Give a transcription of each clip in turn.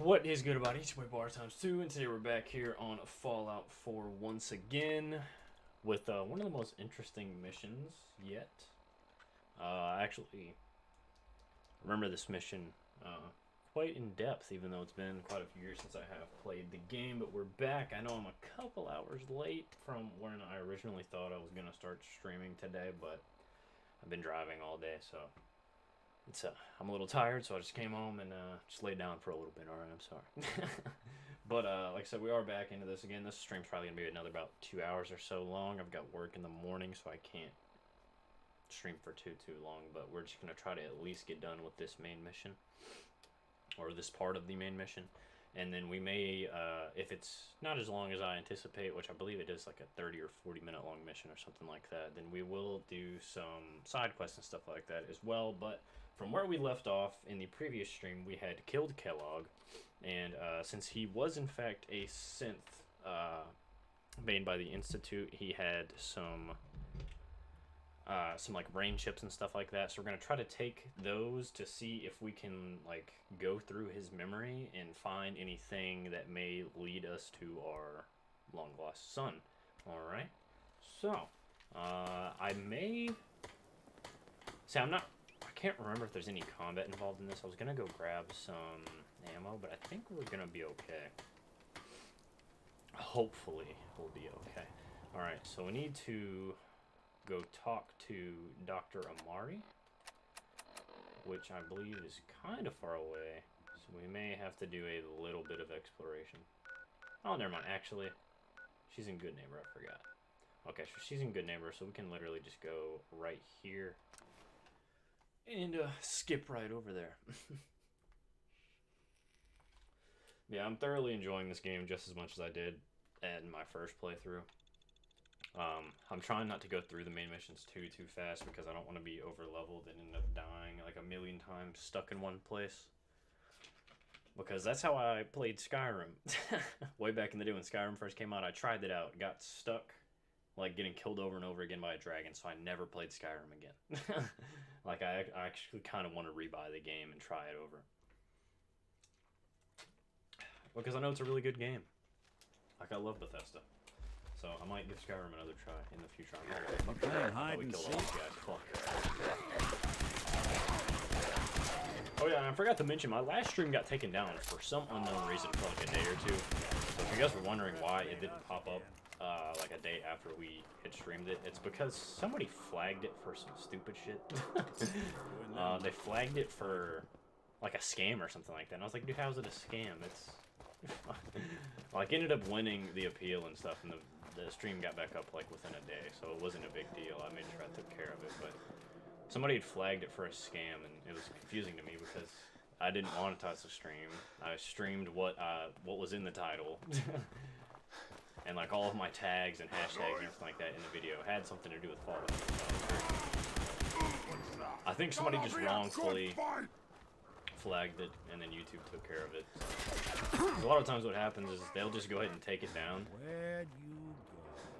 What is good about each way bar times 2, and today we're back here on Fallout 4 once again with one of the most interesting missions yet. I actually remember this mission quite in depth, even though it's been quite a few years since I have played the game, but we're back. I know I'm a couple hours late from when I originally thought I was going to start streaming today, but I've been driving all day, so I'm a little tired, so I just came home and just laid down for a little bit. Alright, I'm sorry. But like I said, we are back into this again. This stream's probably going to be another about 2 hours or so long. I've got work in the morning, so I can't stream for too long, but we're just going to try to at least get done with this main mission, or this part of the main mission. And then we may, if it's not as long as I anticipate, which I believe it is like a 30 or 40 minute long mission or something like that, then we will do some side quests and stuff like that as well. But from where we left off in the previous stream, we had killed Kellogg, and since he was in fact a synth made by the Institute, he had some like brain chips and stuff like that. So we're gonna try to take those to see if we can like go through his memory and find anything that may lead us to our long lost son. All right. So I may see. I can't remember if there's any combat involved in this. I was gonna go grab some ammo, but I think we're gonna be okay. Hopefully we'll be okay. All right. So we need to go talk to Dr. Amari, which I believe is kind of far away, so we may have to do a little bit of exploration. Oh, never mind. Actually, she's in Good Neighbor. I forgot. Okay, so she's in Good Neighbor, so we can literally just go right here and skip right over there. Yeah, I'm thoroughly enjoying this game just as much as I did in my first playthrough. I'm trying not to go through the main missions too fast because I don't want to be over leveled and end up dying like a million times stuck in one place. Because that's how I played Skyrim. Way back in the day when Skyrim first came out, I tried it out, got stuck like getting killed over and over again by a dragon, so I never played Skyrim again. Like I actually kind of want to rebuy the game and try it over. Because I know it's a really good game. Like I love Bethesda. So I might give Skyrim another try in the future. I'm playing hide and seek. Oh yeah, and I forgot to mention, my last stream got taken down for some unknown reason for like a day or two. So if you guys were wondering why it didn't pop up like a day after we had streamed it, it's because somebody flagged it for some stupid shit. They flagged it for like a scam or something like that. And I was like, dude, how's it a scam? It's like ended up winning the appeal and stuff, and the stream got back up like within a day, so it wasn't a big deal. I made sure I took care of it, but somebody had flagged it for a scam, and it was confusing to me because I didn't monetize the stream. I streamed what was in the title, and like all of my tags and hashtags and everything like that in the video had something to do with Fallout. I think somebody just wrongfully flagged it, and then YouTube took care of it. So, a lot of times what happens is they'll just go ahead and take it down,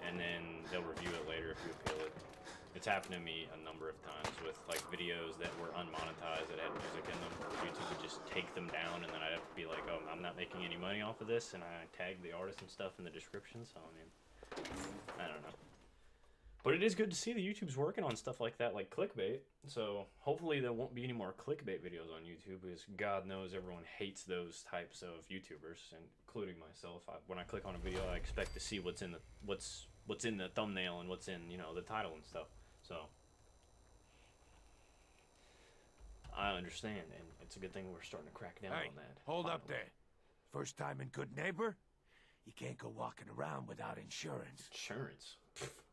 and then they'll review it later if you appeal it. It's happened to me a number of times with like videos that were unmonetized that had music in them, where YouTube would just take them down, and then I'd have to be like, oh, I'm not making any money off of this, and I tag the artist and stuff in the description. So I mean, I don't know. But it is good to see that YouTube's working on stuff like that, like clickbait. So hopefully there won't be any more clickbait videos on YouTube, because God knows everyone hates those types of YouTubers, including myself. When I click on a video, I expect to see what's in the thumbnail and what's in, you know, the title and stuff. So I understand, and it's a good thing we're starting to crack down on that. Hold finally. up there. First time in Good Neighbor? You can't go walking around without insurance. Insurance?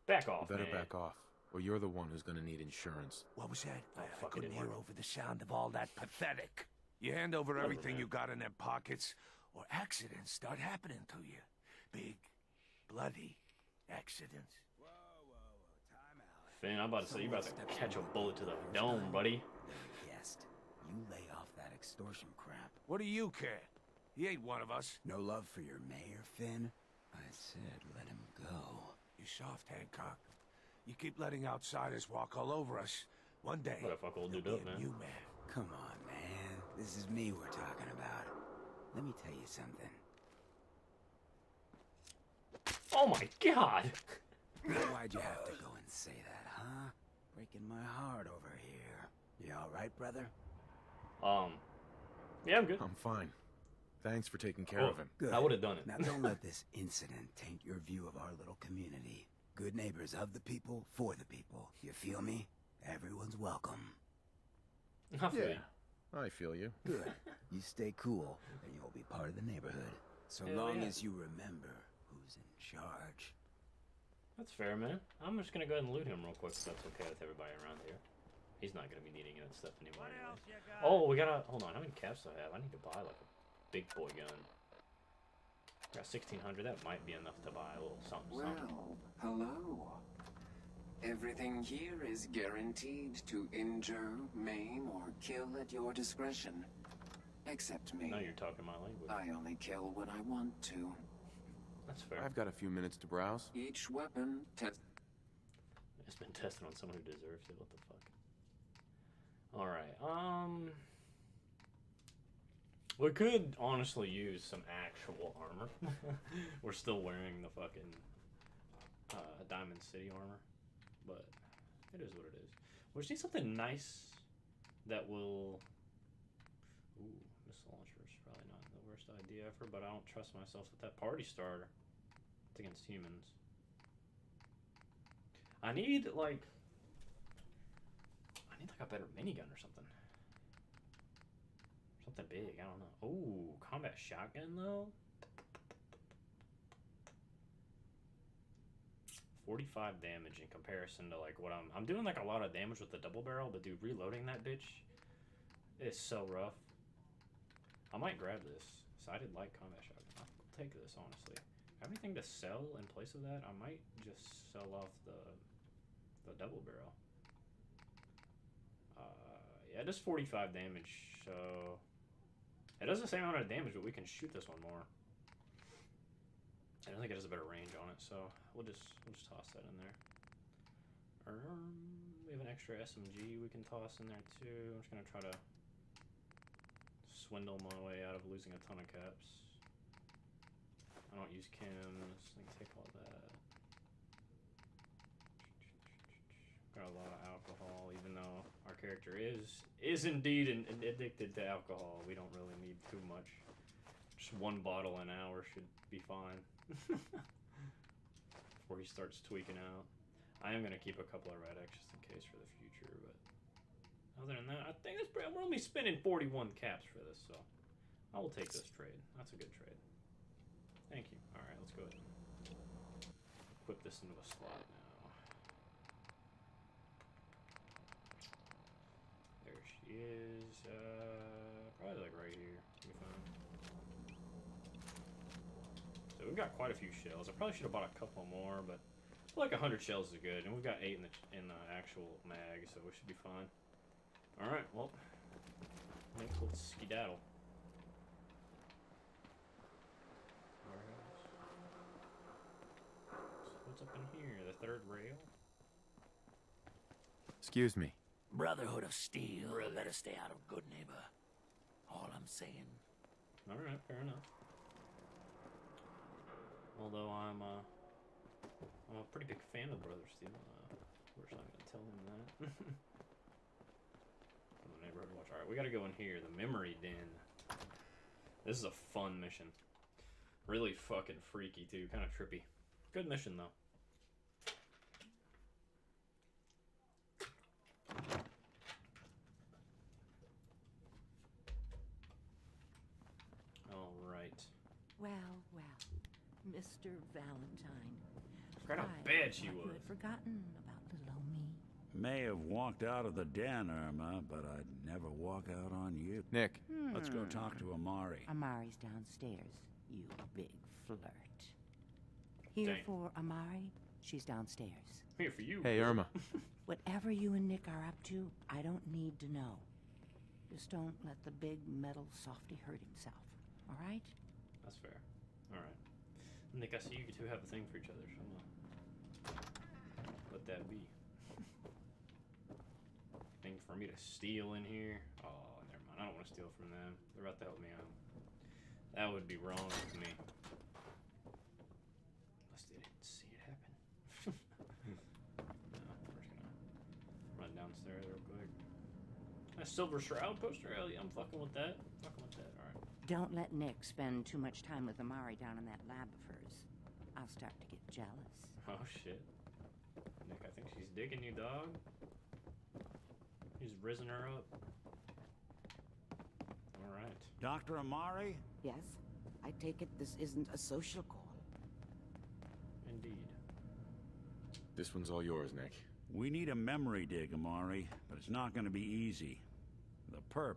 Back off, You better man. back off, or you're the one who's gonna need insurance. What was that? I fuck, it couldn't didn't hear work. over the sound of all that pathetic. You hand over everything man. you got in them pockets, or accidents start happening to you. Big, bloody accidents. Finn, I'm about to say, you about to catch a bullet to the dome, buddy. Guest, you lay off that extortion crap. What do you care? He ain't one of us. No love for your mayor, Finn? I said let him go. You soft, Hancock. You keep letting outsiders walk all over us. One day, What a fuck old you'll dude be up, a man. new man. Come on, man. This is me we're talking about. Let me tell you something. Oh my god! Why'd you have to go and say that, huh? Breaking my heart over here. You alright, brother? Yeah, I'm good. I'm fine. Thanks for taking care Oh. of him. Good. I would have done it. Now don't let this incident taint your view of our little community. Good neighbors of the people, for the people. You feel me? Everyone's welcome. I feel you. I feel you. Good. You stay cool, and you'll be part of the neighborhood. So Hell long yeah. as you remember who's in charge. That's fair, man. I'm just gonna go ahead and loot him real quick, so that's okay with everybody around here. He's not gonna be needing that stuff anymore. Anyways. Oh, we gotta hold on. How many caps do I have? I need to buy like a big boy gun. Got 1,600. That might be enough to buy a little something. something. Well, hello. Everything here is guaranteed to injure, maim, or kill at your discretion. Except me. Now you're talking my language. I only kill when I want to. That's fair. I've got a few minutes to browse. Each weapon test. It's been tested on someone who deserves it. What the fuck? Alright, we could honestly use some actual armor. We're still wearing the fucking Diamond City armor, but it is what it is. We just need something nice that will... Ooh, missile launcher is probably not the worst idea ever, but I don't trust myself with that party starter. It's against humans. I need like a better minigun or something. Something big, I don't know. Oh, combat shotgun though? 45 damage in comparison to like what I'm doing like a lot of damage with the double barrel, but dude, reloading that bitch is so rough. I might grab this. So I did like combat shotgun. I'll take this honestly. Have anything to sell in place of that? I might just sell off the double barrel. Yeah, it does 45 damage, so it does the same amount of damage, but we can shoot this one more. I don't think it has a better range on it, so we'll just toss that in there. We have an extra SMG we can toss in there too. I'm just gonna try to swindle my way out of losing a ton of caps. I don't use chems. I can take all that. Got a lot of alcohol, even though our character is indeed addicted to alcohol. We don't really need too much. Just one bottle an hour should be fine. Before he starts tweaking out. I am gonna keep a couple of red X just in case for the future, but other than that, I think that's pretty, we're only spending 41 caps for this, so I will take this trade. That's a good trade. Thank you. All right, let's go ahead and equip this into a slot now. There she is. Probably like right here. Should be fine. So we've got quite a few shells. I probably should have bought a couple more, but I feel like 100 shells is good, and we've got 8 in the actual mag, so we should be fine. All right, well, let's skedaddle. So what's up in here? The third rail? Excuse me. Brotherhood of Steel. Better stay out of Good Neighbor. All I'm saying. All right, fair enough. Although I'm a pretty big fan of Brother Steel. We're just not gonna tell him that. From the neighborhood watch. All right, we gotta go in here. The Memory Den. This is a fun mission. Really fucking freaky too. Kind of trippy. Good mission though. All right. Well, Mr. Valentine. Forgot how bad she thought was. You had forgotten about little old me. May have walked out of the den, Irma, but I'd never walk out on you. Nick. Let's go talk to Amari. Amari's downstairs, you big flirt. Here Dang. for Amari, she's downstairs. Here for you. Hey, Irma. Whatever you and Nick are up to, I don't need to know. Just don't let the big metal softy hurt himself, all right? That's fair. All right. Nick, I see you two have a thing for each other, so I'm gonna let that be. Thing for me to steal in here? Oh, never mind. I don't want to steal from them. They're about to help me out. That would be wrong with me. Unless they didn't see it happen. No, we're just gonna run downstairs real quick. A Silver Shroud poster? Hell yeah, I'm fucking with that. Fucking with that. All right. Don't let Nick spend too much time with Amari down in that lab of hers. I'll start to get jealous. Oh shit. Nick, I think she's digging you, dog. He's risen her up. Alright. Dr. Amari? Yes? I take it this isn't a social call. Indeed. This one's all yours, Nick. We need a memory dig, Amari, but it's not going to be easy. The perp,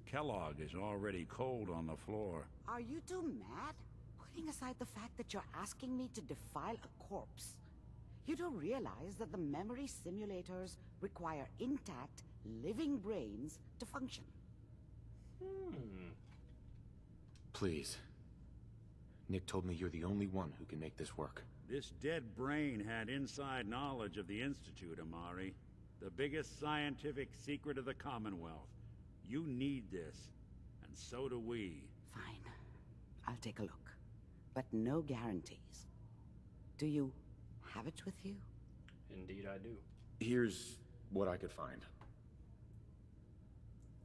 Kellogg, is already cold on the floor. Are you two mad? Putting aside the fact that you're asking me to defile a corpse, you do realize that the memory simulators require intact, living brains to function. Please. Nick told me you're the only one who can make this work. This dead brain had inside knowledge of the Institute, Amari. The biggest scientific secret of the Commonwealth. You need this, and so do we. Fine. I'll take a look. But no guarantees. Do you have it with you? Indeed I do. Here's what I could find.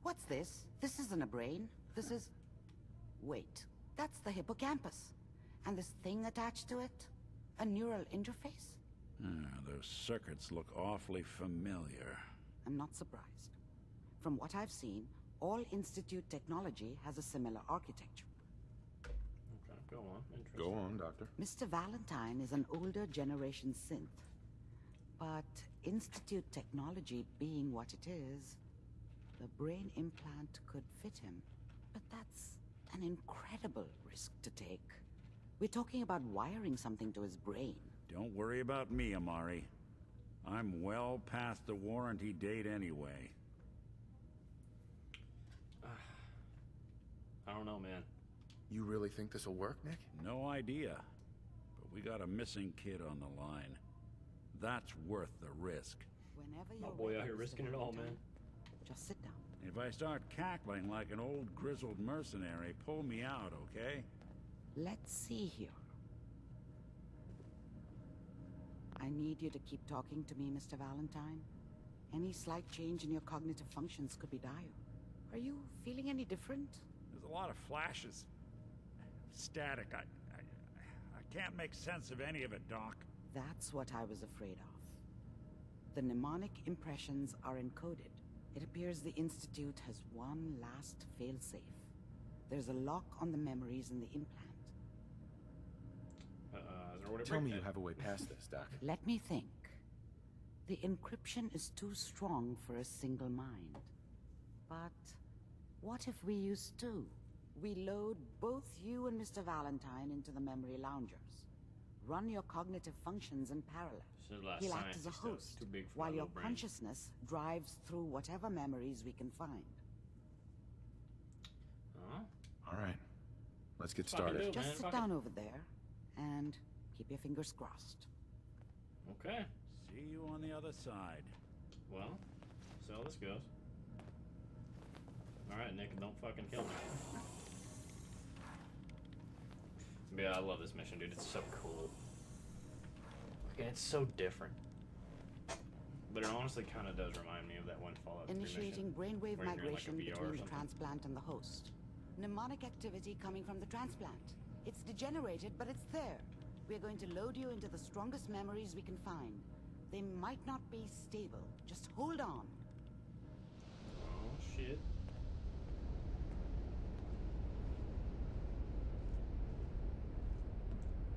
What's this? This isn't a brain. This is... Wait. That's the hippocampus. And this thing attached to it? A neural interface? Those circuits look awfully familiar. I'm not surprised. From what I've seen, all Institute technology has a similar architecture. Okay, go on. Interesting. Go on, Doctor. Mr. Valentine is an older generation synth. But Institute technology being what it is, the brain implant could fit him. But that's an incredible risk to take. We're talking about wiring something to his brain. Don't worry about me, Amari. I'm well past the warranty date anyway. I don't know, man. You really think this'll work, Nick? No idea. But we got a missing kid on the line. That's worth the risk. Whenever My you're boy ready, out here Mr. risking it all, Valentine, man. Just sit down. If I start cackling like an old grizzled mercenary, pull me out, okay? Let's see here. I need you to keep talking to me, Mr. Valentine. Any slight change in your cognitive functions could be dire. Are you feeling any different? There's a lot of flashes. Static. I can't make sense of any of it, Doc. That's what I was afraid of. The mnemonic impressions are encoded. It appears the Institute has one last failsafe. There's a lock on the memories in the implant. Is there a way to Tell break me that? you have a way past this, Doc. Let me think. The encryption is too strong for a single mind. But what if we use two? We load both you and Mr. Valentine into the memory loungers. Run your cognitive functions in parallel. This is a lot of He'll act as a sciencey stuff. host, Too big for while my your little brain. consciousness drives through whatever memories we can find. Huh? All right. Let's get Fucking started. do it. Just man, sit fuck down over there, and keep your fingers crossed. Okay. See you on the other side. Well, see how this goes. Alright, Nick, don't fucking kill me. Yeah, I love this mission, dude. It's so cool. Okay, it's so different. But it honestly kind of does remind me of that one Fallout 3 Initiating mission, brainwave where you're in, like, a migration VR or between the something. transplant and the host. Mnemonic activity coming from the transplant. It's degenerated, but it's there. We're going to load you into the strongest memories we can find. They might not be stable. Just hold on. Oh, shit.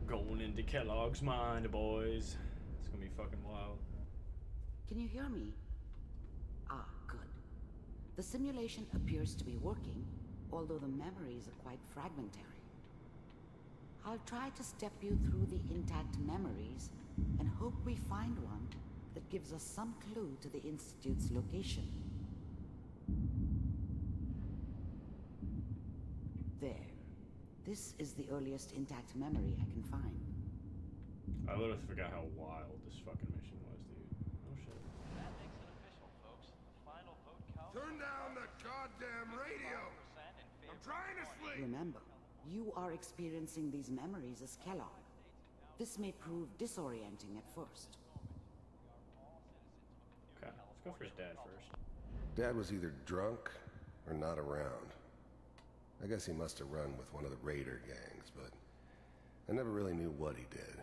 Going into Kellogg's mind, boys. It's gonna be fucking wild. Can you hear me? Ah, good. The simulation appears to be working, although the memories are quite fragmentary. I'll try to step you through the intact memories and hope we find one that gives us some clue to the Institute's location. There. This is the earliest intact memory I can find. I literally forgot how wild this fucking mission was, dude. Oh shit. That makes it official, folks. The final vote count. Turn down the goddamn radio! I'm trying to sleep! Remember, you are experiencing these memories as Kellogg. This may prove disorienting at first. Okay, let's go for his dad first. Dad was either drunk or not around. I guess he must have run with one of the raider gangs, but I never really knew what he did.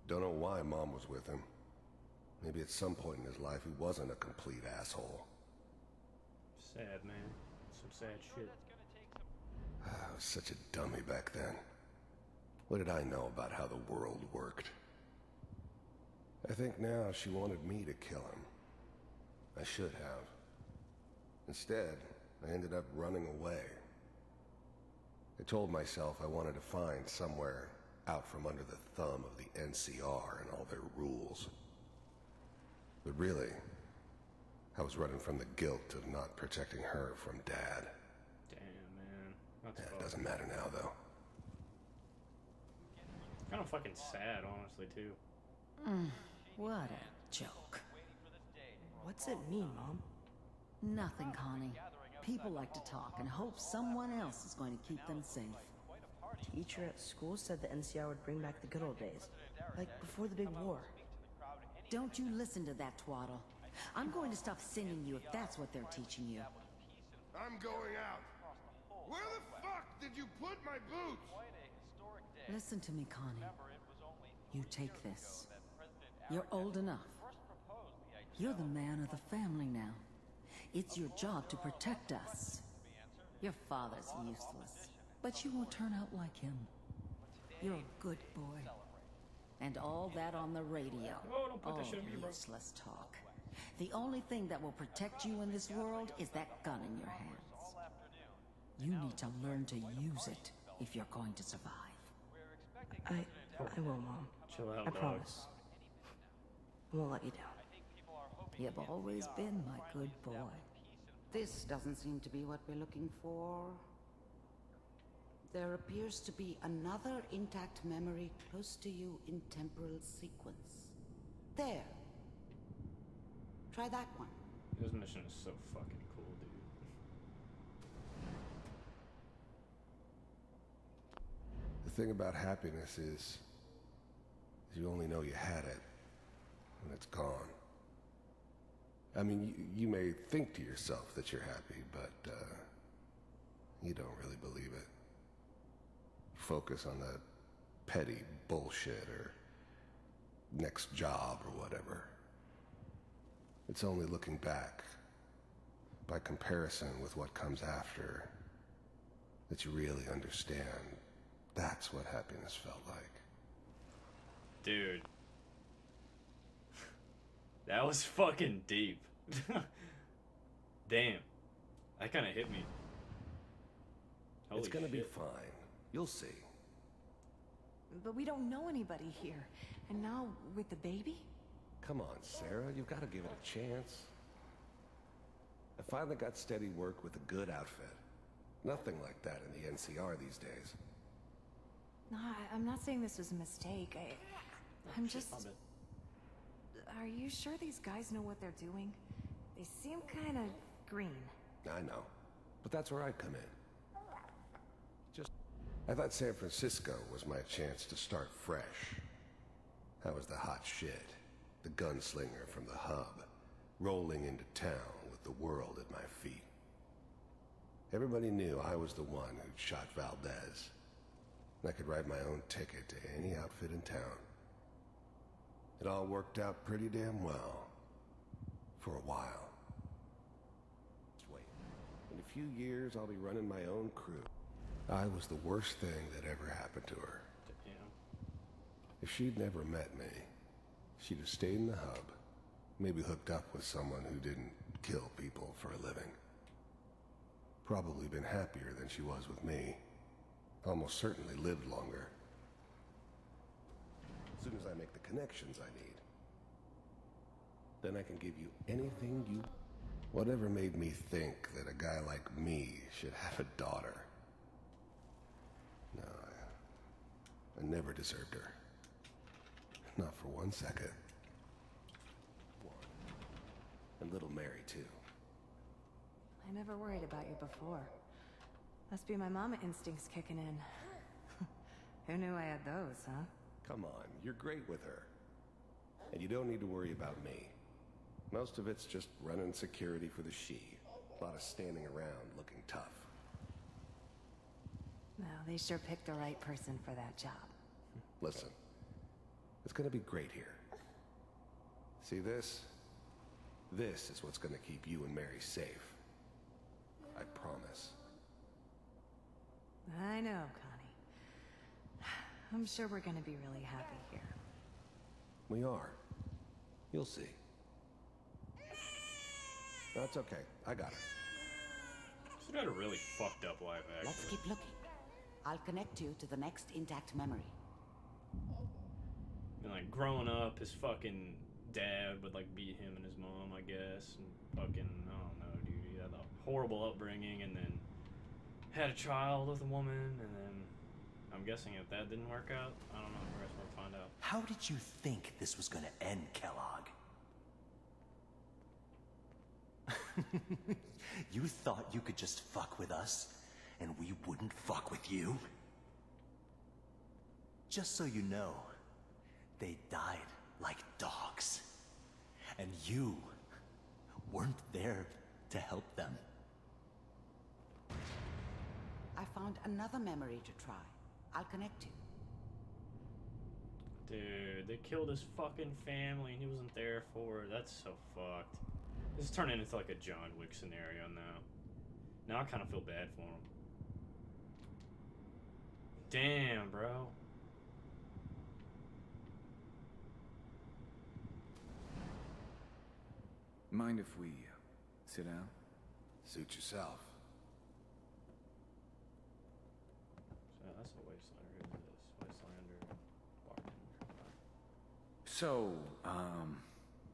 Don't know why Mom was with him. Maybe at some point in his life he wasn't a complete asshole. Sad, man. Some sad shit. I was such a dummy back then. What did I know about how the world worked? I think now she wanted me to kill him. I should have. Instead, I ended up running away. I told myself I wanted to find somewhere out from under the thumb of the NCR and all their rules. But really, I was running from the guilt of not protecting her from Dad. Damn, man. That's It doesn't matter now, though. Kind of fucking sad, honestly, too. What a joke. What's it mean, Mom? Nothing, Connie. People like to talk and hope someone else is going to keep them safe. Teacher at school said the NCR would bring back the good old days. Like before the big war. Don't you listen to that twaddle. I'm going to stop singing you if that's what they're teaching you. I'm going out. Where the fuck did you put my boots? Listen to me, Connie. You take this. You're old enough. You're the man of the family now. It's your job to protect us. Your father's useless, but you won't turn out like him. You're a good boy. And all that on the radio. Oh, don't put that shit on me, bro. Useless talk. The only thing that will protect you in this world is that gun in your hands. You need to learn to use it if you're going to survive. I will, Mom. Chill out, I dog. promise. I won't let you down. You've always been my good boy. This doesn't seem to be what we're looking for. There appears to be another intact memory close to you in temporal sequence. There. Try that one. This mission is so fucking cool, dude. The thing about happiness is you only know you had it when it's gone. I mean, you may think to yourself that you're happy, but you don't really believe it. Focus on the petty bullshit or next job or whatever. It's only looking back, by comparison with what comes after, that you really understand that's what happiness felt like. Dude. That was fucking deep. Damn. That kind of hit me. Holy It's gonna be shit. fine. You'll see. But we don't know anybody here. And now, with the baby? Come on, Sarah, you've got to give it a chance. I finally got steady work with a good outfit. Nothing like that in the NCR these days. No, I'm not saying this was a mistake. I'm just... Are you sure these guys know what they're doing? They seem kinda green. I know. But that's where I come in. I thought San Francisco was my chance to start fresh. I was the hot shit, the gunslinger from the hub, rolling into town with the world at my feet. Everybody knew I was the one who'd shot Valdez. I could write my own ticket to any outfit in town. It all worked out pretty damn well. For a while. Just wait. In a few years, I'll be running my own crew. I was the worst thing that ever happened to her. Damn. If she'd never met me, she'd have stayed in the hub, maybe hooked up with someone who didn't kill people for a living. Probably been happier than she was with me. Almost certainly lived longer. As soon as I make the connections I need, then I can give you anything you... Whatever made me think that a guy like me should have a daughter? No, I never deserved her. Not for 1 second. And little Mary, too. I never worried about you before. Must be my mama instincts kicking in. Who knew I had those, huh? Come on, you're great with her. And you don't need to worry about me. Most of it's just running security for the she. A lot of standing around looking tough. No, they sure picked the right person for that job. Listen, it's gonna be great here. See this? This is what's gonna keep you and Mary safe. I promise. I know, Connie. I'm sure we're gonna be really happy here. We are. You'll see. That's okay. I got it. She's got a really fucked up life, actually. Let's keep looking. I'll connect you to the next intact memory. And like growing up, his fucking dad would like beat him and his mom, I guess, and fucking I don't know, dude. He had a horrible upbringing, and then had a child with a woman, and then I'm guessing if that didn't work out, I don't know. The rest we'll find out. How did you think this was gonna end, Kellogg? You thought you could just fuck with us, and we wouldn't fuck with you? Just so you know, they died like dogs. And you weren't there to help them. I found another memory to try. I'll connect you. Dude, they killed his fucking family and he wasn't there for it. That's so fucked. This is turning into like a John Wick scenario now. Now I kind of feel bad for him. Damn, bro. Mind if we sit down? Suit yourself. So that's a Wastelander. Who's this? Wastelander, bartender. So,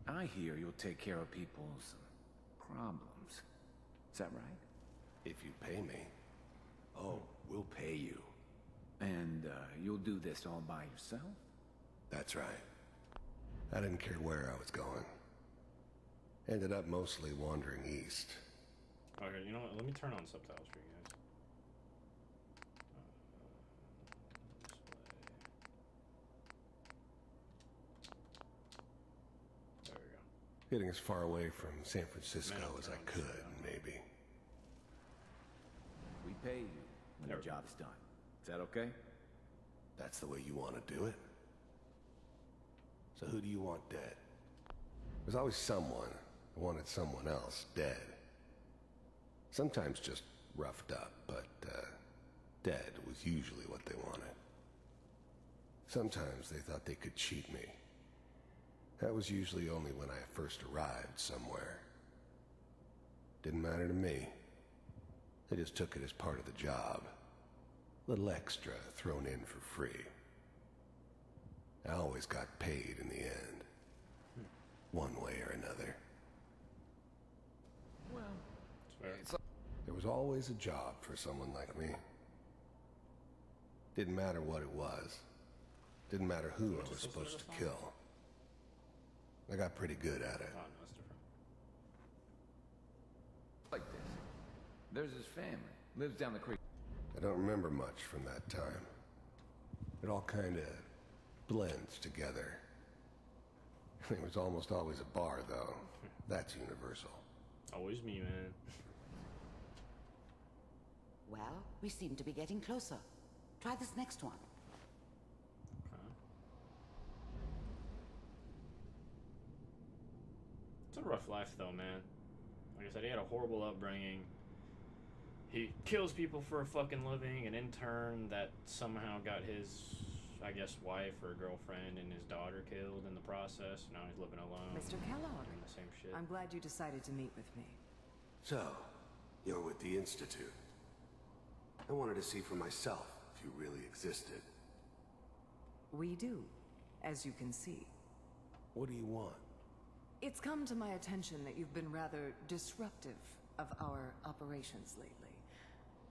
I hear you'll take care of people's problems. Is that right? If you pay me. Oh, we'll pay you. And, you'll do this all by yourself? That's right. I didn't care where I was going. Ended up mostly wandering east. Okay, you know what? Let me turn on subtitles for you guys. There we go. Getting as far away from San Francisco as I could, maybe. We pay you when the job's done. Is that okay? That's the way you want to do it? So who do you want dead? There's always someone who wanted someone else dead. Sometimes just roughed up, but dead was usually what they wanted. Sometimes they thought they could cheat me. That was usually only when I first arrived somewhere. Didn't matter to me. They just took it as part of the job. Little extra thrown in for free. I always got paid in the end. One way or another. Well, there was always a job for someone like me. Didn't matter what it was. Didn't matter who I was supposed to kill. I got pretty good at it. Oh, no, it's different. Like this. There's his family. Lives down the creek. I don't remember much from that time. It all kind of blends together. It was almost always a bar, though. That's universal. Always me, man. Well, we seem to be getting closer. Try this next one. Okay. It's a rough life, though, man. Like I said, he had a horrible upbringing. He kills people for a fucking living. An intern that somehow got his, I guess, wife or girlfriend and his daughter killed in the process. Now he's living alone. Mr. Kellogg. Doing the same shit. I'm glad you decided to meet with me. So, you're with the Institute. I wanted to see for myself if you really existed. We do, as you can see. What do you want? It's come to my attention that you've been rather disruptive of our operations lately.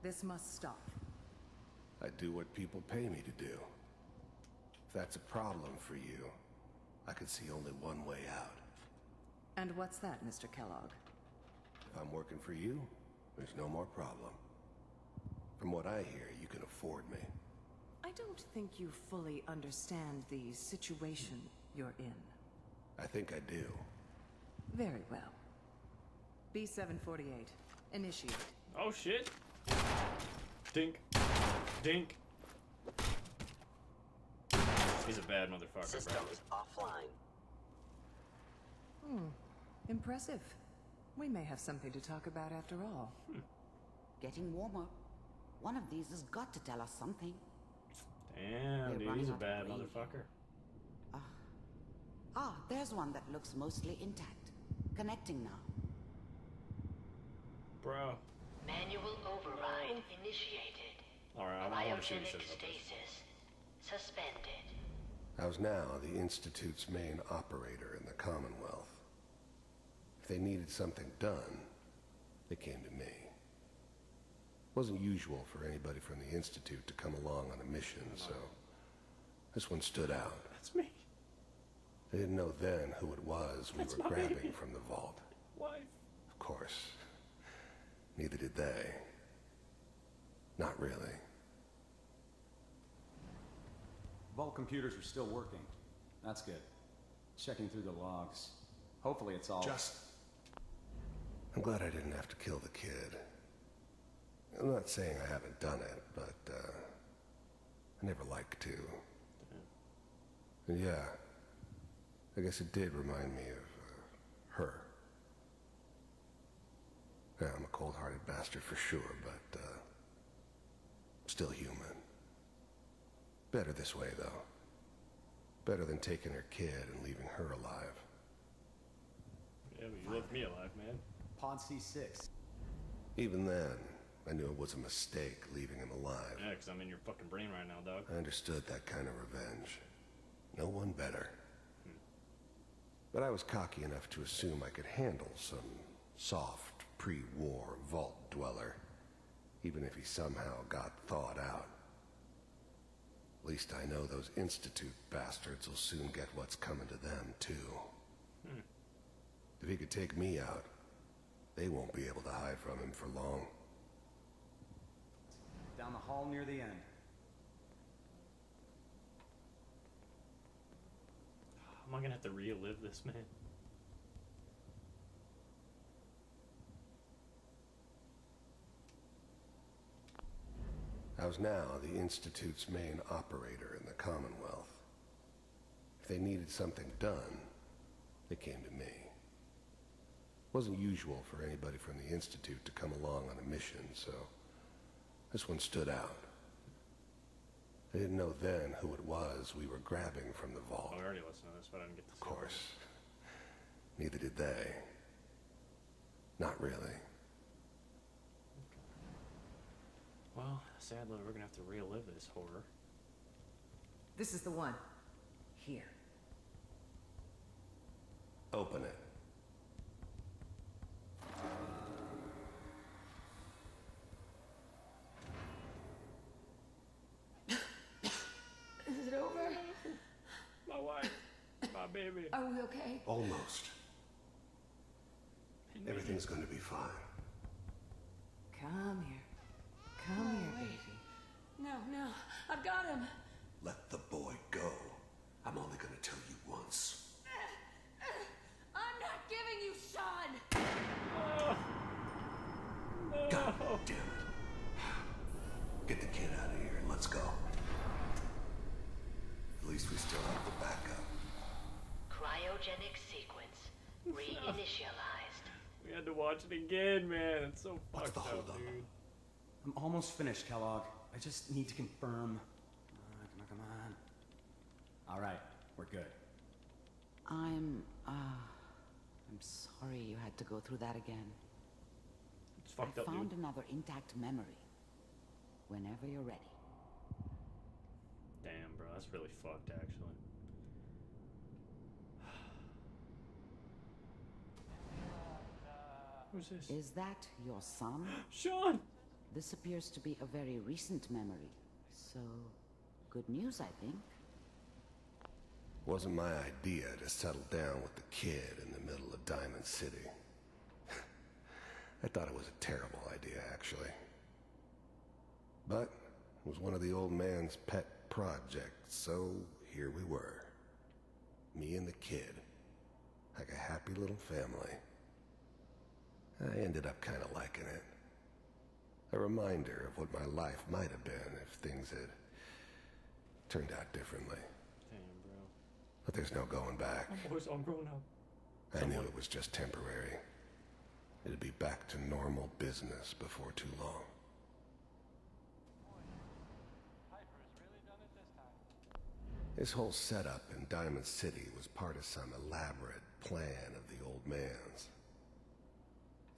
This must stop. I do what people pay me to do. If that's a problem for you, I could see only one way out. And what's that, Mr. Kellogg? If I'm working for you, there's no more problem. From what I hear, you can afford me. I don't think you fully understand the situation you're in. I think I do. Very well. B-748, initiate. Oh, shit. Dink. Dink. He's a bad motherfucker, Systems offline. Impressive. We may have something to talk about after all. Getting warmer. One of these has got to tell us something. Damn, They're dude, running he's a out of bad brain. motherfucker. There's one that looks mostly intact. Connecting now. Bro. Manual override initiated. Alright, I want to see what he Cryogenic says about this. stasis suspended. I was now the Institute's main operator in the Commonwealth. If they needed something done, they came to me. It wasn't usual for anybody from the Institute to come along on a mission, so this one stood out. That's me. They didn't know then who it was we were grabbing from the vault. Wife. Of course. Neither did they. Not really. Vault computers are still working. That's good. Checking through the logs. Hopefully it's all... I'm glad I didn't have to kill the kid. I'm not saying I haven't done it, but, I never like to. And yeah, I guess it did remind me of, her. Yeah, I'm a cold-hearted bastard for sure, but, still human. Better this way, though. Better than taking her kid and leaving her alive. Yeah, but you left me alive, man. Pod C6. Even then, I knew it was a mistake leaving him alive. Yeah, because I'm in your fucking brain right now, dog. I understood that kind of revenge. No one better. But I was cocky enough to assume I could handle some soft, pre-war vault dweller, even if he somehow got thawed out. At least I know those Institute bastards will soon get what's coming to them, too. If he could take me out, they won't be able to hide from him for long. Down the hall near the end. Am I gonna have to relive this, man? I was now the Institute's main operator in the Commonwealth. If they needed something done, they came to me. It wasn't usual for anybody from the Institute to come along on a mission, so this one stood out. They didn't know then who it was we were grabbing from the vault. Oh, I already listened to this, but I didn't get to see Of course. Neither did they. Not really. Well, sadly, we're gonna have to relive this horror. This is the one. Here. Open it. Is it over? My wife. My baby. Are we okay? Almost. Everything's gonna be fine. Come here. Come here, baby. No, no. I've got him. Let the boy go. I'm only gonna tell you once. I'm not giving you Sean! God damn it. Get the kid out of here and let's go. At least we still have the backup. Cryogenic sequence reinitialized. We had to watch it again, man. It's so fucked up, dude. I'm almost finished, Kellogg. I just need to confirm. Come on. All right, we're good. I'm sorry you had to go through that again. It's fucked I up, found dude. another intact memory. Whenever you're ready. Damn, bro, that's really fucked, actually. Who's this? Is that your son? Sean! This appears to be a very recent memory. So, good news, I think. Wasn't my idea to settle down with the kid in the middle of Diamond City. I thought it was a terrible idea, actually. But it was one of the old man's pet projects, so here we were. Me and the kid. Like a happy little family. I ended up kind of liking it. A reminder of what my life might have been if things had turned out differently. Damn, bro. But there's no going back. My boy's all grown up. I knew it was just temporary. It'd be back to normal business before too long. This whole setup in Diamond City was part of some elaborate plan of the old man's.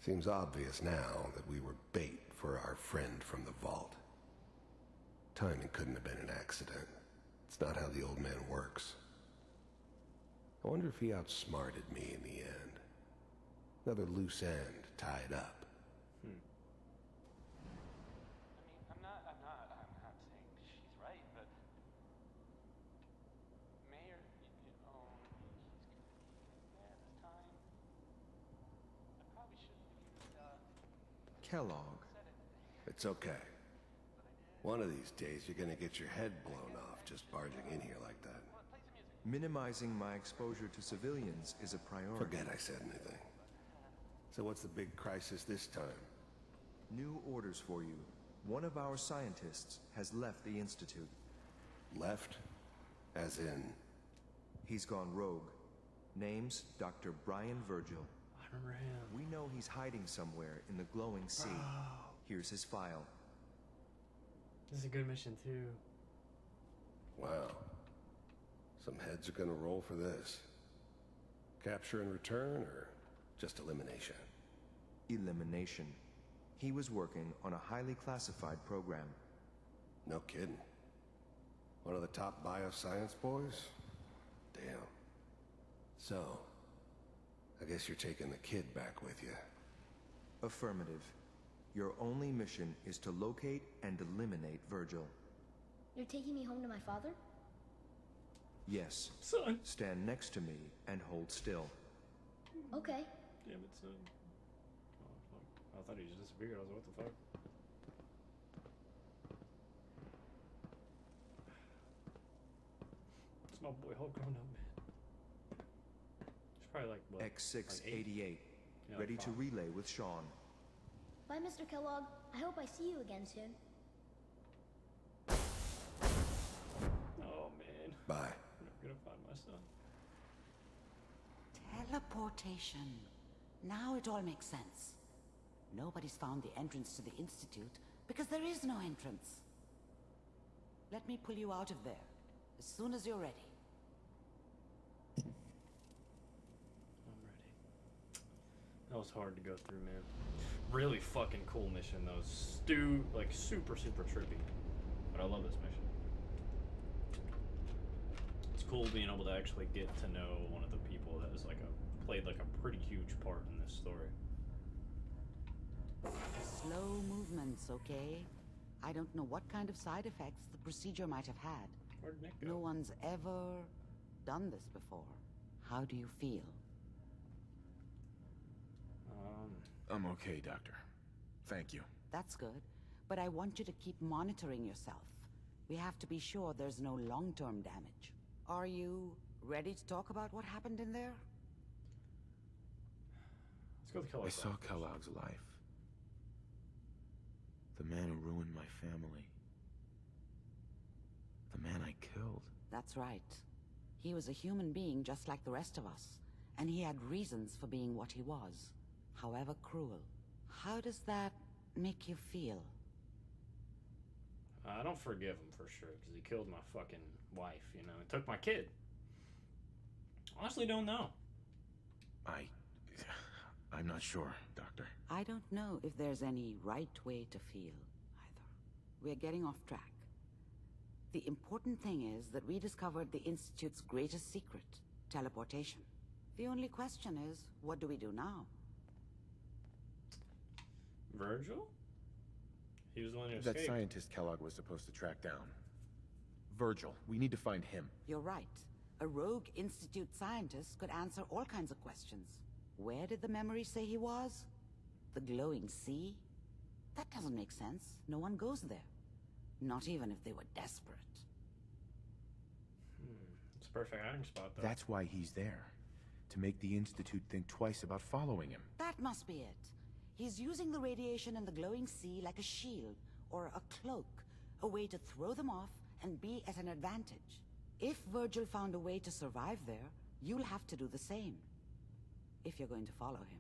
Seems obvious now that we were bait for our friend from the vault. Timing couldn't have been an accident. It's not how the old man works. I wonder if he outsmarted me in the end. Another loose end tied up. I mean, I'm not saying she's right, but Mayor, he's there this time. I probably shouldn't have used, Kellogg. It's okay. One of these days you're gonna get your head blown off just barging in here like that. Minimizing my exposure to civilians is a priority. Forget I said anything. So what's the big crisis this time? New orders for you. One of our scientists has left the Institute. Left? As in? He's gone rogue. Name's Dr. Brian Virgil. I remember him. We know he's hiding somewhere in the glowing sea. Here's his file. This is a good mission, too. Wow. Some heads are gonna roll for this. Capture and return, or just elimination? Elimination. He was working on a highly classified program. No kidding. One of the top bioscience boys? Damn. So, I guess you're taking the kid back with you. Affirmative. Your only mission is to locate and eliminate Virgil. You're taking me home to my father? Yes. Son. Stand next to me and hold still. Okay. Damn it, son. Oh, fuck. I thought he just disappeared. I was like, what the fuck? It's my boy all grown up, man. He's probably like, what? X688. Like yeah, ready like to 5. relay with Sean. Bye, Mr. Kellogg. I hope I see you again soon. Oh, man. Bye. I'm never gonna find my son. Teleportation. Now it all makes sense. Nobody's found the entrance to the Institute because there is no entrance. Let me pull you out of there as soon as you're ready. I'm ready. That was hard to go through, man. Really fucking cool mission, though. Like, super, super trippy. But I love this mission. It's cool being able to actually get to know one of the people that is like played like a pretty huge part in this story. Slow movements, okay? I don't know what kind of side effects the procedure might have had. Where'd Nick go? No one's ever done this before. How do you feel? I'm okay, Doctor. Thank you. That's good, but I want you to keep monitoring yourself. We have to be sure there's no long-term damage. Are you ready to talk about what happened in there? Let's go with Kellogg. I saw Kellogg's life. The man who ruined my family. The man I killed. That's right. He was a human being just like the rest of us, and he had reasons for being what he was, however cruel. How does that make you feel? I don't forgive him for sure, because he killed my fucking wife, you know. He took my kid. Honestly, don't know. I'm not sure, Doctor. I don't know if there's any right way to feel, either. We're getting off track. The important thing is that we discovered the Institute's greatest secret, teleportation. The only question is, what do we do now? Virgil? He was the one who That escaped. scientist Kellogg was supposed to track down. Virgil, we need to find him. You're right. A rogue Institute scientist could answer all kinds of questions. Where did the memory say he was? The glowing sea? That doesn't make sense. No one goes there. Not even if they were desperate. It's a perfect hiding spot, though. That's why he's there. To make the Institute think twice about following him. That must be it. He's using the radiation in the glowing sea like a shield, or a cloak. A way to throw them off and be at an advantage. If Virgil found a way to survive there, you'll have to do the same. If you're going to follow him.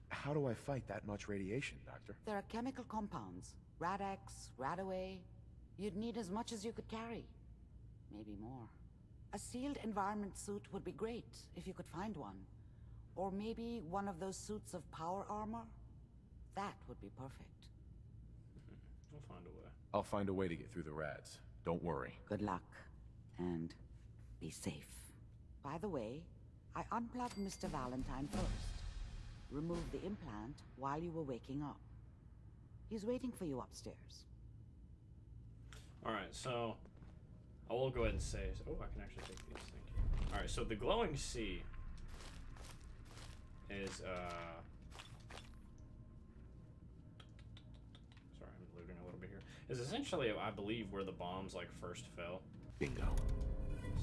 How do I fight that much radiation, Doctor? There are chemical compounds. Rad-X, Radaway. You'd need as much as you could carry. Maybe more. A sealed environment suit would be great, if you could find one. Or maybe one of those suits of power armor? That would be perfect. We'll find a way. I'll find a way to get through the rads. Don't worry. Good luck. And be safe. By the way, I unplugged Mr. Valentine first. Removed the implant while you were waking up. He's waiting for you upstairs. Alright, so I will go ahead and say... Oh, I can actually take these. Thank you. Alright, so the glowing sea is, sorry, I'm looting a little bit here. Is essentially, I believe, where the bombs, like, first fell. Bingo.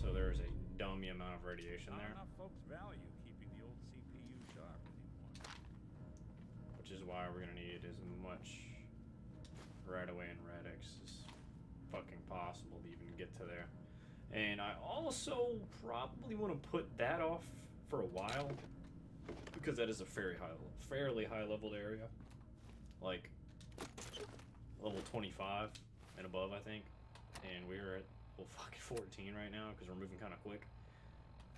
So there's a dummy amount of radiation there. Not enough folks value keeping the old CPU sharp anymore. Which is why we're gonna need as much Radaway and Rad-X as fucking possible to even get to there. And I also probably want to put that off for a while, because that is a fairly high leveled area, like level 25 and above, I think. And we're at level fucking 14 right now because we're moving kind of quick.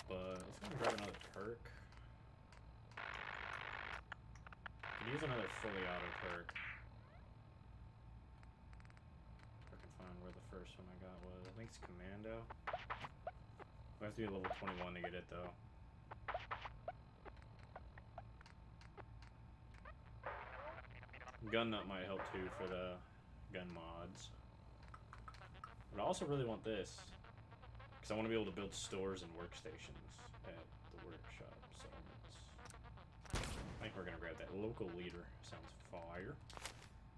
But let's go and grab another perk. Could use another fully auto perk. If I can find where the first one I got was. I think it's Commando. We have to be level 21 to get it though. Gun nut might help too for the gun mods. But I also really want this, because I want to be able to build stores and workstations at the workshop. So I think we're gonna grab that local leader. Sounds fire.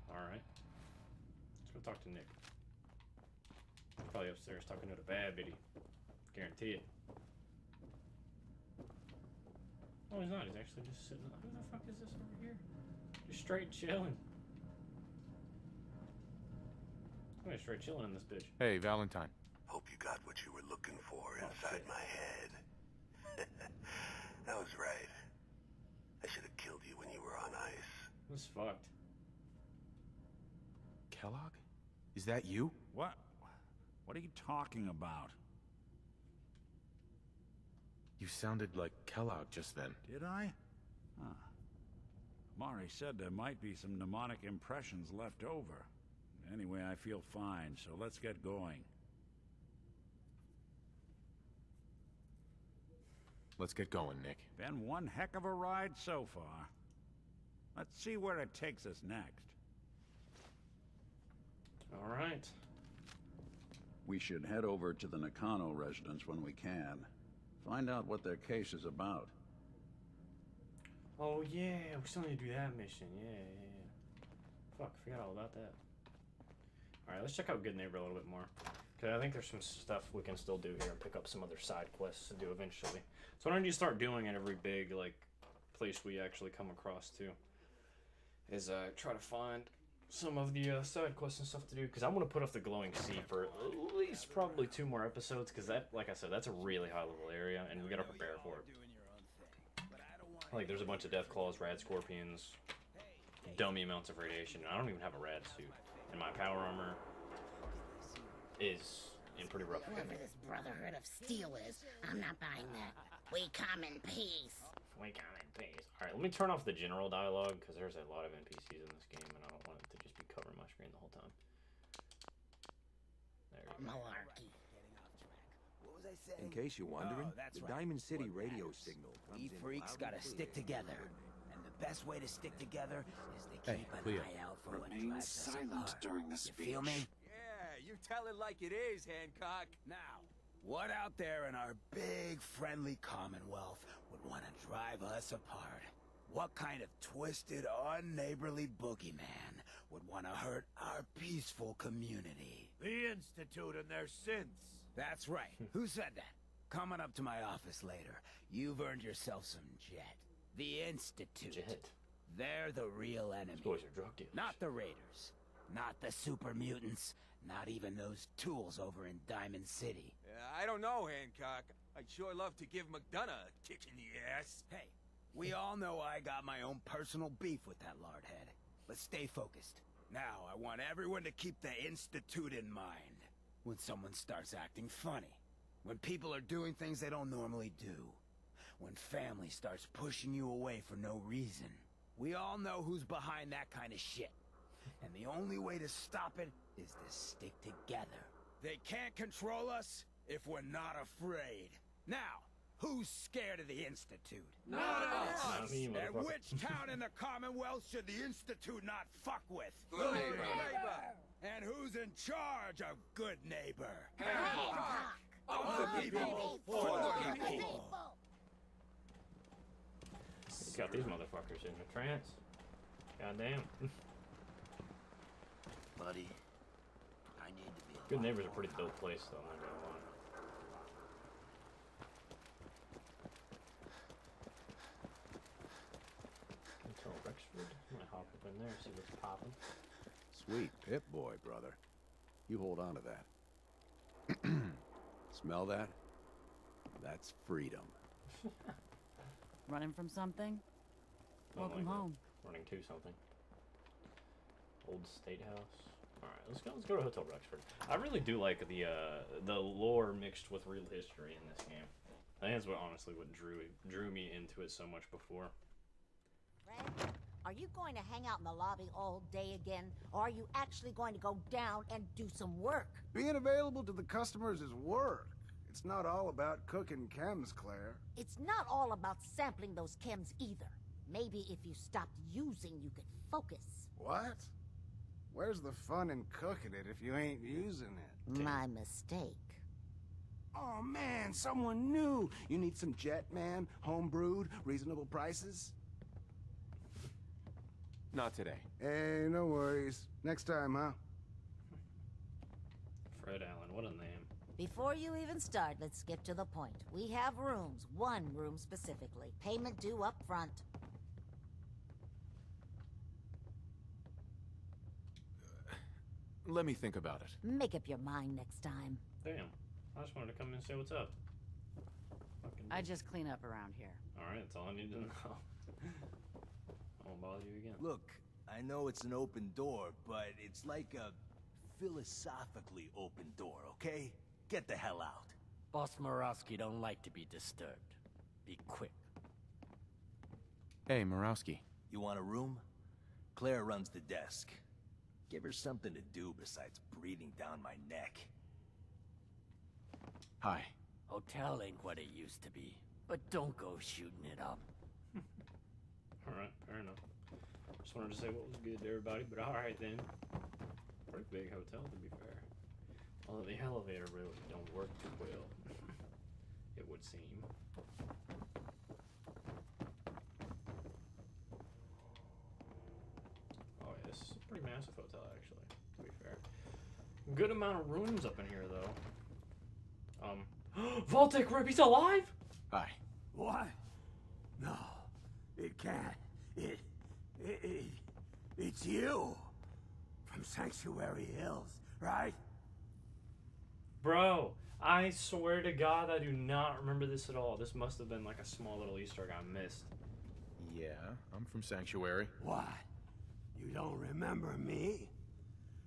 All right, let's go talk to Nick. He's probably upstairs talking to the bad bitty. Guarantee it. Oh, he's not. He's actually just sitting. Who the fuck is this over here? Just straight chilling. I'm straight chilling in this bitch. Hey, Valentine. Hope you got what you were looking for inside my head. That was right. I should have killed you when you were on ice. This fucked. Kellogg? Is that you? What? What are you talking about? You sounded like Kellogg just then. Did I? Huh. Amari said there might be some mnemonic impressions left over. Anyway, I feel fine, so let's get going. Let's get going, Nick. Been one heck of a ride so far. Let's see where it takes us next. All right. We should head over to the Nakano residence when we can. Find out what their case is about. Oh yeah, we still need to do that mission. Yeah. Fuck, forgot all about that. Alright, let's check out Good Neighbor a little bit more. Because I think there's some stuff we can still do here and pick up some other side quests to do eventually. So why don't you start doing at every big, like, place we actually come across to. Is try to find some of the side quests and stuff to do. Because I want to put off the Glowing Sea for at least probably 2 more episodes. Because that, like I said, that's a really high level area. And we got to prepare for it. Like, there's a bunch of death claws, rad scorpions, dummy amounts of radiation. I don't even have a rad suit. And my power armor is in pretty rough shape. Whoever this Brotherhood of Steel is, I'm not buying that. We come in peace. We come in peace. Alright, let me turn off the general dialogue, because there's a lot of NPCs in this game, and I don't want it to just be covering my screen the whole time. There you go. Malarkey. What was I saying? In case you're wondering, that's the right. Diamond City What radio matters. signal We comes in freaks loud gotta and stick clear. together. And the best way to stick together is to Hey, keep an Cleo. eye out for what Remain drives us silent apart. during the You feel me? Yeah, you tell it like it is, Hancock. Now, what out there in our big friendly Commonwealth would want to drive us apart? What kind of twisted, unneighborly boogeyman would want to hurt our peaceful community? The Institute and their synths. That's right. Who said that? Coming up to my office later, you've earned yourself some jet. The Institute. Jet. They're the real enemy. These boys are drug dealers. Not the Raiders. Not the super mutants. Not even those tools over in Diamond City. I don't know, Hancock. I'd sure love to give McDonough a kick in the ass. Hey, we all know I got my own personal beef with that lardhead. But stay focused. Now, I want everyone to keep the Institute in mind. When someone starts acting funny. When people are doing things they don't normally do. When family starts pushing you away for no reason. We all know who's behind that kind of shit. And the only way to stop it is to stick together. They can't control us if we're not afraid. Now, who's scared of the Institute? Not us. Not me, And motherfucker. which town in the Commonwealth should the Institute not fuck with? Good neighbor. And who's in charge of Good Neighbor? Hancock. Of the people, for the people. Got these motherfuckers in a trance. Goddamn. Buddy, I need to be Good Neighbor's a pretty dope place, though, I'm not gonna lie. Hotel Rexford. I'm gonna hop up in there, see what's popping. Sweet Pip-Boy, brother. You hold on to that. Smell that? That's freedom. Running from something? Welcome Something like that. home. Running to something. Old State House. Alright, let's go to Hotel Rexford. I really do like the lore mixed with real history in this game. I think that's what honestly what drew me into it so much before. Fred, are you going to hang out in the lobby all day again? Or are you actually going to go down and do some work? Being available to the customers is work. It's not all about cooking chems, Claire. It's not all about sampling those chems either. Maybe if you stopped using, you could focus. What? Where's the fun in cooking it if you ain't using it? My mistake. Oh man, someone new. You need some jet, man? Homebrewed, reasonable prices? Not today. Hey, no worries. Next time, huh? Fred Allen, what a name. Before you even start, let's skip to the point. We have rooms, one room specifically. Payment due up front. Let me think about it. Make up your mind next time. Damn. I just wanted to come in and say what's up. I just clean up around here. Alright, that's all I need to know. I won't bother you again. Look, I know it's an open door, but it's like a philosophically open door, okay? Get the hell out. Boss Murawski don't like to be disturbed. Be quick. Hey, Murawski. You want a room? Claire runs the desk. Give her something to do besides breathing down my neck. Hi. Hotel ain't what it used to be, but don't go shooting it up. Alright, fair enough. Just wanted to say what was good to everybody, but alright then. Pretty big hotel, to be fair. Although the elevator really don't work too well, it would seem. Oh, yeah, this is a pretty massive hotel, actually, to be fair. Good amount of rooms up in here, though. Vault-Tec Rip, he's alive? Hi. What? No, it can't. It's you. From Sanctuary Hills, right? Bro, I swear to God, I do not remember this at all. This must have been like a small little Easter egg I missed. Yeah, I'm from Sanctuary. What? You don't remember me?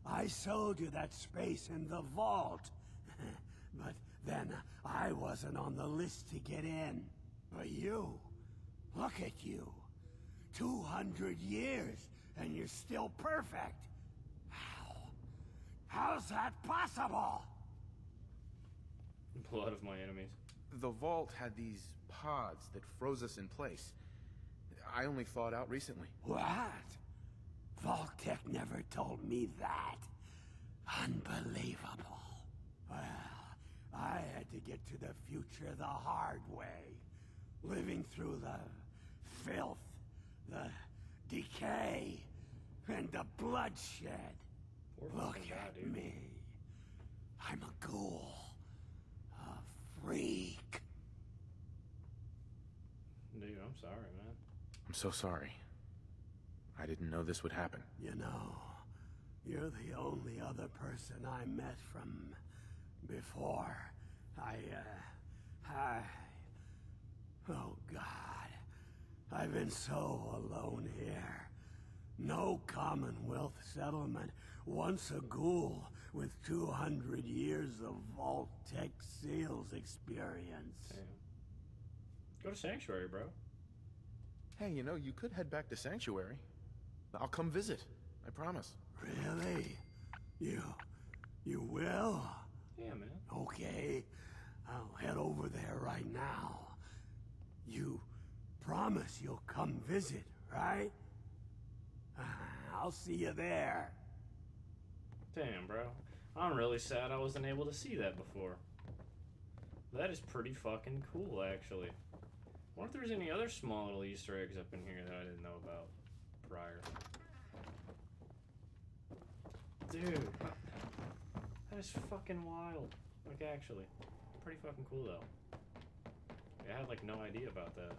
I sold you that space in the vault. But then I wasn't on the list to get in. But you, look at you. 200 years, and you're still perfect. How? How's that possible? Blood of my enemies. The vault had these pods that froze us in place. I only thawed out recently. What? Vault-Tec never told me that. Unbelievable. Well, I had to get to the future the hard way. Living through the filth, the decay, and the bloodshed. Look at me. I'm a ghoul. A freak. Dude, I'm sorry, man. I'm so sorry. I didn't know this would happen. You know, you're the only other person I met from before. Oh God. I've been so alone here. No Commonwealth settlement. Once a ghoul with 200 years of Vault-Tec sales experience. Damn. Go to Sanctuary, bro. Hey, you know, you could head back to Sanctuary. I'll come visit. I promise. Really? You will? Yeah, man. Okay. I'll head over there right now. You promise you'll come visit, right? I'll see you there. Damn, bro. I'm really sad I wasn't able to see that before. That is pretty fucking cool, actually. I wonder if there's any other small little Easter eggs up in here that I didn't know about prior. Dude, that is fucking wild. Like, actually. Pretty fucking cool, though. I had, like, no idea about that.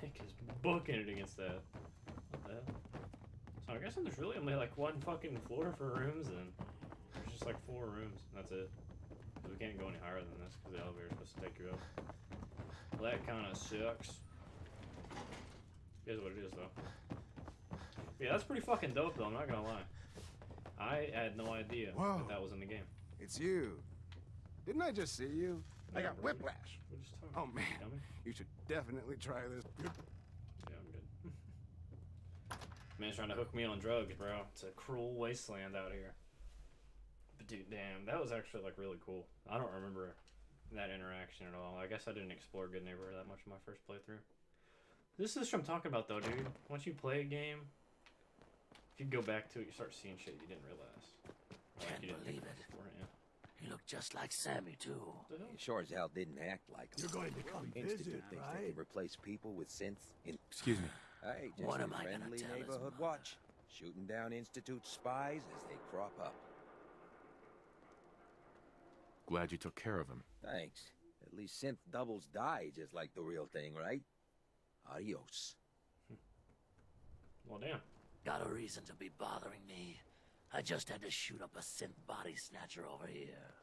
Nick is booking it against that. What the hell? So I guess there's really only, like, one fucking floor for rooms, then. There's just, like, 4 rooms, and that's it. We can't go any higher than this, because the elevator's supposed to take you up. Well, that kind of sucks. It is what it is, though. Yeah, that's pretty fucking dope, though, I'm not gonna lie. I had no idea that was in the game. It's you. Didn't I just see you? I got whiplash. We're just talking. Oh man, Dummy. you should definitely try this. Yeah, I'm good. Man's trying to hook me on drugs, bro. It's a cruel wasteland out here. But dude, damn, that was actually like really cool. I don't remember that interaction at all. I guess I didn't explore Good Neighbor that much in my first playthrough. This is what I'm talking about, though, dude. Once you play a game, if you go back to it, you start seeing shit you didn't realize. Can't believe it. He looked just like Sammy, too. He sure as hell didn't act like him. You're going to come Institute visit, thinks right? they can replace people with synths in... Excuse me. Hey, just What a am I gonna friendly tell his neighborhood mom? watch. Shooting down Institute spies as they crop up. Glad you took care of him. Thanks. At least synth doubles die just like the real thing, right? Adios. Well, damn. Got a reason to be bothering me. I just had to shoot up a synth body snatcher over here.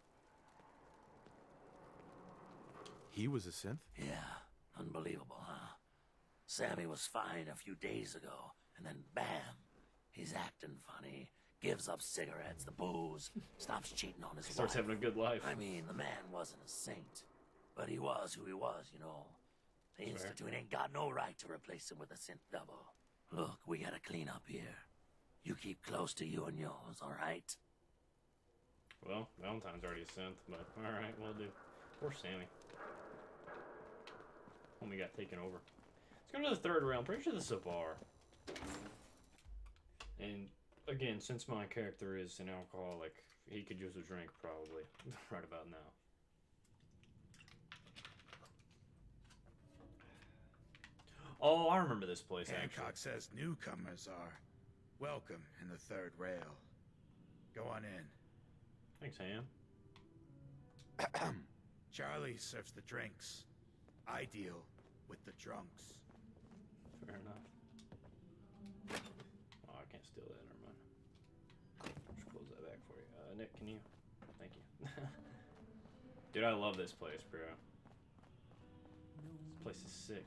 He was a synth? Yeah, unbelievable, huh? Sammy was fine a few days ago, and then bam, he's acting funny, gives up cigarettes, the booze, stops cheating on his wife. Starts having a good life. I mean, the man wasn't a saint, but he was who he was, you know. The Fair. Institute ain't got no right to replace him with a synth double. Look, we gotta clean up here. You keep close to you and yours, all right? Well, Valentine's already a synth, but alright, we'll do. Poor Sammy. Homie got taken over. Let's go to the third round. Pretty sure this is a bar. And again, since my character is an alcoholic, he could use a drink probably right about now. Oh, I remember this place. Hancock says newcomers are welcome in the third rail. Go on in. Thanks, Ham. Charlie serves the drinks. I deal with the drunks. Fair enough. Oh, I can't steal that. Never mind. Just close that back for you. Nick, can you? Thank you. Dude, I love this place, bro. This place is sick.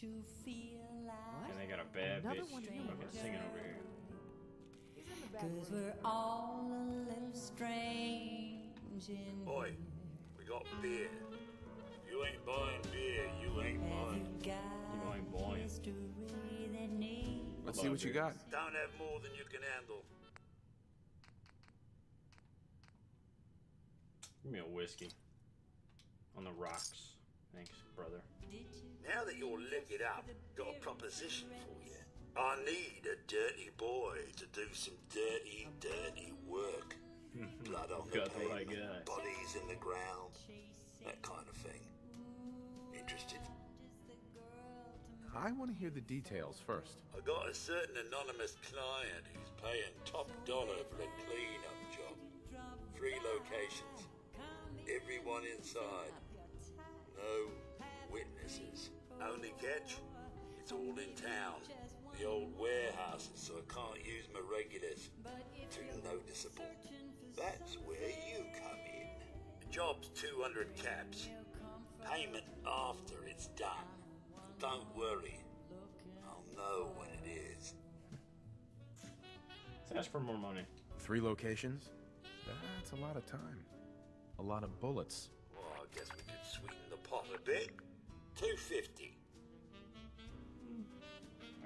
And they got a bad bitch fucking singing over here. Cause we're all a little strange in Oi, we got beer. You ain't buying beer, you ain't buying. You ain't buying. Let's see what you got. Don't have more than you can handle. Give me a whiskey. On the rocks. Thanks, brother. Now that you're liquored up, got a proposition for you. I need a dirty boy to do some dirty, dirty work. Blood on the pavement, bodies in the ground, that kind of thing. Interested? I want to hear the details first. I got a certain anonymous client who's paying top dollar for a clean-up job. 3 locations. Everyone inside. No witnesses. Only catch? It's all in town. The old warehouses, so I can't use my regulars. Too noticeable. That's where you come in. The job's 200 caps. Payment after it's done. Don't worry. I'll know when it is. Let's ask for more money. 3 locations? That's a lot of time. A lot of bullets. Well, I guess we could sweeten the pot a bit. 250.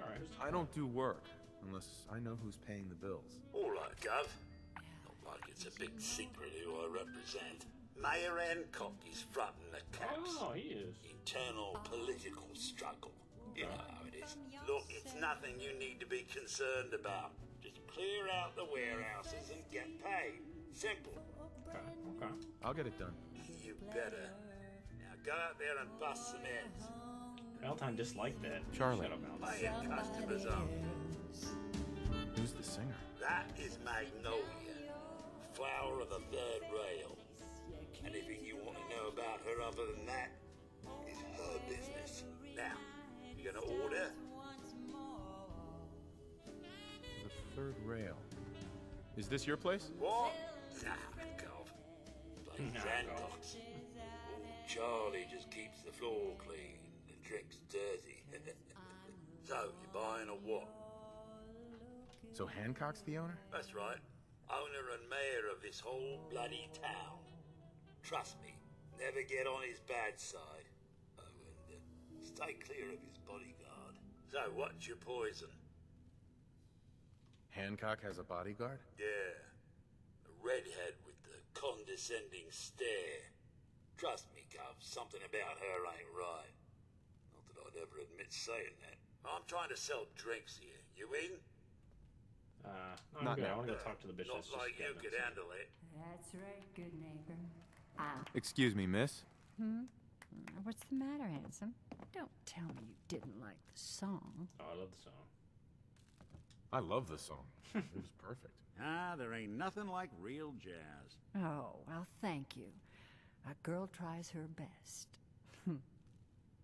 Alright. I don't do work unless I know who's paying the bills. All right, Gov. Not like it's a big secret who I represent. Mayor Hancock is fronting the caps. Oh, he is. Internal political struggle. You know how it is. Look, it's nothing you need to be concerned about. Just clear out the warehouses and get paid. Simple. Okay. I'll get it done. You better. Now go out there and bust some heads. Valentine disliked that. Charlie. Shut up, Valentine. Paying customers only. Who's the singer? That is Magnolia, flower of the third rail. Anything you want to know about her other than that is her business. Now, you gonna order? The third rail. Is this your place? What? Nah, Gov. Plays Hancock's. Old Charlie just keeps the floor clean and drinks dirty. So, you buying or what? So Hancock's the owner? That's right. Owner and mayor of this whole bloody town. Trust me, never get on his bad side. Oh, and stay clear of his bodyguard. So, what's your poison? Hancock has a bodyguard? Yeah. A redhead with the condescending stare. Trust me, Gov, something about her ain't right. Not that I'd ever admit saying that. I'm trying to sell drinks here. You in? I'm Not good. now. I want to go talk to the bitch. Not like you could handle it. That's right, good neighbor. Excuse me, miss. What's the matter, handsome? Don't tell me you didn't like the song. Oh, I love the song. I love the song. It was perfect. There ain't nothing like real jazz. Oh, well, thank you. A girl tries her best.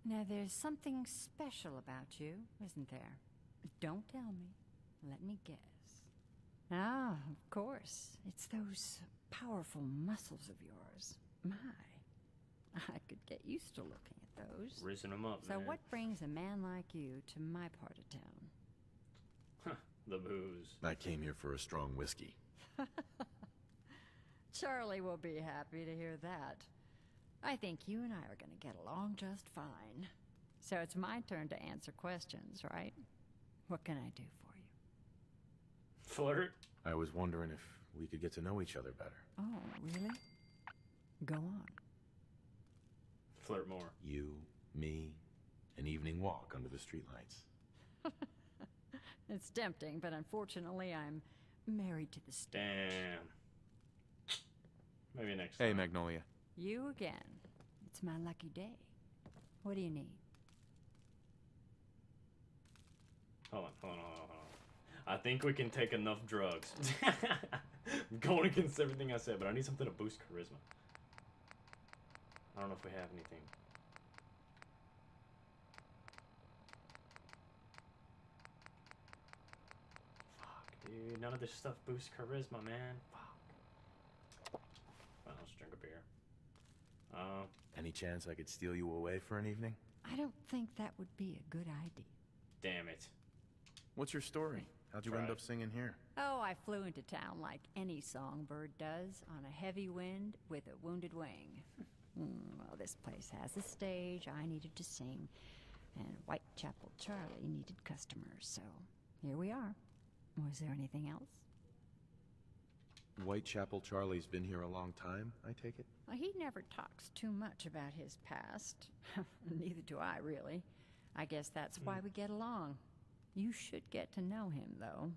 Now, there's something special about you, isn't there? Don't tell me. Let me guess. Ah, of course. It's those powerful muscles of yours. My, I could get used to looking at those. Risen them up, So man. what brings a man like you to my part of town? The booze. I came here for a strong whiskey. Charlie will be happy to hear that. I think you and I are going to get along just fine. So it's my turn to answer questions, right? What can I do for you? Flirt? I was wondering if we could get to know each other better. Oh, really? Go on. Flirt more. You, me, an evening walk under the streetlights. It's tempting, but unfortunately I'm married to the stage. Damn. Maybe next Hey, time. Magnolia. You again. It's my lucky day. What do you need? Hold on. I think we can take enough drugs. I'm going against everything I said, but I need something to boost charisma. I don't know if we have anything. Fuck, dude. None of this stuff boosts charisma, man. Fuck. Well, let's drink a beer. Any chance I could steal you away for an evening? I don't think that would be a good idea. Damn it. What's your story? How'd you end up singing here? Oh, I flew into town like any songbird does, on a heavy wind with a wounded wing. Well, this place has a stage, I needed to sing, and Whitechapel Charlie needed customers, so here we are. Was there anything else? Whitechapel Charlie's been here a long time, I take it? Well, he never talks too much about his past. Neither do I, really. I guess that's why we get along. You should get to know him, though.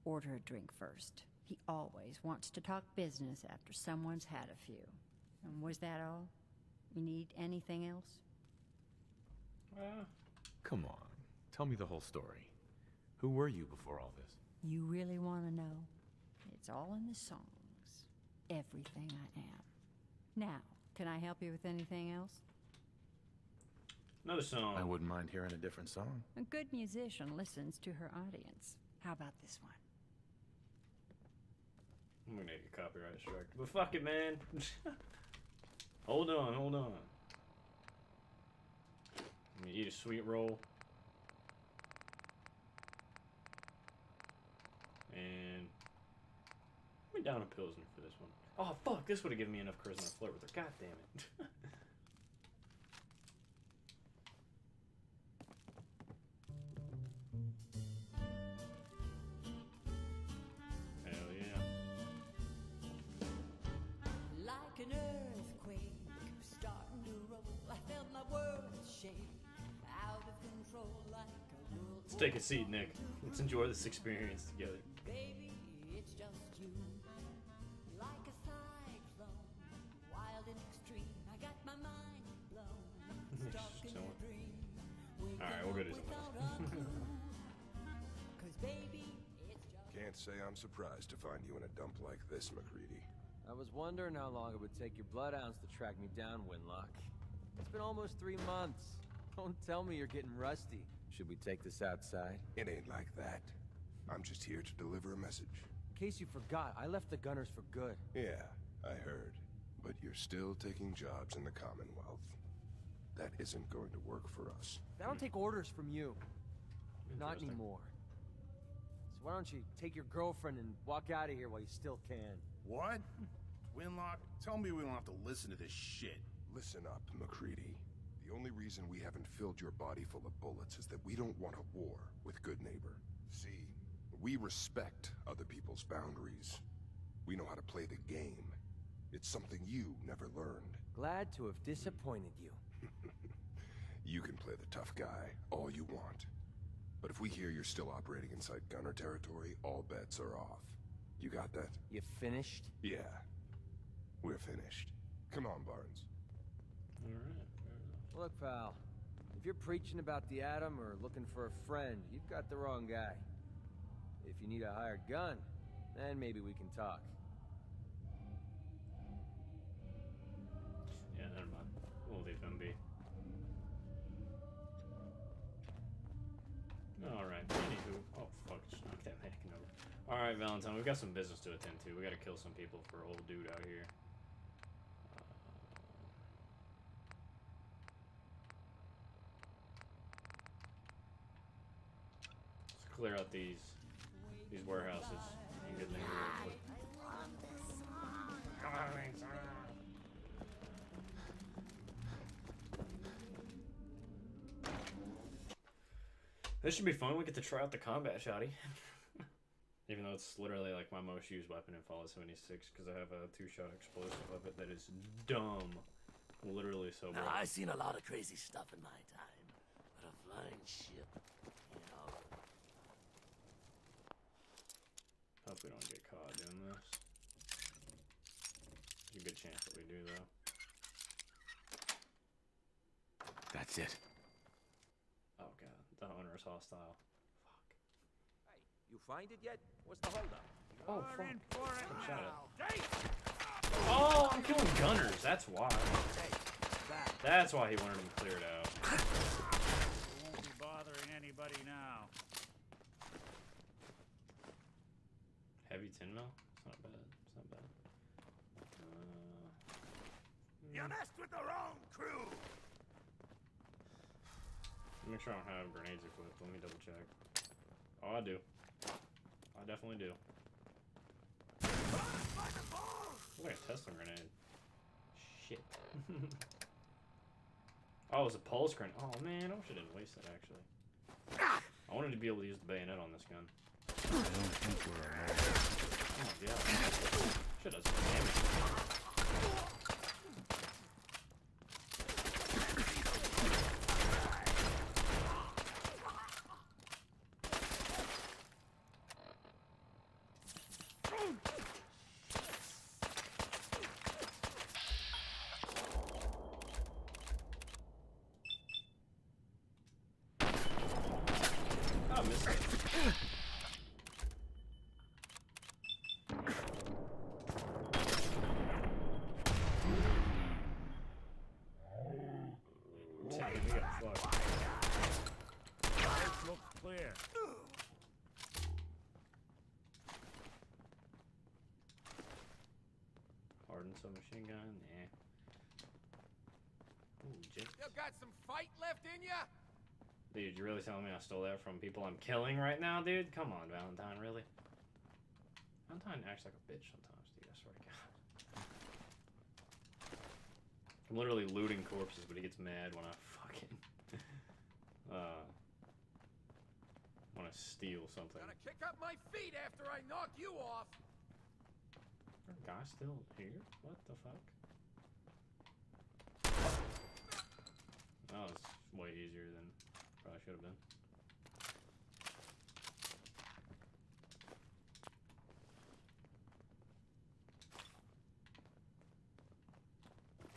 Order a drink first. He always wants to talk business after someone's had a few. And was that all? You need anything else? Come on. Tell me the whole story. Who were you before all this? You really want to know? It's all in the songs. Everything I am. Now, can I help you with anything else? Another song. I wouldn't mind hearing a different song. A good musician listens to her audience. How about this one? I'm gonna get copyright strike. But fuck it, man. Hold on. I'm gonna eat a sweet roll. And let me down a Pilsner for this one. Oh, fuck. This would have given me enough charisma to flirt with her. God damn it. Hell yeah. Like an earthquake starting to roll, I felt my world shake out of control like a whirlpool. Let's take a seat, Nick. Let's enjoy this experience together. Baby, it's just you. Like a cyclone, wild and extreme. I got my mind blown, stuck in a dream. Alright, we'll go do something else. 'Cause baby, it's just Can't say I'm surprised to find you in a dump like this, McCready. I was wondering how long it would take your bloodhounds to track me down, Winlock. It's been almost 3 months. Don't tell me you're getting rusty. Should we take this outside? It ain't like that. I'm just here to deliver a message. In case you forgot, I left the Gunners for good. Yeah, I heard. But you're still taking jobs in the Commonwealth. That isn't going to work for us. I don't take orders from you. Not Interesting. anymore. So why don't you take your girlfriend and walk out of here while you still can? What? Winlock, tell me we don't have to listen to this shit. Listen up, McCready. The only reason we haven't filled your body full of bullets is that we don't want a war with Good Neighbor. See, we respect other people's boundaries. We know how to play the game. It's something you never learned. Glad to have disappointed you. You can play the tough guy all you want. But if we hear you're still operating inside Gunner territory, all bets are off. You got that? You finished? Yeah. We're finished. Come on, Barnes. Alright. Look, pal. If you're preaching about the atom or looking for a friend, you've got the wrong guy. If you need a hired gun, then maybe we can talk. Yeah, never mind. We'll leave him be. Alright, anywho. Oh, fuck. Just knock that mannequin over. Alright, Valentine. We've got some business to attend to. We gotta kill some people for old dude out here. Let's clear out these warehouses and get things real quick. This should be fun. We get to try out the combat shotty. Even though it's literally like my most used weapon in Fallout 76 because I have a 2-shot explosive of it that is dumb. Literally so Now, broken. I've seen a lot of crazy stuff in my time, but a flying ship, you know. A we don't get caught doing this. There's a good chance that we do, though. That's it. Oh god, the owner is hostile. You find it yet? What's the holdup? Oh, fuck. Oh, I'm killing gunners. That's why. That's why he wanted him cleared out. Won't be bothering anybody now. Heavy tin mill? It's not bad. It's not bad. You messed with the wrong crew. Make sure I don't have grenades equipped. Let me double check. Oh, I do. I definitely do. Look at a Tesla grenade. Shit. Oh, it was a pulse grenade. Oh man, I wish I didn't waste that actually. I wanted to be able to use the bayonet on this gun. I don't think we're alone. Oh my god. Shit does some damage. Oh, missed it. Damn, we got fucked. This looks clear. Hardened submachine gun? Nah. Ooh, Jake. Still got some fight left in ya? Dude, you really telling me I stole that from people I'm killing right now, dude? Come on, Valentine, really? Valentine acts like a bitch sometimes, dude. I swear to God. I'm literally looting corpses, but he gets mad when I fucking want to steal something. Gonna kick up my feet after I knock you off. Is there a guy still here? What the fuck? That was way easier than probably should have been.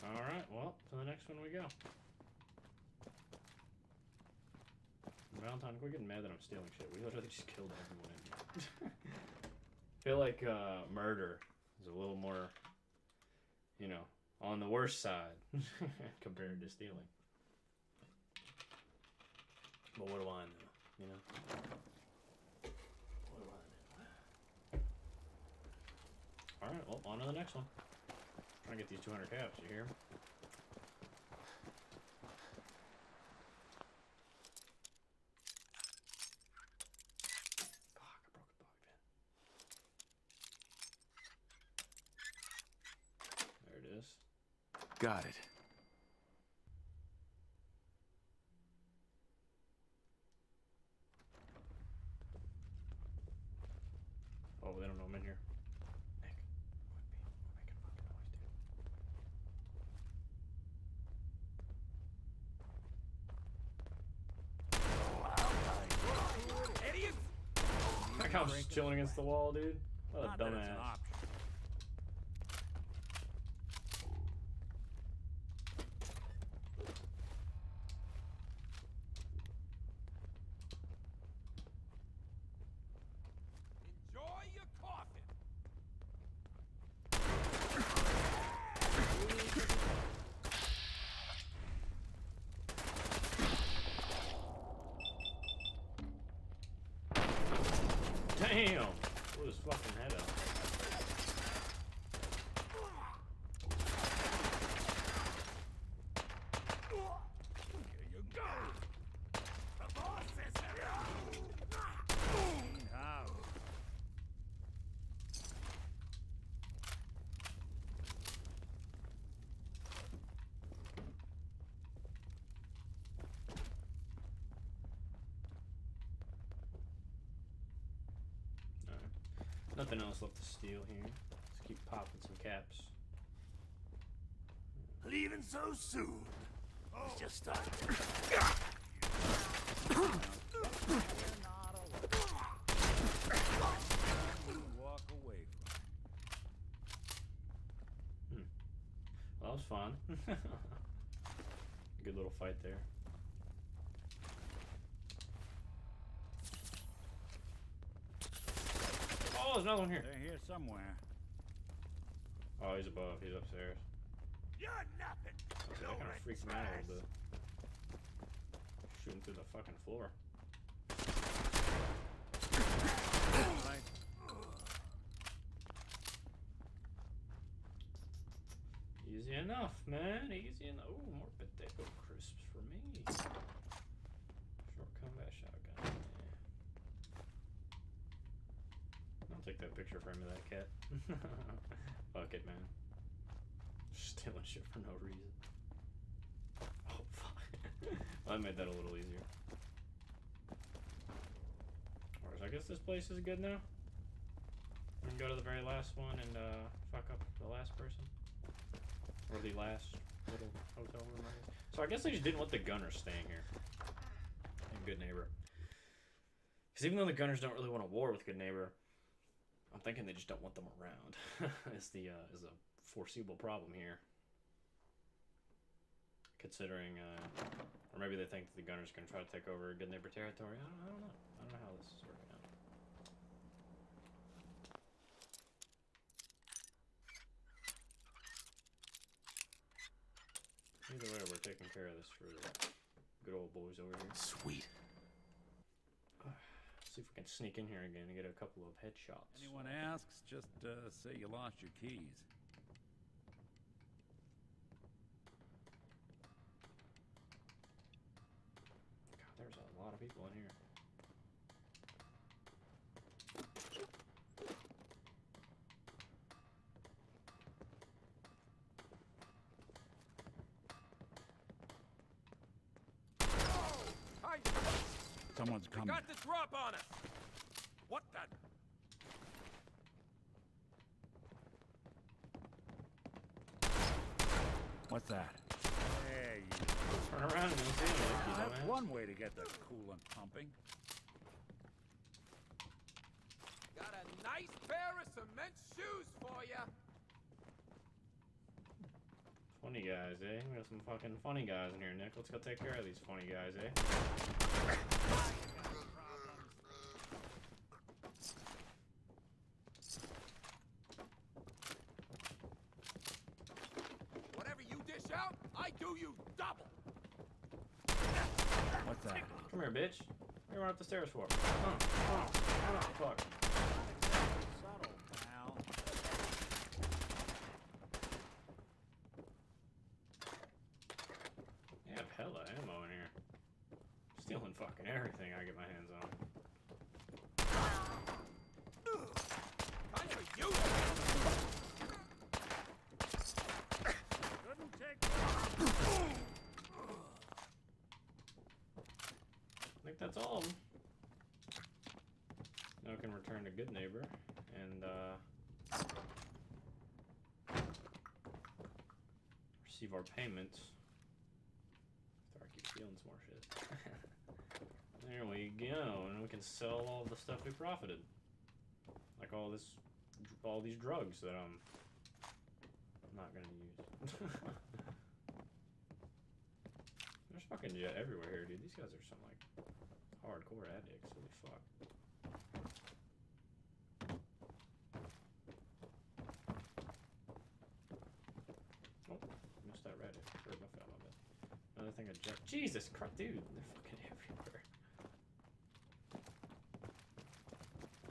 Alright, well, to the next one we go. Valentine, quit getting mad that I'm stealing shit. We literally just killed everyone in here. I feel like murder is a little more, you know, on the worst side compared to stealing. But what do I know, you know? What do I know? Alright, well, on to the next one. Trying to get these 200 caps, you hear? Fuck, I broke a bobby pin. There it is. Got it. Oh, they don't know I'm in here. Nick, quit making fucking noise, dude. Idiots! Like I was just chilling against the wall, dude. What a Not that it's an dumbass. option. Enjoy your coffin. Damn! Blew his fucking head out. Here you go. The boss is here. Clean house. Alright. Nothing else left to steal here. Let's keep popping some caps. Leaving so soon. It's just starting. You walk was fun. Good little fight there. Oh, there's another one here. They're here somewhere. Oh, he's above. He's upstairs. You're nothing. Okay, that kind of freaks me out a little bit. Shooting through the fucking floor. Right. Easy enough, man. Easy enough. Oh, more potato crisps for me. Short combat shotgun. Yeah. I'll take that picture frame of that cat. Fuck it, man. Stealing shit for no reason. Oh, fuck. Well, I made that a little easier. Alright, so I guess this place is good now. We can go to the very last one and fuck up the last person. Or the last little hotel room, I guess. So I guess they just didn't want the gunners staying here. And Good Neighbor. Because even though the gunners don't really want a war with Good Neighbor, I'm thinking they just don't want them around. is a foreseeable problem here. Considering, or maybe they think the gunners are going to try to take over Good Neighbor territory. I don't know. I don't know how this is working out. Either way, we're taking care of this for the good old boys over here. Sweet. See if we can sneak in here again and get a couple of headshots. Anyone asks, just say you lost your keys. God, there's a lot of people in here. Someone's coming. Got the drop on us. What the? What's that? Hey, you. Turn around and see it. That's one way to get the coolant pumping. Got a nice pair of cement shoes for you. Funny guys, eh? We got some fucking funny guys in here, Nick. Let's go take care of these funny guys, eh? Whatever you dish out, I do you double. What's that? Come here, bitch. What are you running up the stairs for? Fuck. Subtle, pal. They have hella ammo in here. Stealing fucking everything I get my hands on. Time for you. Couldn't take. I think that's all of them. Now we can return to Good Neighbor and receive our payments. After I keep stealing some more shit. There we go, and we can sell all the stuff we profited, like all these drugs that I'm not gonna use. There's fucking jet everywhere here, dude. These guys are some like hardcore addicts. Holy fuck. Oh, missed that red. Or my bad. Another thing of jet. Jesus Christ, dude, they're fucking everywhere.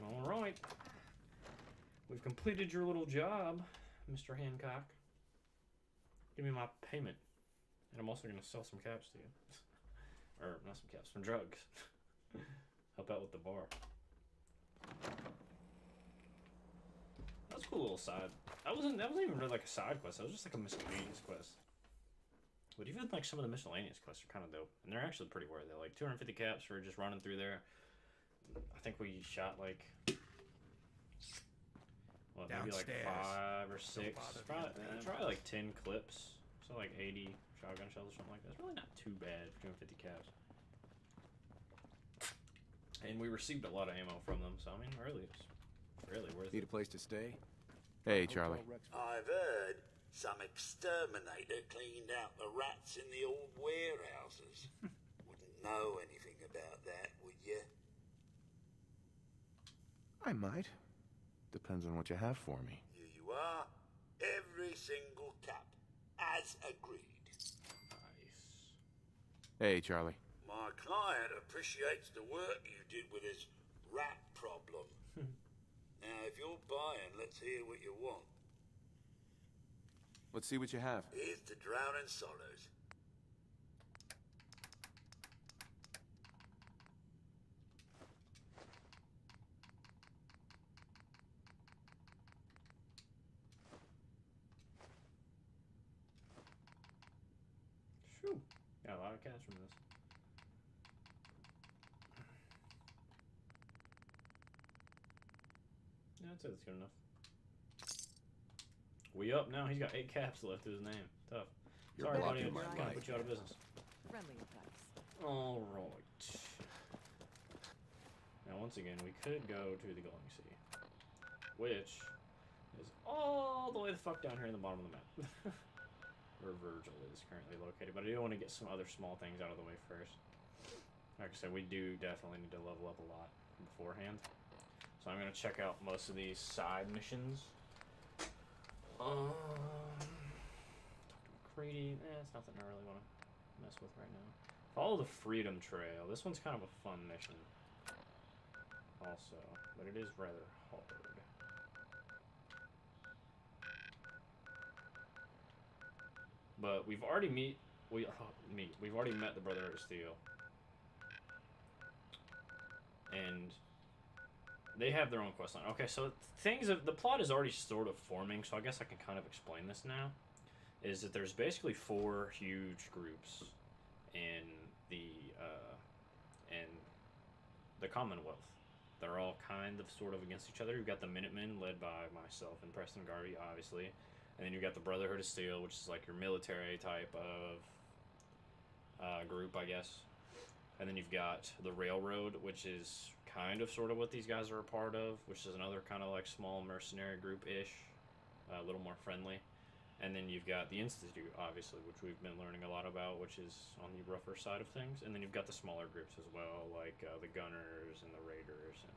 Alright. We've completed your little job, Mr. Hancock. Give me my payment. And I'm also going to sell some caps to you. Or, not some caps, some drugs. Help out with the bar. That was a cool little side. That wasn't even really like a side quest. That was just like a miscellaneous quest. But even like some of the miscellaneous quests are kind of dope. And they're actually pretty worth it. Like 250 caps for just running through there. I think we shot like... What, maybe like 5 or 6. Probably like 10 clips. So like 80 shotgun shells or something like that. It's really not too bad for 250 caps. And we received a lot of ammo from them, so I mean, really, it's fairly worth it. Need a place to stay? Hey, Charlie. I've heard some exterminator cleaned out the rats in the old warehouses. Wouldn't know anything about that, would you? I might. Depends on what you have for me. Here you are. Every single cap. As agreed. Hey, Charlie. My client appreciates the work you did with his rat problem. Now, if you're buying, let's hear what you want. Let's see what you have. Here's to Drowning Sorrows. Phew. Got a lot of cash from this. Yeah, I'd say that's good enough. We up now. He's got 8 caps left to his name. Tough. You're Sorry, blocking buddy. my Gotta light. put you out of business. Friendly advice. Alright. Now, once again, we could go to the Glowing Sea, which is all the way the fuck down here in the bottom of the map. Where Virgil is currently located. But I do want to get some other small things out of the way first. Like I said, we do definitely need to level up a lot beforehand. So I'm going to check out most of these side missions. Talk to McCready. It's nothing I really want to mess with right now. Follow the Freedom Trail. This one's kind of a fun mission. Also, but it is rather hard. But we've already we've already met the Brotherhood of Steel. And they have their own questline. Okay, so the plot is already sort of forming, so I guess I can kind of explain this now. Is that there's basically 4 huge groups in the Commonwealth. They're all kind of sort of against each other. You've got the Minutemen, led by myself and Preston Garvey, obviously. And then you've got the Brotherhood of Steel, which is like your military type of group, I guess. And then you've got the Railroad, which is kind of sort of what these guys are a part of, which is another kind of like small mercenary group-ish, a little more friendly. And then you've got the Institute, obviously, which we've been learning a lot about, which is on the rougher side of things. And then you've got the smaller groups as well, like the Gunners and the Raiders and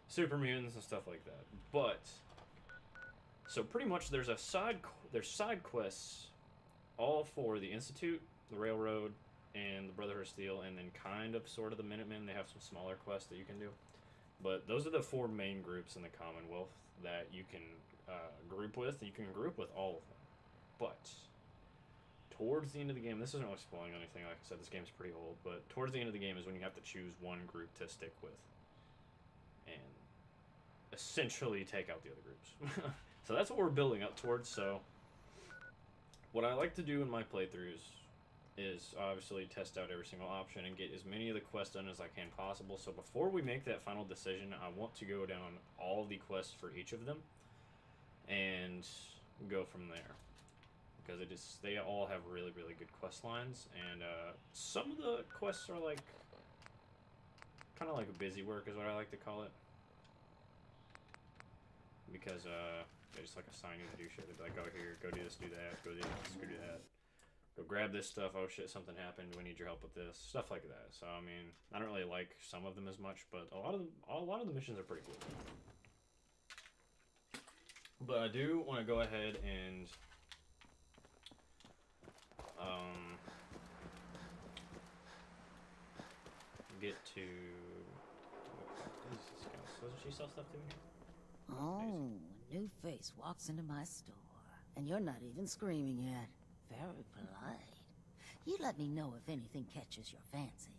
Super Mutants and stuff like that. But so pretty much there's side quests all for the Institute, the Railroad, and the Brotherhood of Steel, and then kind of sort of the Minutemen. They have some smaller quests that you can do. But those are the 4 main groups in the Commonwealth that you can group with. You can group with all of them. But towards the end of the game, this isn't really spoiling anything. Like I said, this game's pretty old. But towards the end of the game is when you have to choose one group to stick with. And essentially take out the other groups. So that's what we're building up towards. So what I like to do in my playthroughs is obviously test out every single option and get as many of the quests done as I can possible. So before we make that final decision, I want to go down all the quests for each of them and go from there. Because they all have really, really good quest lines, and some of the quests are like kind of like busy work is what I like to call it. Because they just like assign you to do shit. They'd be like, go here, go do this, do that, go do this, go do that. Go grab this stuff. Oh shit, something happened. We need your help with this. Stuff like that. So I mean, I don't really like some of them as much, but a lot of the missions are pretty cool. But I do want to go ahead and get to. Doesn't she sell stuff to me? Oh, a new face walks into my store, and you're not even screaming yet. Very polite. You let me know if anything catches your fancy.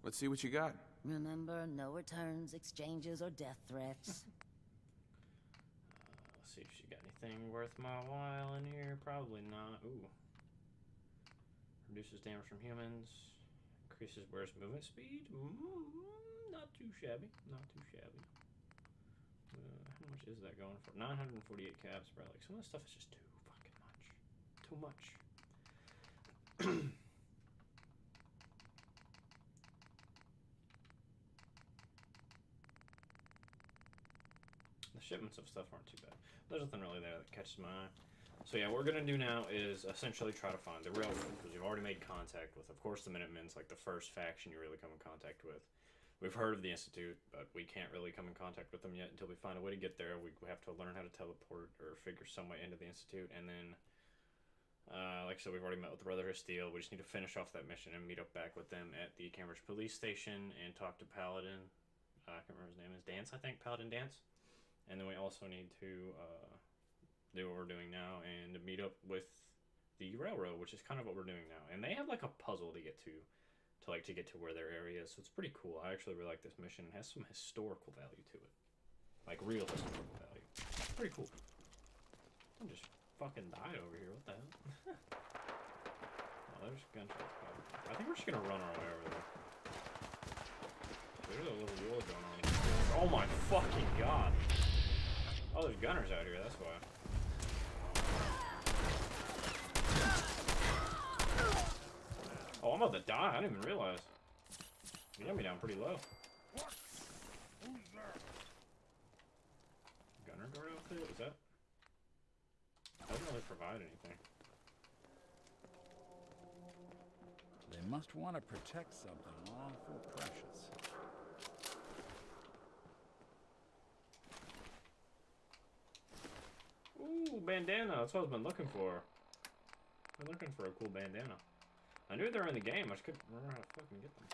Let's see what you got. Remember, no returns, exchanges, or death threats. Let's see if she got anything worth my while in here. Probably not. Ooh. Reduces damage from humans. Increases wearer's movement speed. Not too shabby. Not too shabby. How much is that going for? 948 caps, bro. Like, some of this stuff is just too fucking much. Too much. The shipments of stuff aren't too bad. There's nothing really there that catches my eye. So yeah, what we're gonna do now is essentially try to find the railroad, because we've already made contact with, of course, the Minutemen's like the first faction you really come in contact with. We've heard of the Institute, but we can't really come in contact with them yet until we find a way to get there. We have to learn how to teleport or figure some way into the Institute, and then, like I said, we've already met with the Brotherhood of Steel. We just need to finish off that mission and meet up back with them at the Cambridge Police Station and talk to Paladin. I can't remember his name is Dance, I think. Paladin Dance. And then we also need to do what we're doing now and meet up with the railroad, which is kind of what we're doing now. And they have like a puzzle to get to get to where their area is. So it's pretty cool. I actually really like this mission. It has some historical value to it. Like real historical value. Pretty cool. I'm just fucking died over here. What the hell? Oh, there's gunshots. I think we're just gonna run our way over there. There's a little war going on. Oh my fucking god. Oh, there's gunners out here, that's why. Oh, I'm about to die. I didn't even realize. You got me down pretty low. Gunner guard outfit? Is that? Doesn't really provide anything. They must want to protect something awful precious. Ooh, bandana. That's what I've been looking for. I've been looking for a cool bandana. I knew they were in the game. I just couldn't remember how to fucking get them.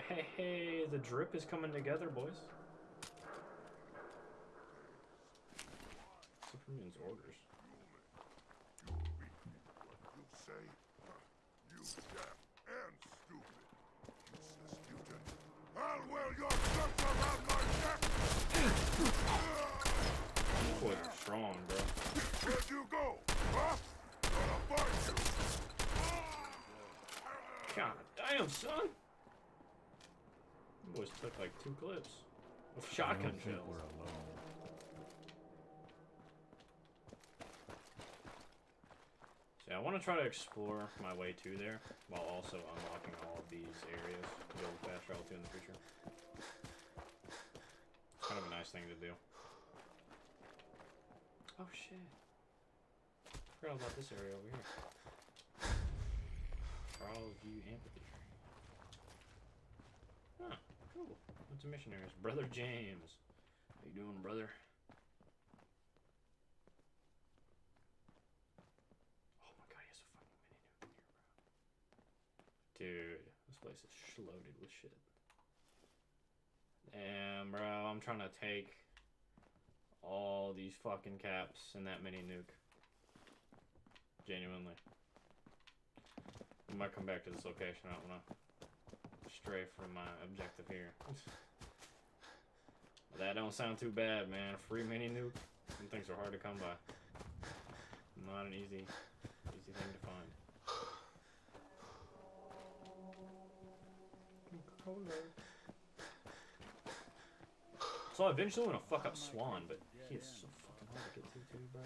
Hey, hey, the drip is coming together, boys. Superman's orders. You say, you deaf and stupid. Useless mutant. I'll wear your guts around my neck! These boys are strong, bro. Where'd you go? Huh? Gonna fight you! God damn, son! You boys took like 2 clips of shotgun shells. We're alone. So I want to try to explore my way to there while also unlocking all of these areas to build fast travel to in the future. It's kind of a nice thing to do. Oh shit. Forgot about this area over here. Charles View Amphitheater. Huh, cool. What's the missionaries? Brother James. How you doing, brother? Oh my god, he has a fucking mini nuke in here, bro. Dude, this place is loaded with shit. Damn, bro, I'm trying to take all these fucking caps and that mini nuke. Genuinely. We might come back to this location. I don't want to stray from my objective here. That don't sound too bad, man. Free mini nuke. Some things are hard to come by. Not an easy thing to find. So I eventually want to fuck up Swan, but he is so fucking hard to get to too, bro.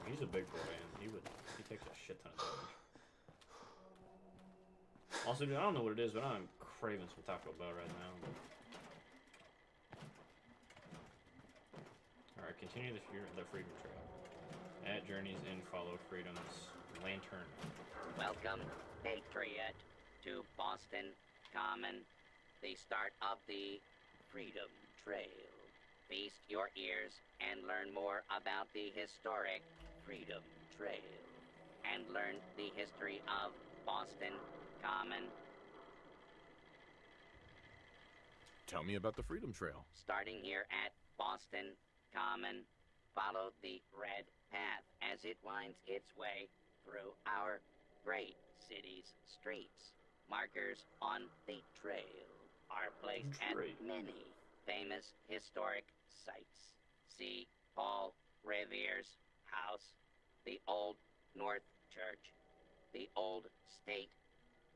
He's a big boy, and he takes a shit ton of damage. Also, dude, I don't know what it is, but I'm craving some Taco Bell right now. Alright, continue the Freedom Trail. At Journey's End, follow Freedom's Lantern. Welcome, Patriot, to Boston Common, the start of the Freedom Trail. Feast your ears and learn more about the historic Freedom Trail, and learn the history of Boston Common. Tell me about the Freedom Trail. Starting here at Boston Common, follow the red path as it winds its way through our great city's streets. Markers on the trail are placed at many famous historic sites. See Paul Revere's house, the Old North Church, the Old State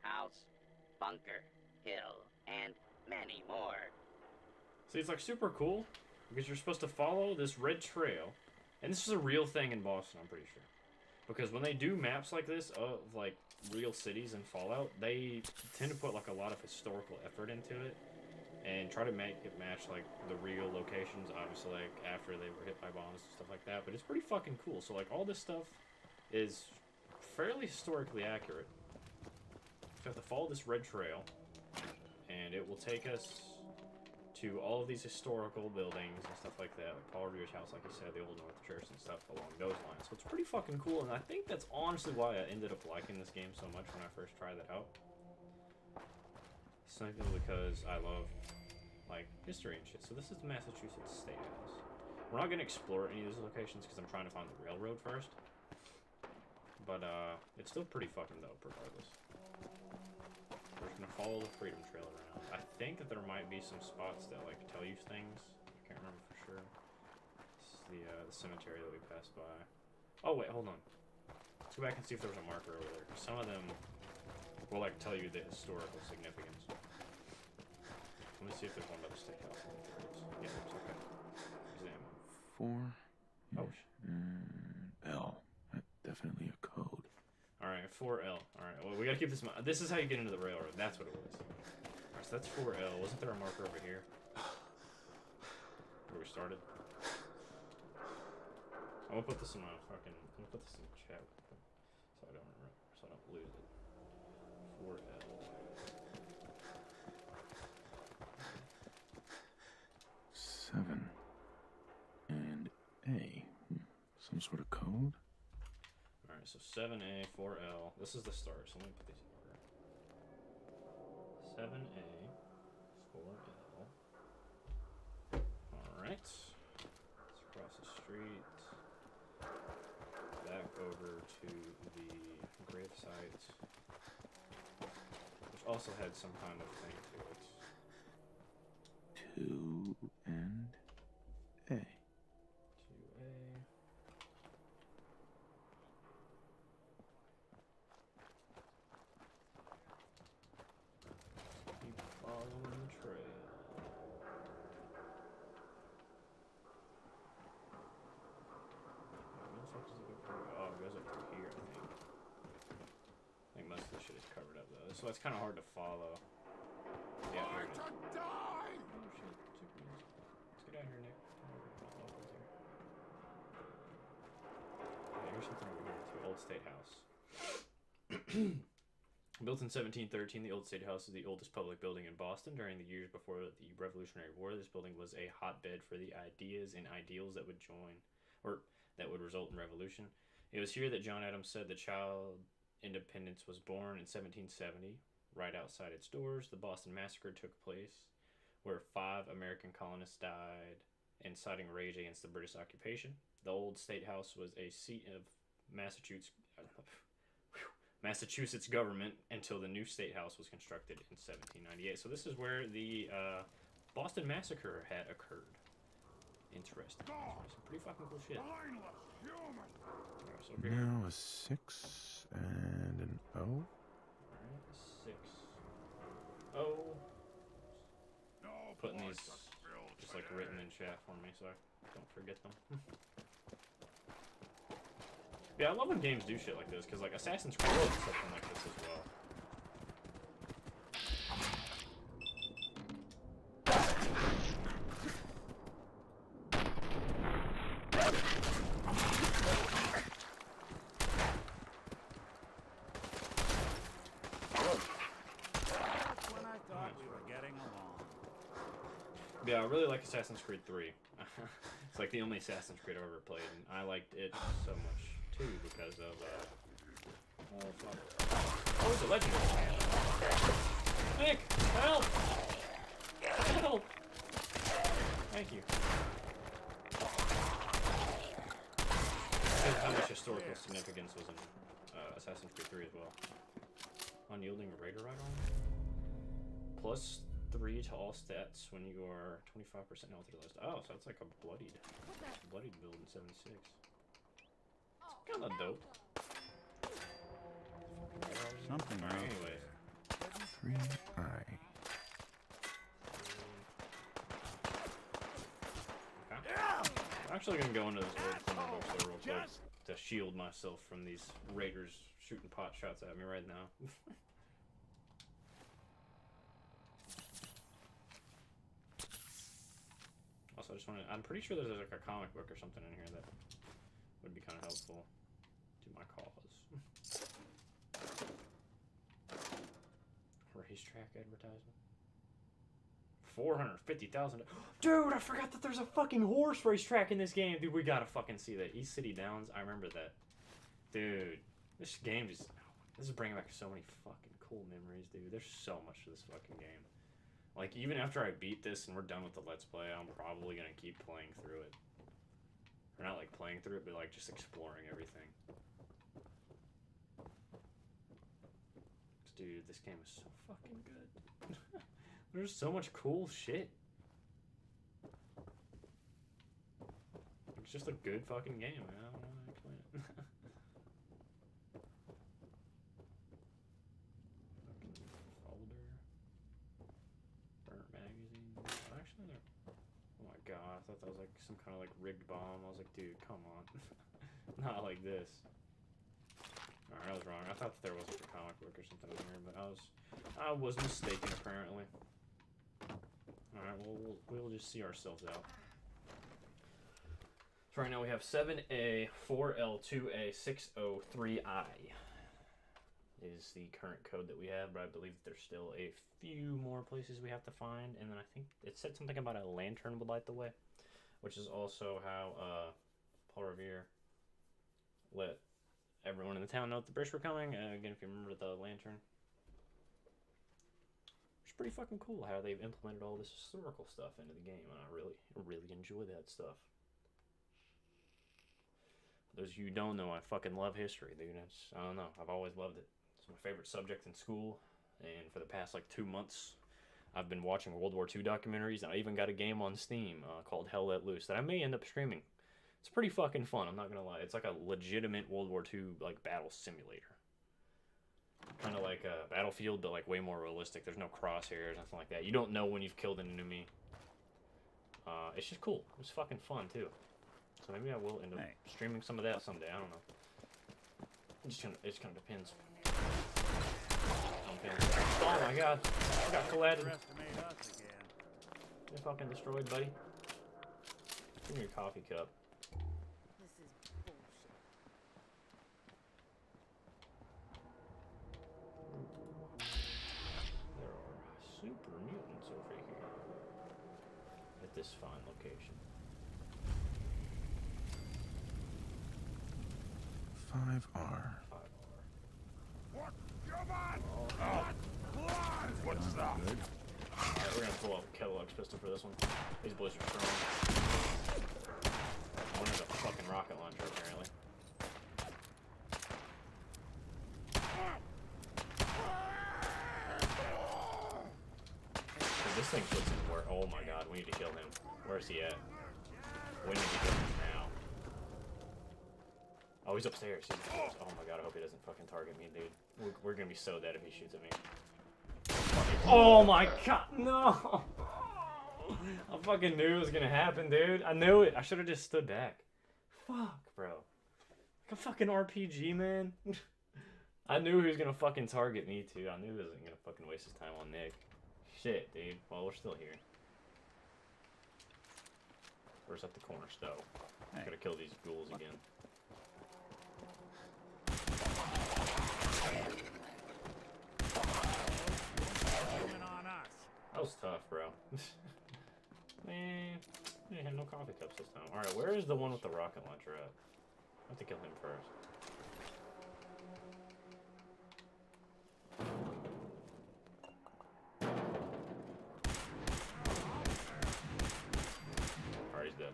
House, Bunker Hill, and many more. See, it's like super cool because you're supposed to follow this red trail, and this is a real thing in Boston, I'm pretty sure. Because when they do maps like this of like real cities in Fallout, they tend to put like a lot of historical effort into it. and try to make it match like the real locations, obviously like after they were hit by bombs and stuff like that. But it's pretty fucking cool. So like all this stuff is fairly historically accurate. So we have to follow this red trail, and it will take us to all of these historical buildings and stuff like that, like Paul Revere's house, like you said, the Old North Church and stuff along those lines. So it's pretty fucking cool, and I think that's honestly why I ended up liking this game so much when I first tried it out. Simply because I love, like, history and shit. So this is the Massachusetts State House. We're not going to explore any of these locations because I'm trying to find the railroad first. But, it's still pretty fucking dope regardless. We're just gonna follow the Freedom Trail around. I think that there might be some spots that like tell you things. I can't remember for sure. This is the cemetery that we passed by. Oh wait, hold on. Let's go back and see if there was a marker over there. Some of them will like tell you the historical significance. Let me see if there's one by the steakhouse. Yeah, there's okay. Examine. 4. Oh. L. Definitely a code. Alright, 4L. Alright, well, we gotta keep this in mind. This is how you get into the railroad. That's what it was. Alright, so that's 4L. Wasn't there a marker over here? Where we started? I'm gonna put this in my fucking... I'm gonna put this in the chat so I don't remember, so I don't lose it. 4L. 7. And A. Some sort of code? Alright, so 7A, 4L. This is the start, so let me put these in order. 7A, 4L. Alright. Let's cross the street. Back over to the grave site. Which also had some kind of thing to it. 2 and A. 2A. Keep following the trail. Where the fuck does it go from? Oh, it goes up to here, I think. I think most of this shit is covered up though, so it's kind of hard to follow. Yeah, there it is. Oh shit, super easy. Let's get out of here, Nick. Yeah, here's something over here too. Old State House. Built in 1713, the Old State House is the oldest public building in Boston. During the years before the Revolutionary War, this building was a hotbed for the ideas and ideals that would that would result in revolution. It was here that John Adams said the child independence was born in 1770. Right outside its doors, the Boston Massacre took place, where 5 American colonists died, inciting rage against the British occupation. The Old State House was a seat of Massachusetts government until the new State House was constructed in 1798. So this is where the Boston Massacre had occurred. Interesting. Some pretty fucking cool shit. Right, so over here. Now a 6 and an O. Alright, 6. O. Putting these just like written in chat for me so I don't forget them. Yeah, I love when games do shit like this, because like Assassin's Creed does something like this as well. When I thought we were getting along. Yeah, I really like Assassin's Creed 3. It's like the only Assassin's Creed I've ever played, and I liked it so much too because of oh fuck. Oh, it's a legendary. Nick, help! Help! Thank you. How much historical significance was in Assassin's Creed 3 as well. Unyielding Raider Ride on? Plus 3 to all stats when you are 25% health or less. Oh, so it's like a bloodied build in 76. It's kind of dope. Something Alright, else. anyways. 3I. Okay. I'm actually gonna go into this old corner bookstore real quick to shield myself from these raiders shooting pot shots at me right now. So I just want to. I'm pretty sure there's like a comic book or something in here that would be kind of helpful to my cause. Racetrack advertisement. 450,000. Dude, I forgot that there's a fucking horse racetrack in this game. Dude, we gotta fucking see that. East City Downs. I remember that. Dude, this game just. This is bringing back so many fucking cool memories, dude. There's so much to this fucking game. Like, even after I beat this and we're done with the Let's Play, I'm probably gonna keep playing through it. Or not like playing through it, but like just exploring everything. Dude, this game is so fucking good. There's so much cool shit. It's just a good fucking game, man. I don't know how to explain it. Fucking folder. Burnt magazine. Actually, they're... Oh my god, I thought that was like some kind of like rigged bomb. I was like, dude, come on. Not like this. Alright, I was wrong. I thought that there was like a comic book or something in here, but I was mistaken apparently. Alright, well, we'll just see ourselves out. So right now we have 7A, 4L2A, 603I is the current code that we have, but I believe that there's still a few more places we have to find, and then I think it said something about a lantern would light the way, which is also how Paul Revere let everyone in the town know that the British were coming. Again, if you remember the lantern. It's pretty fucking cool how they've implemented all this historical stuff into the game, and I really enjoy that stuff. For those of you who don't know, I fucking love history, dude. I don't know, I've always loved it. It's my favorite subject in school, and for the past like 2 months, I've been watching World War II documentaries, and I even got a game on Steam called Hell Let Loose that I may end up streaming. It's pretty fucking fun, I'm not gonna lie. It's like a legitimate World War II like battle simulator. Kind of like a Battlefield, but like way more realistic. There's no crosshairs, nothing like that. You don't know when you've killed an enemy. It's just cool. It's fucking fun too. So maybe I will end up streaming some of that someday. I don't know. It just kind of depends. Oh my god! I got collided. You're fucking destroyed, buddy. Give me your coffee cup. Super mutants over here at this fine location. 5R. What? Come on! Oh, what's that? Alright, we're gonna pull out Kellogg's pistol for this one. These boys are strong. One is a fucking rocket launcher, apparently. This thing puts in work. Oh my god, we need to kill him. Where's he at? We need to kill him now. Oh, he's upstairs. He's upstairs. Oh my god, I hope he doesn't fucking target me, dude. We're gonna be so dead if he shoots at me. Oh my god, no! I fucking knew it was gonna happen, dude. I knew it. I should have just stood back. Fuck, bro. Like a fucking RPG, man. I knew he was gonna fucking target me, too. I knew he wasn't gonna fucking waste his time on Nick. Shit, dude. Well, we're still here. Where's at the corner stove? Hey. Gotta kill these ghouls again. That was tough, bro. Man, I didn't have no coffee cups this time. Alright, where is the one with the rocket launcher at? I have to kill him first. Alright, he's dead.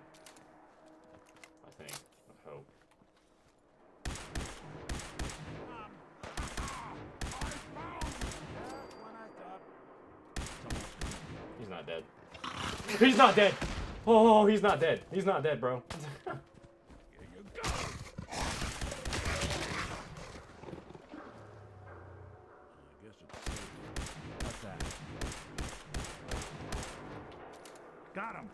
I think. I hope. He's not dead. He's not dead! Oh, he's not dead. He's not dead, bro. Got him.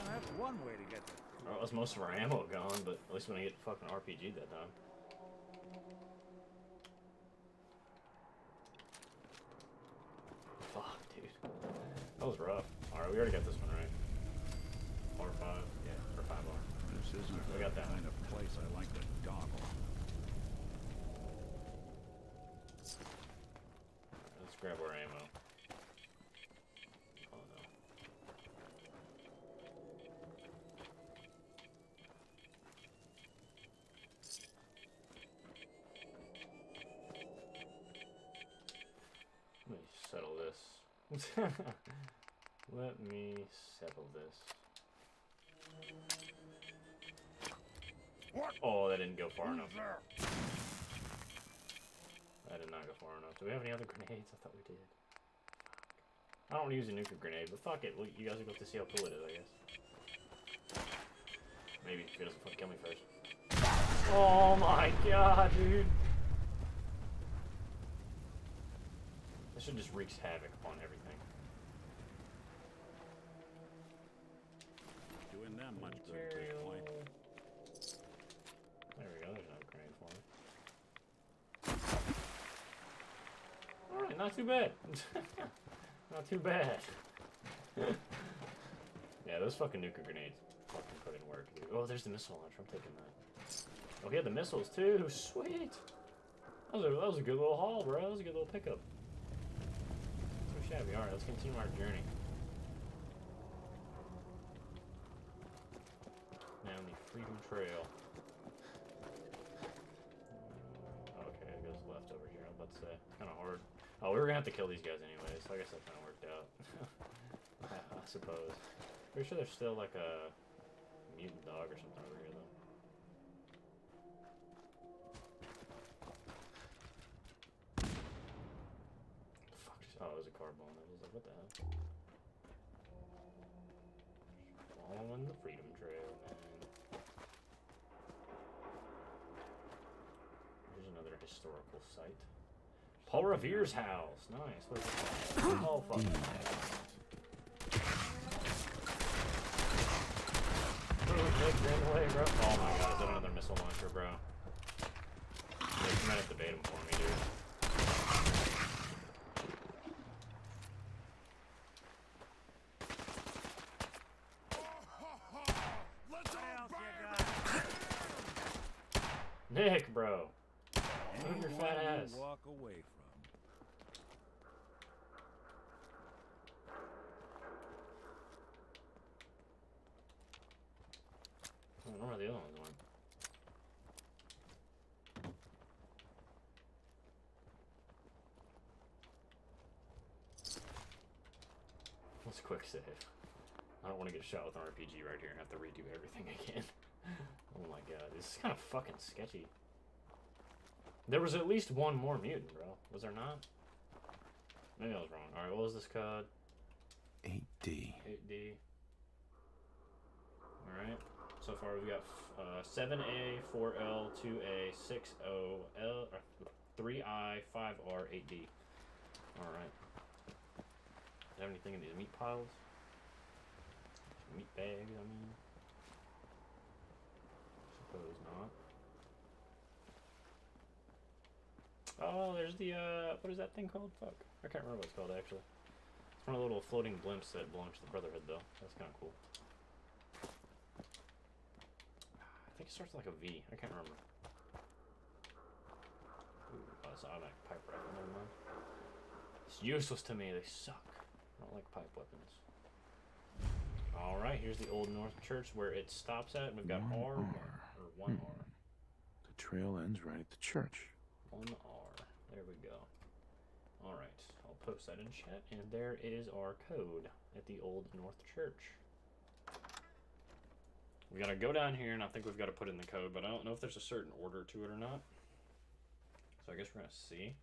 That's one way to get this. Well, that's most of our ammo gone, but at least when I get fucking RPG that time. That was rough. Alright, we already got this one right. R5. Yeah, or 5R. This isn't We got that. kind of place I like to dawdle. Let's grab our ammo. Oh no. Let me settle this. Let me settle this. What? Oh, that didn't go far Who's enough. there? That did not go far enough. Do we have any other grenades? I thought we did. I don't want to use a nuclear grenade, but fuck it. Well, you guys will go to see how cool it is, I guess. Maybe if it doesn't fucking kill me first. Oh my god, dude. This should just wreaks havoc upon everything. Doing them much good at this point. There we go. There's another grenade for me. Alright, not too bad. Not too bad. Yeah, those fucking nuclear grenades fucking put in work, dude. Oh, there's the missile launcher. I'm taking that. Oh, he had the missiles too. Sweet. That was a good little haul, bro. That was a good little pickup. So shabby. Alright, let's continue our journey. Down the Freedom Trail. Okay, it goes left over here. I was about to say. It's kind of hard. Oh, we were gonna have to kill these guys anyway, so I guess that kind of worked out. I suppose. Pretty sure there's still like a mutant dog or something over here, though. Fuck. Oh, it was a car bomb. I was like, what the hell? Following the Freedom Trail, man. Here's another historical site. Paul Revere's house. Nice. What is it? Oh, fuck. Ran away, bro. Oh my god, is that another missile launcher, bro? Yeah, you might have to bait him for me, dude. Nick, bro. Move your fat ass. Walk away from. I don't know where the other ones went. Let's quick save. I don't want to get shot with an RPG right here and have to redo everything again. Oh my god, this is kind of fucking sketchy. There was at least one more mutant, bro. Was there not? Maybe I was wrong. Alright, what was this code? 8D. 8D. Alright. So far we've got 7A, 4L, 2A, 6O, L, 3I, 5R, 8D. Alright. Do you have anything in these meat piles? Meat bags, I mean. Suppose not. Oh, there's the, what is that thing called? Fuck. I can't remember what it's called, actually. It's one of the little floating blimps that belongs to the Brotherhood, though. That's kind of cool. I think it starts with like a V. I can't remember. Ooh, that's an automatic pipe rifle. Never mind. It's useless to me. They suck. I don't like pipe weapons. Alright, here's the Old North Church where it stops at. We've got R1, or 1R. The trail ends right at the church. 1R. There we go. Alright, I'll post that in chat. And there is our code at the Old North Church. We gotta go down here, and I think we've got to put in the code, but I don't know if there's a certain order to it or not. So I guess we're gonna see.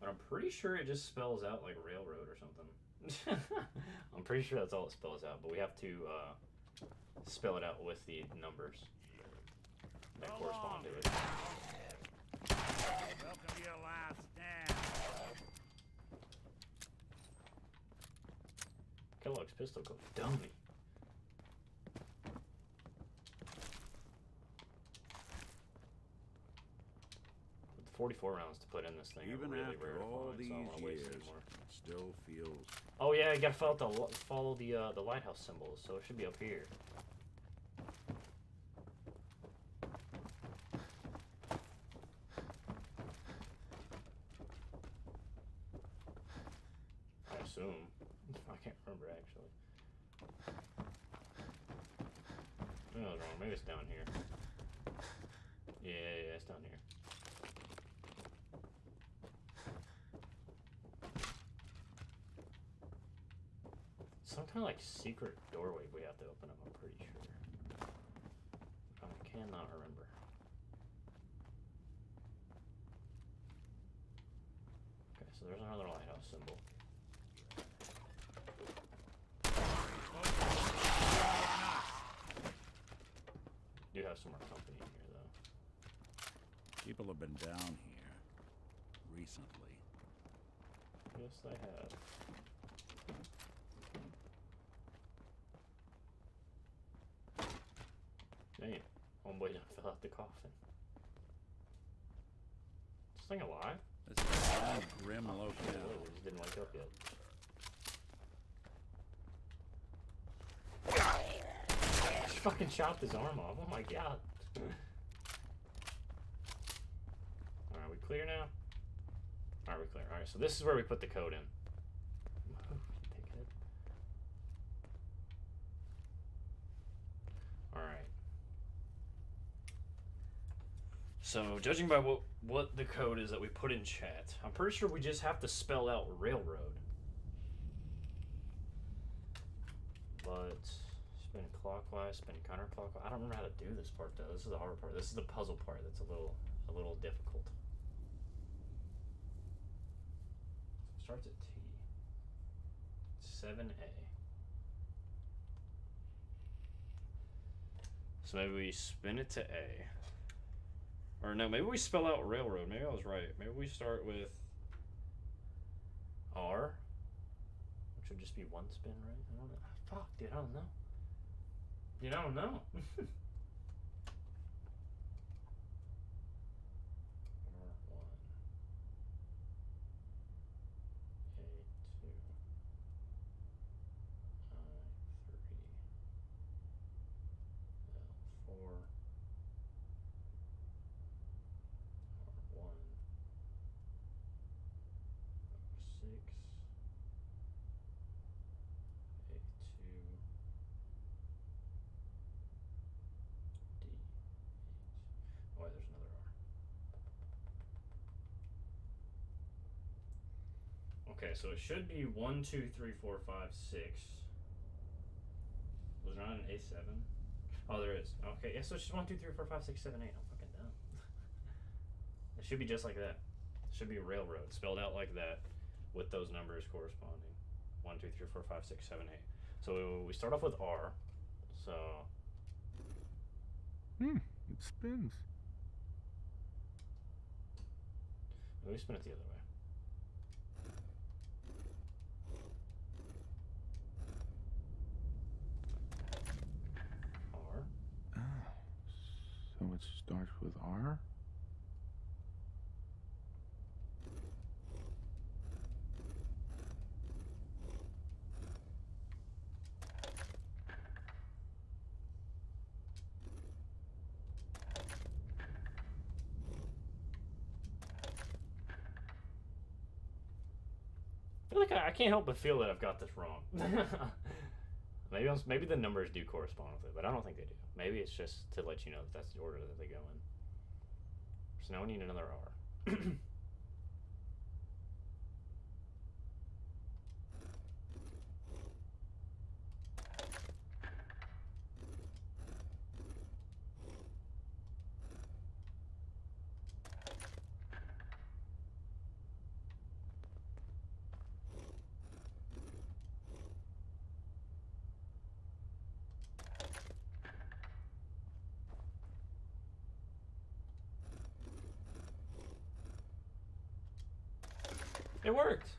But I'm pretty sure it just spells out like railroad or something. I'm pretty sure that's all it spells out, but we have to spell it out with the numbers that correspond to it. Welcome to your last stand. Kellogg's pistol goes dummy. What the 44 rounds to put in this thing. Even really after rare to all find, these so I don't want to waste years, any more. it still feels. Oh yeah, you gotta follow the lighthouse symbols, so it should be up here. I assume. I can't remember actually. Maybe I was wrong. Maybe it's down here. Yeah, it's down here. Some kind of like secret doorway we have to open up, I'm pretty sure. I cannot remember. Okay, so there's another lighthouse symbol. Do have some more company in here though. People have been down here recently. Yes, they have. Damn, homeboy done fell out the coffin. Is this thing alive? This is a grim locale. It just didn't wake up yet. He fucking chopped his arm off. Oh my god. Alright, we clear now? Alright, we clear. Alright, so this is where we put the code in. Alright. So, judging by what the code is that we put in chat, I'm pretty sure we just have to spell out railroad. But spin clockwise, spin counterclockwise. I don't remember how to do this part though. This is the hard part. This is the puzzle part that's a little difficult. So it starts at T. 7A. So maybe we spin it to A. Or no, maybe we spell out railroad. Maybe I was right. Maybe we start with R, which would just be one spin, right? I don't know. Fuck, dude, I don't know. Dude, I don't know. R1, A2, I3, L4, R1, O6, A2, D8. Oh wait, there's another R. Okay, so it should be 1, 2, 3, 4, 5, 6. Was there not an A7? Oh, there is. Okay, yeah, so it's just 1, 2, 3, 4, 5, 6, 7, 8. I'm fucking dumb. It should be just like that. It should be railroad, spelled out like that, with those numbers corresponding. 1, 2, 3, 4, 5, 6, 7, 8. So we start off with R. So. It spins. We spin it the other way. R. So it starts with R? I feel like I can't help but feel that I've got this wrong. Maybe the numbers do correspond with it, but I don't think they do. Maybe it's just to let you know that that's the order that they go in. So now we need another R. It worked.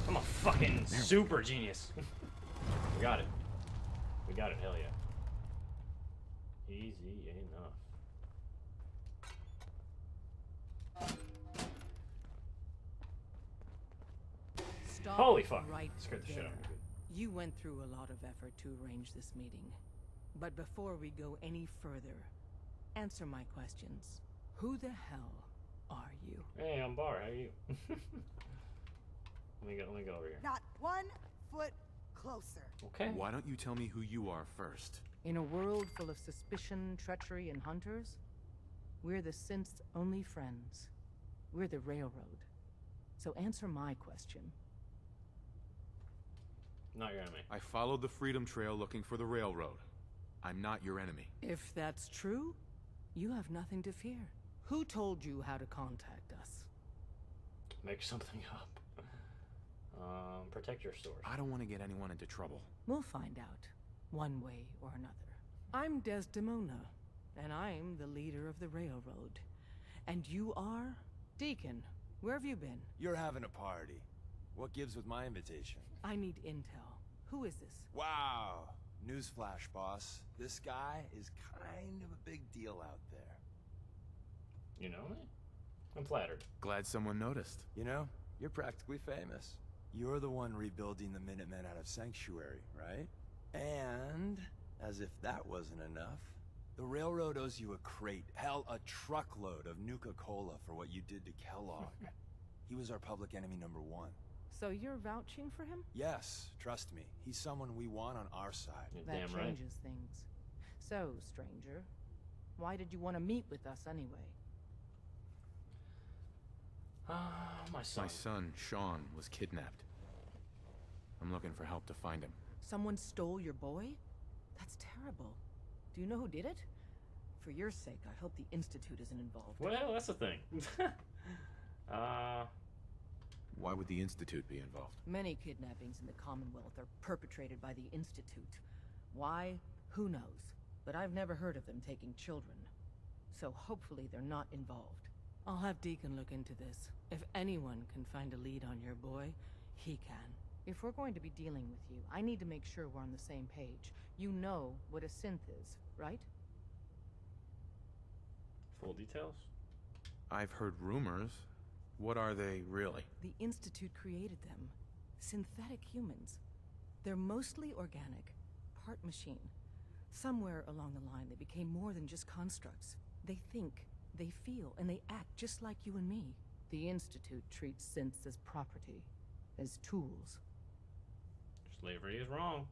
I'm a fucking super genius. We got it. We got it, hell yeah. Easy enough. Stop Holy fuck. right Scared the shit there. out of me. You went through a lot of effort to arrange this meeting. But before we go any further, answer my questions. Who the hell are you? Hey, I'm Bar. How are you? Let me go over here. Not 1 foot closer. Okay. Why don't you tell me who you are first? In a world full of suspicion, treachery, and hunters, we're the Synths' only friends. We're the Railroad. So answer my question. Not your enemy. I followed the Freedom Trail looking for the railroad. I'm not your enemy. If that's true, you have nothing to fear. Who told you how to contact us? Make something up. Protect your stores. I don't want to get anyone into trouble. We'll find out, one way or another. I'm Desdemona, and I'm the leader of the Railroad. And you are? Deacon, where have you been? You're having a party. What gives with my invitation? I need intel. Who is this? Wow. Newsflash, boss. This guy is kind of a big deal out there. You know me? I'm flattered. Glad someone noticed. You know, you're practically famous. You're the one rebuilding the Minutemen out of Sanctuary, right? And, as if that wasn't enough, the Railroad owes you a crate, hell, a truckload of Nuka-Cola for what you did to Kellogg. He was our public enemy #1. So you're vouching for him? Yes, trust me. He's someone we want on our side. That changes things. So, stranger, why did you want to meet with us anyway? My son. My son, Sean, was kidnapped. I'm looking for help to find him. Someone stole your boy? That's terrible. Do you know who did it? For your sake, I hope the Institute isn't involved. Well, that's the thing. Why would the Institute be involved? Many kidnappings in the Commonwealth are perpetrated by the Institute. Why? Who knows? But I've never heard of them taking children. So hopefully they're not involved. I'll have Deacon look into this. If anyone can find a lead on your boy, he can. If we're going to be dealing with you, I need to make sure we're on the same page. You know what a synth is, right? Full details? I've heard rumors. What are they, really? The Institute created them. Synthetic humans. They're mostly organic, part machine. Somewhere along the line, they became more than just constructs. They think, they feel, and they act just like you and me. The Institute treats synths as property, as tools. Slavery is wrong.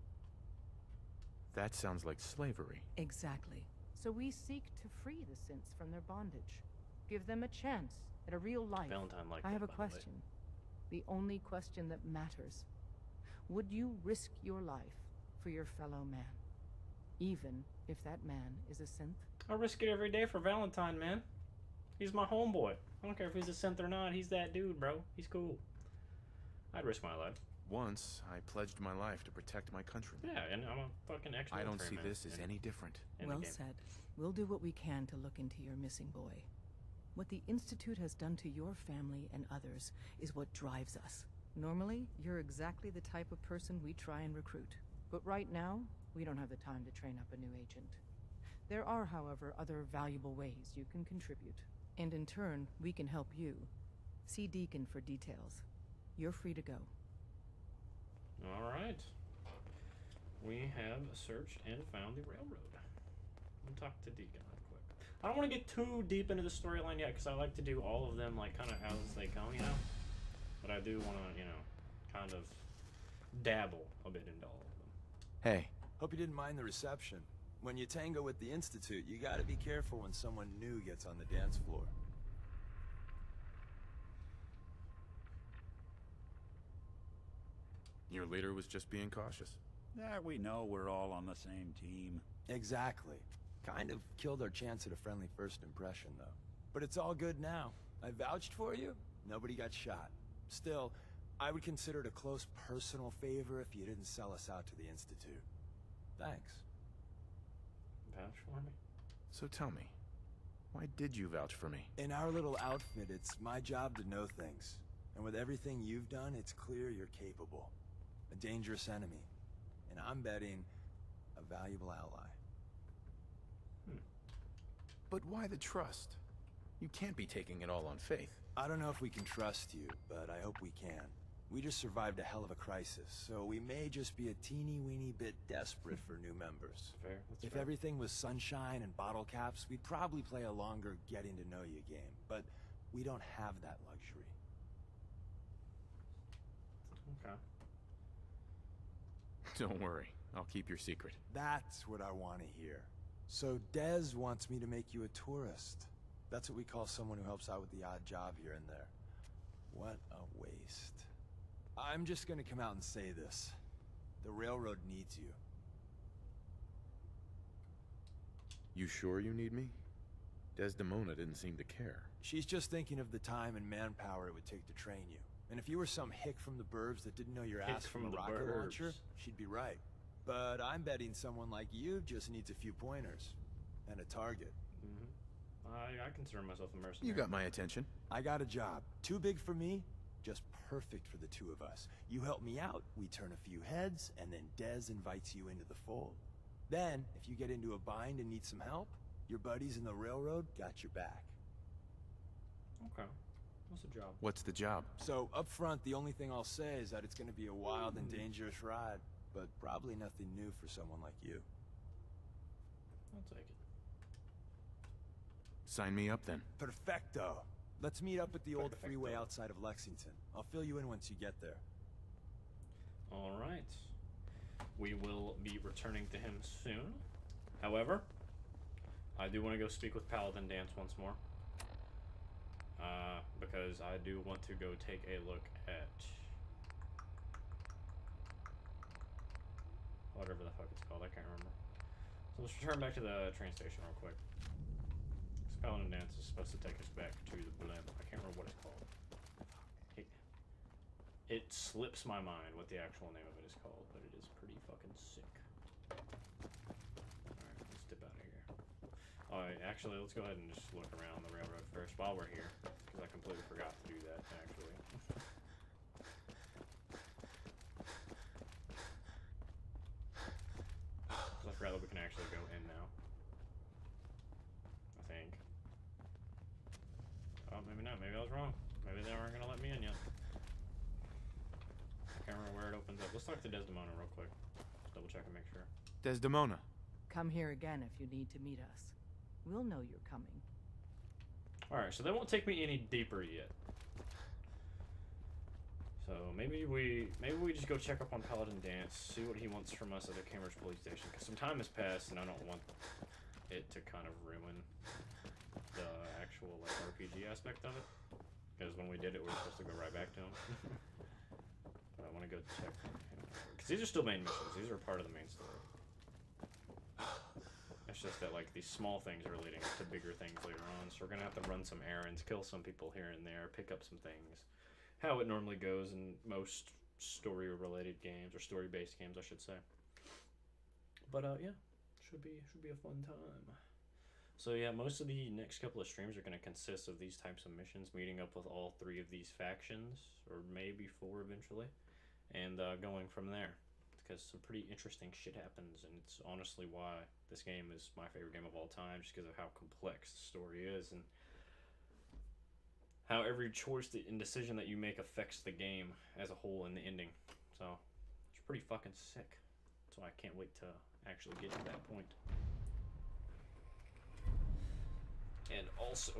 That sounds like slavery. Exactly. So we seek to free the synths from their bondage. Give them a chance at a real life. Valentine liked I have that, a by the way. question. The only question that matters. Would you risk your life for your fellow man? Even if that man is a synth? I risk it every day for Valentine, man. He's my homeboy. I don't care if he's a synth or not. He's that dude, bro. He's cool. I'd risk my life. Once, I pledged my life to protect my country. Yeah, and I'm a fucking I don't see man. this as any different. Well said. We'll do what we can to look into your missing boy. What the Institute has done to your family and others is what drives us. Normally, you're exactly the type of person we try and recruit. But right now, we don't have the time to train up a new agent. There are, however, other valuable ways you can contribute. And in turn, we can help you. See Deacon for details. You're free to go. Alright. We have searched and found the railroad. We'll talk to Deacon real quick. I don't want to get too deep into the storyline yet, because I like to do all of them, like, kind of as they come, you know? But I do want to, you know, kind of dabble a bit into all of them. Hey. Hope you didn't mind the reception. When you tango with the Institute, you gotta be careful when someone new gets on the dance floor. Your leader was just being cautious. Yeah, we know we're all on the same team. Exactly. Kind of killed our chance at a friendly first impression, though. But it's all good now. I vouched for you. Nobody got shot. Still, I would consider it a close personal favor if you didn't sell us out to the Institute. Thanks. Vouch for me? So tell me, why did you vouch for me? In our little outfit, it's my job to know things. And with everything you've done, it's clear you're capable. A dangerous enemy. And I'm betting a valuable ally. But why the trust? You can't be taking it all on faith. I don't know if we can trust you, but I hope we can. We just survived a hell of a crisis, so we may just be a teeny-weeny bit desperate for new members. Fair. That's If fair. everything was sunshine and bottle caps, we'd probably play a longer getting-to-know-you game, but we don't have that luxury. Okay. Don't worry. I'll keep your secret. That's what I want to hear. So Dez wants me to make you a tourist. That's what we call someone who helps out with the odd job here and there. What a waste. I'm just gonna come out and say this. The railroad needs you. You sure you need me? Desdemona didn't seem to care. She's just thinking of the time and manpower it would take to train you. And if you were some hick from the burbs that didn't know your Hick ass from from a the rocket burbs. launcher, she'd be right. But I'm betting someone like you just needs a few pointers. And a target. I consider myself a mercenary. You got my attention. I got a job. Too big for me, just perfect for the two of us. You help me out, we turn a few heads, and then Dez invites you into the fold. Then, if you get into a bind and need some help, your buddies in the railroad got your back. Okay. What's the job? What's the job? So, up front, the only thing I'll say is that it's gonna be a wild and dangerous ride, but probably nothing new for someone like you. I'll take it. Sign me up then. Perfecto. Let's meet up at the old Perfecto. freeway outside of Lexington. I'll fill you in once you get there. All right. We will be returning to him soon. However, I do want to go speak with Paladin Dance once more. Because I do want to go take a look at whatever the fuck it's called. I can't remember. So let's return back to the train station real quick. This Paladin Dance is supposed to take us back to the blimp. I can't remember what it's called. It slips my mind what the actual name of it is called, but it is pretty fucking sick. Alright, let's dip out of here. Alright, actually, let's go ahead and just look around the railroad first while we're here, because I completely forgot to do that, actually. I forgot that we can actually go in now. I think. Oh, maybe not. Maybe I was wrong. Maybe they aren't going to let me in yet. I can't remember where it opens up. Let's talk to Desdemona real quick. Just double check and make sure. Desdemona. Come here again if you need to meet us. We'll know you're coming. Alright, so they won't take me any deeper yet. So maybe we just go check up on Paladin Dance, see what he wants from us at the Cambridge police station. Because some time has passed and I don't want it to kind of ruin the actual like RPG aspect of it. Because when we did it, we were supposed to go right back to him. But I want to go check on him. Because these are still main missions. These are part of the main story. It's just that like these small things are leading to bigger things later on. So we're going to have to run some errands, kill some people here and there, pick up some things. How it normally goes in most story-related games, or story-based games, I should say. But yeah, should be a fun time. So yeah, most of the next couple of streams are going to consist of these types of missions, meeting up with all three of these factions, or maybe four eventually, and going from there. Because some pretty interesting shit happens, and it's honestly why this game is my favorite game of all time, just because of how complex the story is, and how every choice and decision that you make affects the game as a whole in the ending. So, it's pretty fucking sick. So I can't wait to actually get to that point. And also,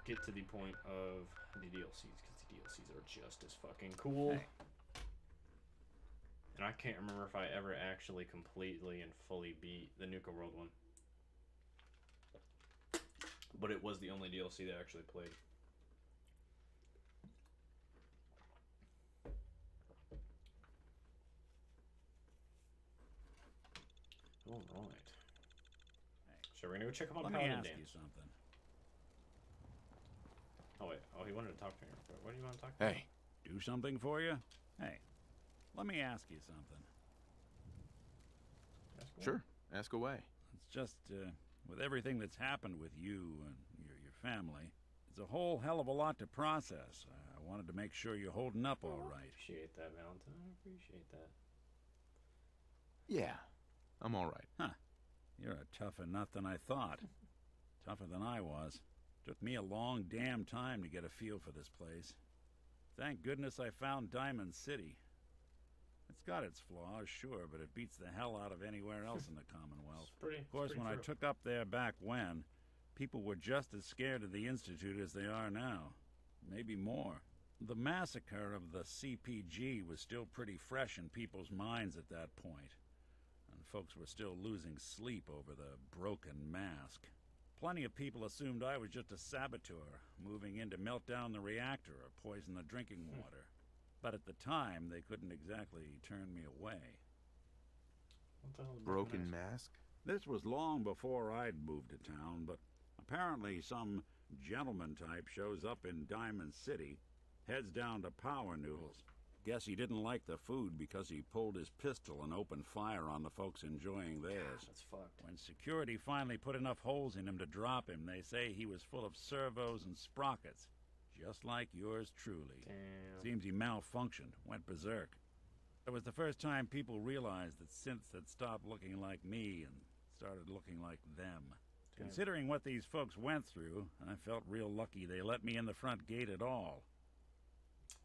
get to the point of the DLCs, because the DLCs are just as fucking cool. Hey. And I can't remember if I ever actually completely and fully beat the Nuka World one. But it was the only DLC that I actually played. Alright. So we're gonna go check up on Let me Paladin ask Dance. you something. Oh wait, oh he wanted to talk to me. What do you want to talk to? Hey. Do something for you? Hey, let me ask you something. Sure, ask away. It's just, with everything that's happened with you and your family, it's a whole hell of a lot to process. I wanted to make sure you're holding up all right. I appreciate that, Valentine. I appreciate that. Yeah, I'm all right. Huh. You're a tougher nut than I thought. Tougher than I was. Took me a long damn time to get a feel for this place. Thank goodness I found Diamond City. It's got its flaws, sure, but it beats the hell out of anywhere else in the Commonwealth. Of course, when I took up there back when, people were just as scared of the Institute as they are now. Maybe more. The massacre of the CPG was still pretty fresh in people's minds at that point, and folks were still losing sleep over the broken mask. Plenty of people assumed I was just a saboteur, moving in to melt down the reactor or poison the drinking water. But at the time, they couldn't exactly turn me away. What the hell is Broken mask? This was long before I'd moved to town, but apparently some gentleman type shows up in Diamond City, heads down to Power Noodles. Guess he didn't like the food because he pulled his pistol and opened fire on the folks enjoying theirs. God, that's fucked. When security finally put enough holes in him to drop him, they say he was full of servos and sprockets, just like yours truly. Damn. Seems he malfunctioned, went berserk. It was the first time people realized that Synths had stopped looking like me and started looking like them. Damn. Considering what these folks went through, I felt real lucky they let me in the front gate at all.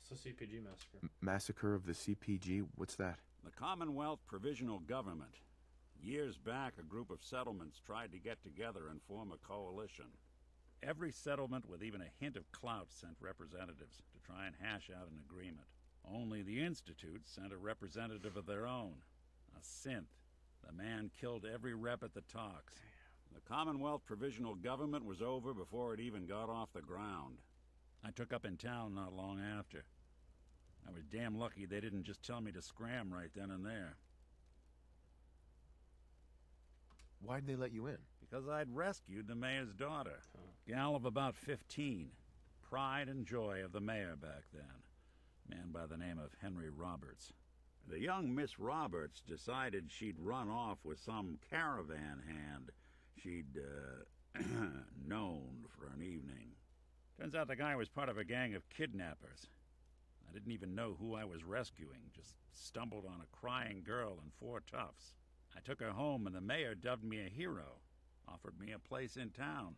It's the CPG massacre. Massacre of the CPG? What's that? The Commonwealth Provisional Government. Years back, a group of settlements tried to get together and form a coalition. Every settlement with even a hint of clout sent representatives to try and hash out an agreement. Only the Institute sent a representative of their own, a synth. The man killed every rep at the talks. The Commonwealth Provisional Government was over before it even got off the ground. I took up in town not long after. I was damn lucky they didn't just tell me to scram right then and there. Why'd they let you in? Because I'd rescued the mayor's daughter. Gal of about 15. Pride and joy of the mayor back then. Man by the name of Henry Roberts. The young Miss Roberts decided she'd run off with some caravan hand she'd, known for an evening. Turns out the guy was part of a gang of kidnappers. I didn't even know who I was rescuing, just stumbled on a crying girl and 4 toughs. I took her home and the mayor dubbed me a hero, offered me a place in town.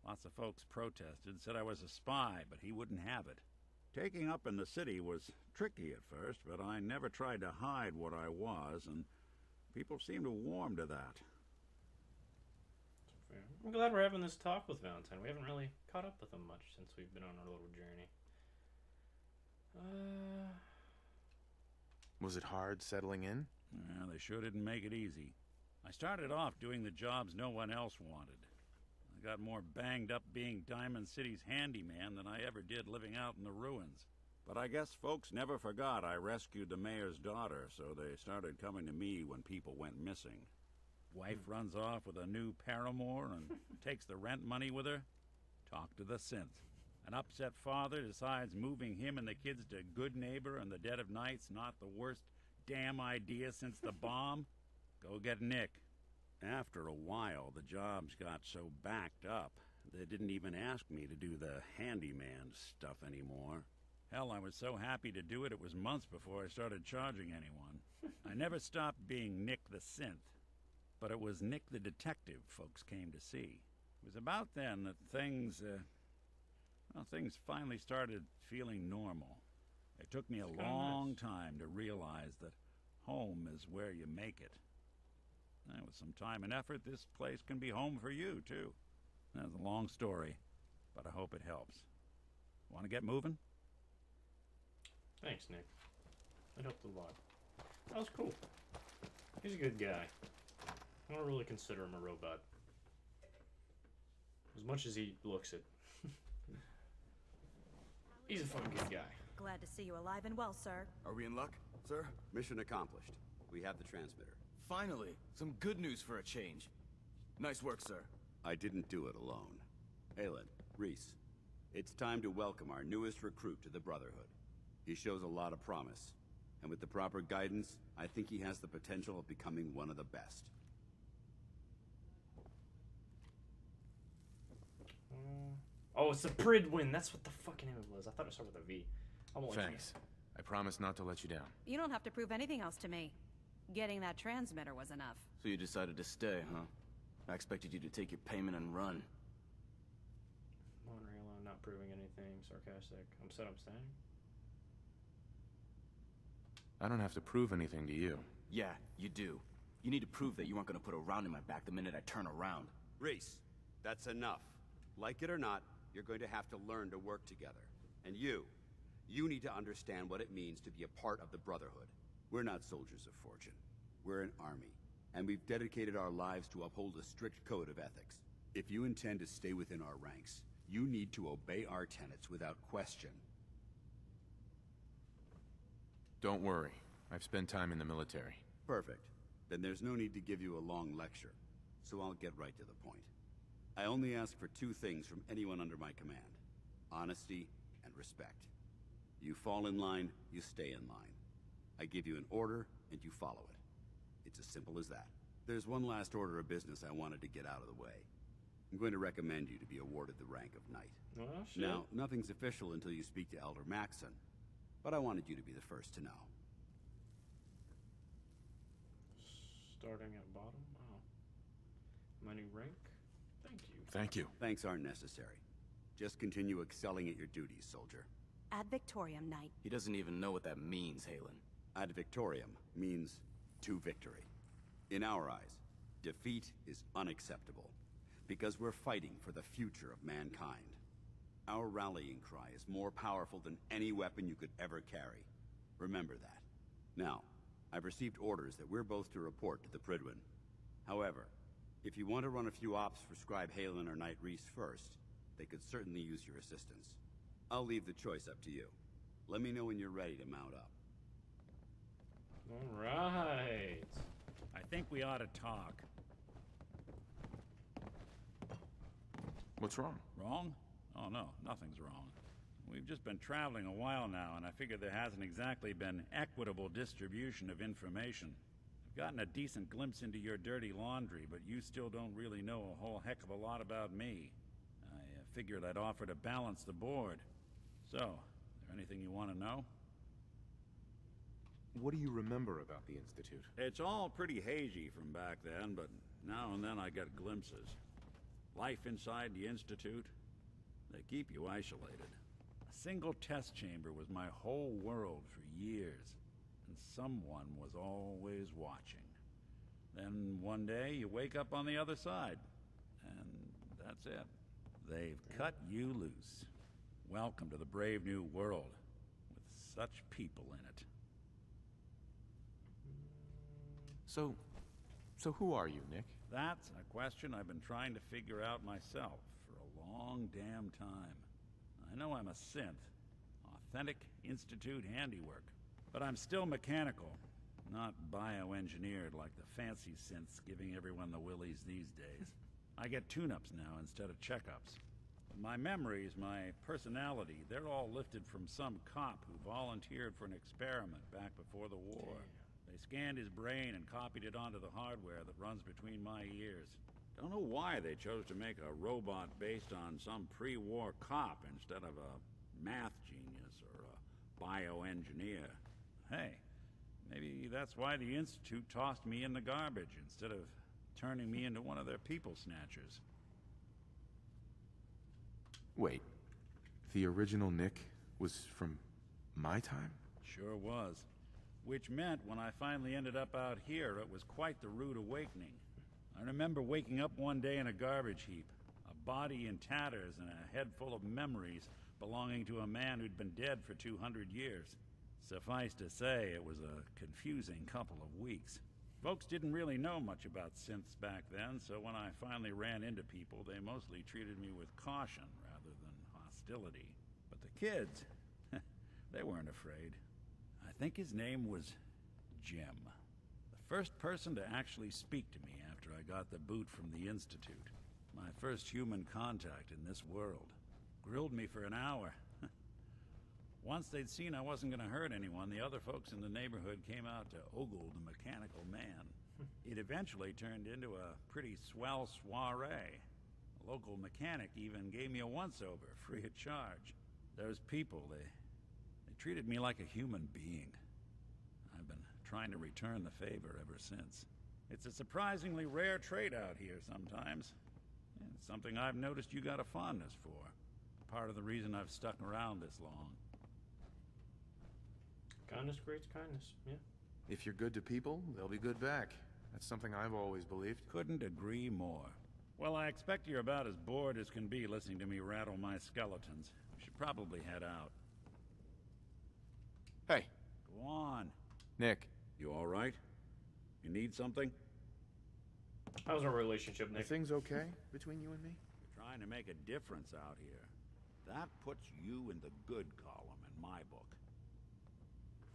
Lots of folks protested, said I was a spy, but he wouldn't have it. Taking up in the city was tricky at first, but I never tried to hide what I was, and people seemed to warm to that. I'm glad we're having this talk with Valentine. We haven't really caught up with him much since we've been on our little journey. Was it hard settling in? Yeah, they sure didn't make it easy. I started off doing the jobs no one else wanted. I got more banged up being Diamond City's handyman than I ever did living out in the ruins. But I guess folks never forgot I rescued the mayor's daughter, so they started coming to me when people went missing. Wife runs off with a new paramour and takes the rent money with her. Talk to the synth. An upset father decides moving him and the kids to Good Neighbor in the dead of night's not the worst damn idea since the bomb. Go get Nick. After a while, the jobs got so backed up, they didn't even ask me to do the handyman stuff anymore. Hell, I was so happy to do it, it was months before I started charging anyone. I never stopped being Nick the Synth, but it was Nick the Detective folks came to see. It was about then that things finally started feeling normal. It took me a long time to realize that home is where you make it. And with some time and effort, this place can be home for you, too. That's a long story, but I hope it helps. Want to get moving? Thanks, Nick. That helped a lot. That was cool. He's a good guy. I don't really consider him a robot. As much as he looks it. He's a fucking good guy. Glad to see you alive and well, sir. Are we in luck, sir? Mission accomplished. We have the transmitter. Finally, some good news for a change. Nice work, sir. I didn't do it alone. Aelin, Reese, it's time to welcome our newest recruit to the Brotherhood. He shows a lot of promise, and with the proper guidance, I think he has the potential of becoming one of the best. Oh, it's the Pridwin. That's what the fucking name it was. I thought it started with a V. I won't let you Thanks. I promise not to let you down. You don't have to prove anything else to me. Getting that transmitter was enough. So you decided to stay, huh? I expected you to take your payment and run. Monorail, not not proving anything. Sarcastic. I'm set, I'm standing. I don't have to prove anything to you. Yeah, you do. You need to prove that you aren't gonna put a round in my back the minute I turn around. Reese, that's enough. Like it or not, you're going to have to learn to work together. And you need to understand what it means to be a part of the Brotherhood. We're not soldiers of fortune. We're an army, and we've dedicated our lives to uphold a strict code of ethics. If you intend to stay within our ranks, you need to obey our tenets without question. Don't worry. I've spent time in the military. Perfect. Then there's no need to give you a long lecture, so I'll get right to the point. I only ask for two things from anyone under my command: honesty and respect. You fall in line, you stay in line. I give you an order, and you follow it. It's as simple as that. There's one last order of business I wanted to get out of the way. I'm going to recommend you to be awarded the rank of Knight. Oh, shit. Now, nothing's official until you speak to Elder Maxson, but I wanted you to be the first to know. Starting at bottom? Wow. My new rank? Thank you. Thank you. Thanks aren't necessary. Just continue excelling at your duties, soldier. Ad Victoriam, Knight. He doesn't even know what that means, Halen. Ad Victoriam means to victory. In our eyes, defeat is unacceptable, because we're fighting for the future of mankind. Our rallying cry is more powerful than any weapon you could ever carry. Remember that. Now, I've received orders that we're both to report to the Pridwin. However, if you want to run a few ops for Scribe Halen or Knight Reese first, they could certainly use your assistance. I'll leave the choice up to you. Let me know when you're ready to mount up. All right. I think we ought to talk. What's wrong? Wrong? Oh, no, nothing's wrong. We've just been traveling a while now, and I figure there hasn't exactly been equitable distribution of information. I've gotten a decent glimpse into your dirty laundry, but you still don't really know a whole heck of a lot about me. I figured I'd offer to balance the board. So, is there anything you want to know? What do you remember about the Institute? It's all pretty hazy from back then, but now and then I get glimpses. Life inside the Institute, they keep you isolated. A single test chamber was my whole world for years, and someone was always watching. Then one day you wake up on the other side, and that's it. They've cut you loose. Welcome to the brave new world, with such people in it. So who are you, Nick? That's a question I've been trying to figure out myself for a long damn time. I know I'm a synth, authentic Institute handiwork, but I'm still mechanical, not bioengineered like the fancy synths giving everyone the willies these days. I get tune-ups now instead of checkups. My memories, my personality, they're all lifted from some cop who volunteered for an experiment back before the war. They scanned his brain and copied it onto the hardware that runs between my ears. Don't know why they chose to make a robot based on some pre-war cop instead of a math genius or a bioengineer. Hey, maybe that's why the Institute tossed me in the garbage instead of turning me into one of their people snatchers. Wait, the original Nick was from my time? Sure was. Which meant when I finally ended up out here, it was quite the rude awakening. I remember waking up one day in a garbage heap, a body in tatters and a head full of memories belonging to a man who'd been dead for 200 years. Suffice to say, it was a confusing couple of weeks. Folks didn't really know much about synths back then, so when I finally ran into people, they mostly treated me with caution rather than hostility. But the kids, they weren't afraid. I think his name was Jim. The first person to actually speak to me after I got the boot from the Institute. My first human contact in this world. Grilled me for an hour. Once they'd seen I wasn't going to hurt anyone, the other folks in the neighborhood came out to ogle the mechanical man. It eventually turned into a pretty swell soiree. A local mechanic even gave me a once-over, free of charge. Those people, they treated me like a human being. I've been trying to return the favor ever since. It's a surprisingly rare trait out here sometimes. And it's something I've noticed you got a fondness for. part of the reason I've stuck around this long. Kindness creates kindness, yeah. If you're good to people, they'll be good back. That's something I've always believed. Couldn't agree more. Well, I expect you're about as bored as can be listening to me rattle my skeletons. We should probably head out. Hey. Go on. Nick. You all right? You need something? How's our relationship, Nick? Are things okay between you and me? You're trying to make a difference out here. That puts you in the good column in my book.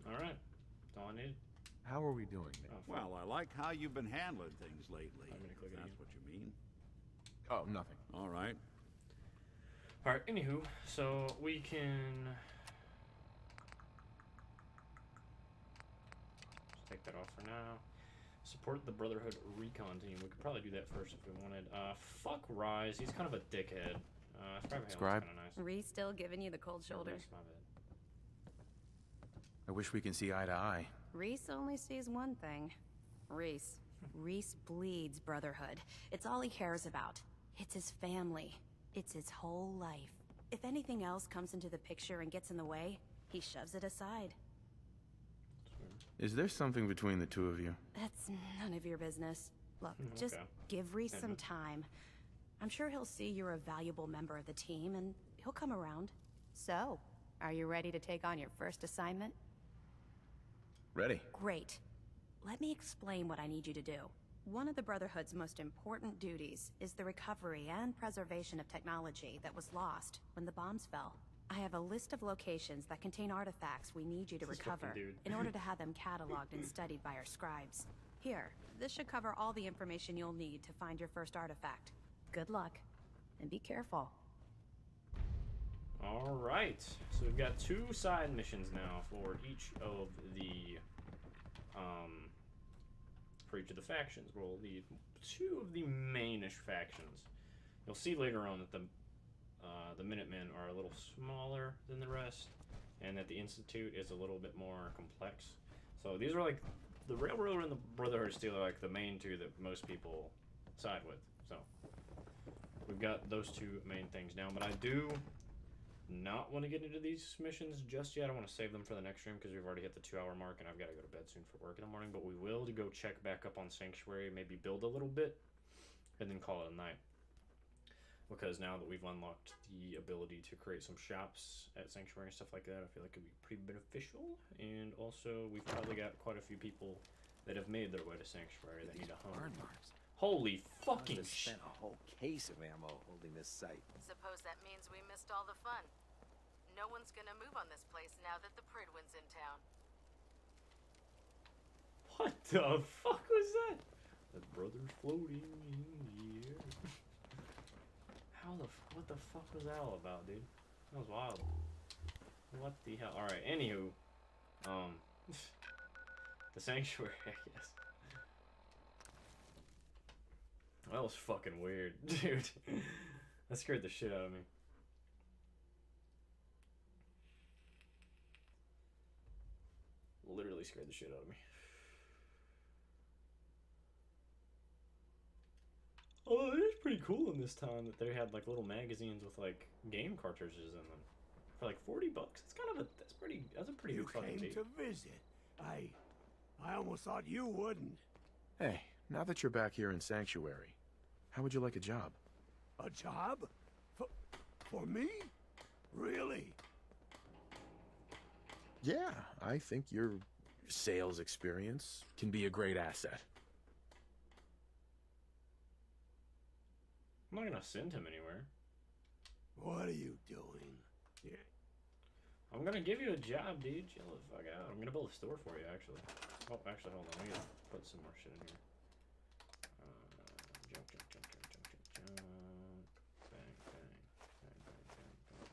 All right. That's all I need. How are we doing, Nick? Well, I like how you've been handling things lately. I'm gonna click If it that's what you mean. Oh, nothing. All right. All right. Anywho, so we can just take that off for now. Support the Brotherhood recon team. We could probably do that first if we wanted. Fuck Rise. He's kind of a dickhead. Subscribe. Kind of nice. Reese still giving you the cold shoulder. Reese, my bad. I wish we can see eye to eye. Reese only sees one thing. Reese. Reese bleeds Brotherhood. It's all he cares about. It's his family. It's his whole life. If anything else comes into the picture and gets in the way, he shoves it aside. Is there something between the two of you? That's none of your business. Look, just give Reese some time. I'm sure he'll see you're a valuable member of the team, and he'll come around. So, are you ready to take on your first assignment? Ready. Great. Let me explain what I need you to do. One of the Brotherhood's most important duties is the recovery and preservation of technology that was lost when the bombs fell. I have a list of locations that contain artifacts we need you to recover in order to have them cataloged and studied by our scribes. Here, this should cover all the information you'll need to find your first artifact. Good luck, and be careful. All right, so we've got 2 side missions now for each of the, for each of the factions. Well, the 2 of the mainish factions. You'll see later on that the Minutemen are a little smaller than the rest, and that the Institute is a little bit more complex. So these are like, the Railroad and the Brotherhood Steel are like the main 2 that most people side with. So we've got those 2 main things down, but I do not want to get into these missions just yet. I want to save them for the next stream because we've already hit the 2-hour mark and I've got to go to bed soon for work in the morning. But we will to go check back up on Sanctuary, maybe build a little bit, and then call it a night. Because now that we've unlocked the ability to create some shops at Sanctuary and stuff like that, I feel like it would be pretty beneficial. And also, we've probably got quite a few people that have made their way to Sanctuary that need a home. Holy fucking shit! Spent a whole case of ammo holding this site. Suppose that means we missed all the fun. No one's gonna move on this place now that the Pridwin's in town. What the fuck was that? The brothers floating in the air. What the fuck was that all about, dude? That was wild. What the hell? Alright, anywho. The Sanctuary, I guess. That was fucking weird, dude. That scared the shit out of me. Literally scared the shit out of me. Oh, it is pretty cool in this town that they had like little magazines with like game cartridges in them for like $40. It's kind of a that's a pretty good fucking You deal. came to visit. I almost thought you wouldn't. Hey, now that you're back here in Sanctuary, how would you like a job? A job? For me? Really? Yeah, I think your sales experience can be a great asset. I'm not gonna send him anywhere. What are you doing? Yeah. I'm gonna give you a job, dude. Chill the fuck out. I'm gonna build a store for you, actually. Oh, actually, hold on. Let me put some more shit in here. Junk. Bang, bang, bang, bang, bang, bang.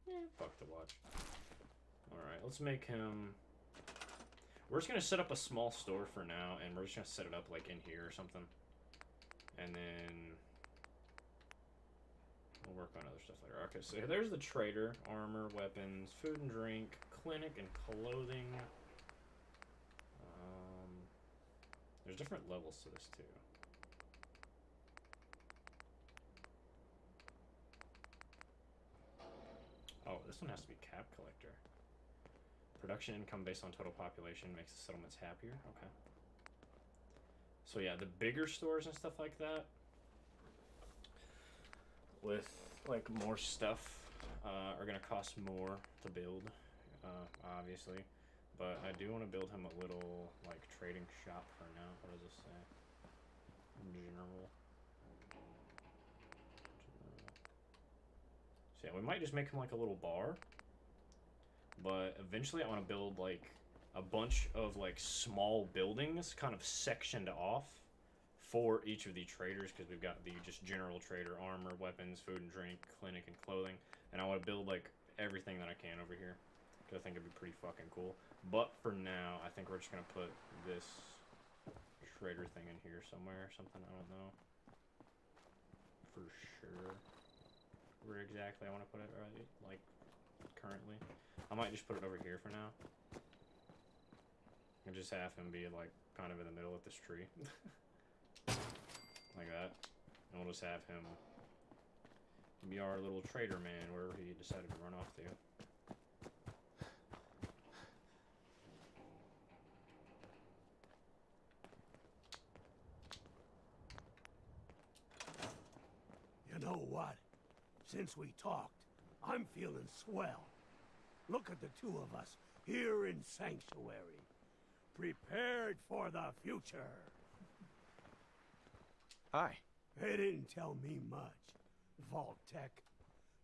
Yeah, fuck the watch. Alright, let's make him... We're just gonna set up a small store for now, and we're just gonna set it up like in here or something. And then we'll work on other stuff later. Okay, so there's the trader, armor, weapons, food and drink, clinic and clothing. There's different levels to this, too. Oh, this one has to be cap collector. Production income based on total population makes the settlements happier. Okay. So yeah, the bigger stores and stuff like that, with like more stuff, are gonna cost more to build, obviously. But I do want to build him a little like trading shop for now. What does this say? General. So yeah, we might just make him like a little bar. But eventually I want to build like a bunch of like small buildings kind of sectioned off for each of the traders, because we've got the just general trader, armor, weapons, food and drink, clinic, and clothing. And I want to build like everything that I can over here, because I think it'd be pretty fucking cool. But for now, I think we're just going to put this trader thing in here somewhere or something. I don't know for sure where exactly I want to put it, right? Like currently. I might just put it over here for now. And just have him be like kind of in the middle of this tree. Like that. And we'll just have him be our little trader man wherever he decided to run off to. You know what? Since we talked, I'm feeling swell. Look at the two of us here in Sanctuary, prepared for the future. Hi. They didn't tell me much, Vault Tech.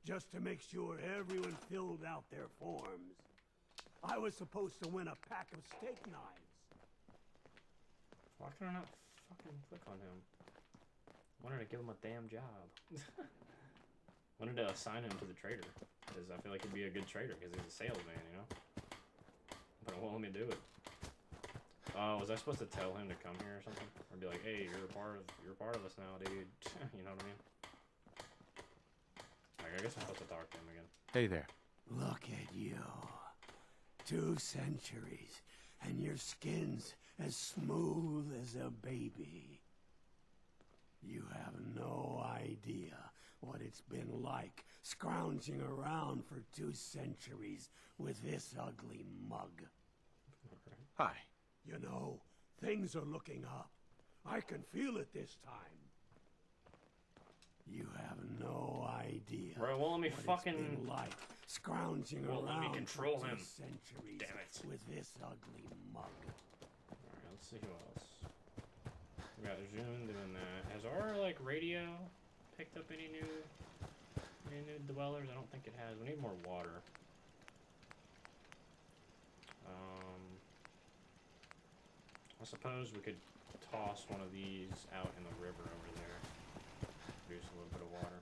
Just to make sure everyone filled out their forms. I was supposed to win a pack of steak knives. Why can I not fucking click on him? Wanted to give him a damn job. Wanted to assign him to the trader, because I feel like he'd be a good trader, because he's a salesman, you know? But it won't let me do it. Was I supposed to tell him to come here or something? Or be like, hey, you're part of us now, dude. You know what I mean? Like, I guess I'm supposed to talk to him again. Hey there. Look at you. 2 centuries, and your skin's as smooth as a baby. You have no idea what it's been like scrounging around for 2 centuries with this ugly mug. Hi. You know, things are looking up. I can feel it this time. You have no idea. Bro, won't let me what fucking it's been like scrounging won't let me around control for 2 him. centuries Damn it. with this ugly mug. Alright, let's see who else. We got June doing that. Has our like radio picked up any new dwellers? I don't think it has. We need more water. I suppose we could toss one of these out in the river over there. Produce a little bit of water.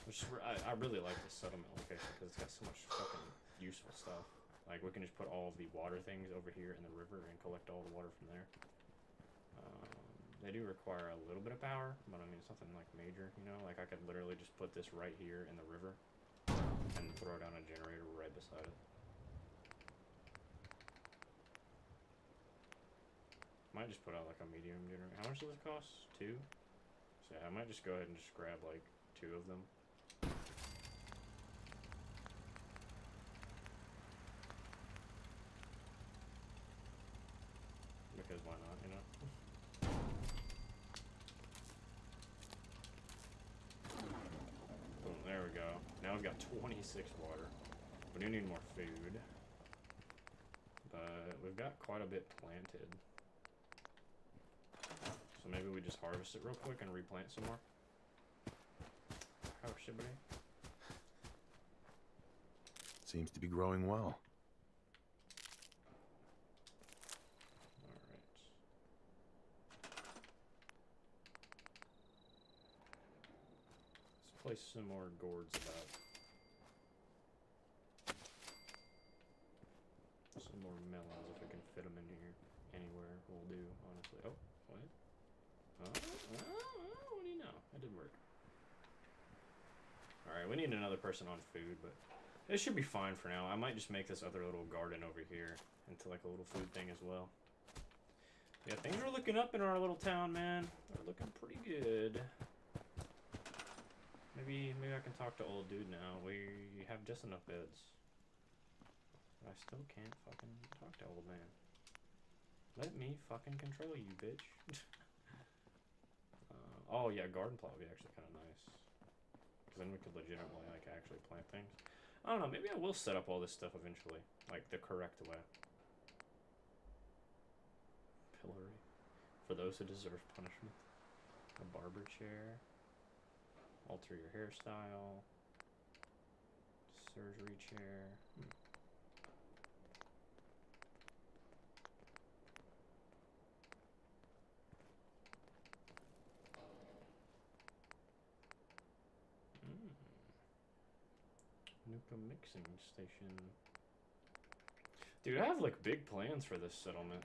Which I really like this settlement location because it's got so much fucking useful stuff. Like we can just put all of the water things over here in the river and collect all the water from there. They do require a little bit of power, but I mean it's nothing like major, you know? Like I could literally just put this right here in the river and throw down a generator right beside it. Might just put out like a medium generator. How much does it cost? 2? So yeah, I might just go ahead and just grab like 2 of them. Because why not, you know? Boom, there we go. Now we've got 26 water. We do need more food. But we've got quite a bit planted. So maybe we just harvest it real quick and replant some more. How should we? Seems to be growing well. Alright. Let's place some more gourds about. Some more melons if we can fit them in here. Anywhere will do, honestly. Oh, what? What do you know? That didn't work. Alright, we need another person on food, but it should be fine for now. I might just make this other little garden over here into like a little food thing as well. Yeah, things are looking up in our little town, man. They're looking pretty good. Maybe I can talk to old dude now. We have just enough beds. But I still can't fucking talk to old man. Let me fucking control you, bitch. Oh yeah, garden plot would be actually kind of nice. Because then we could legitimately, like, actually plant things. I don't know, maybe I will set up all this stuff eventually. Like, the correct way. Pillory. For those who deserve punishment. A barber chair. Alter your hairstyle. Surgery chair. Nuka mixing station. Dude, I have like big plans for this settlement.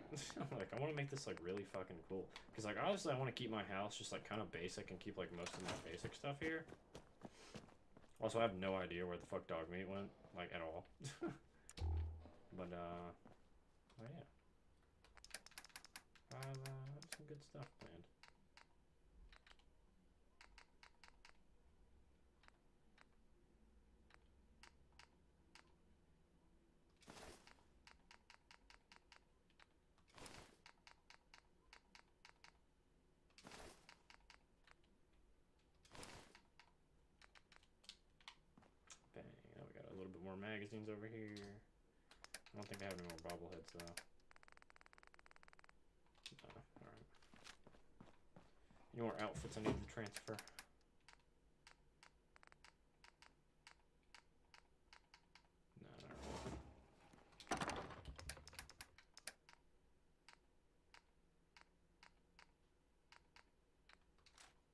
Like, I want to make this like really fucking cool. Cause like honestly, I want to keep my house just like kind of basic and keep like most of my basic stuff here. Also, I have no idea where the fuck dog meat went, like at all. But well, yeah. I have some good stuff planned. More magazines over here. I don't think I have any more bobbleheads though. Alright. Any more outfits I need to transfer? No, not really.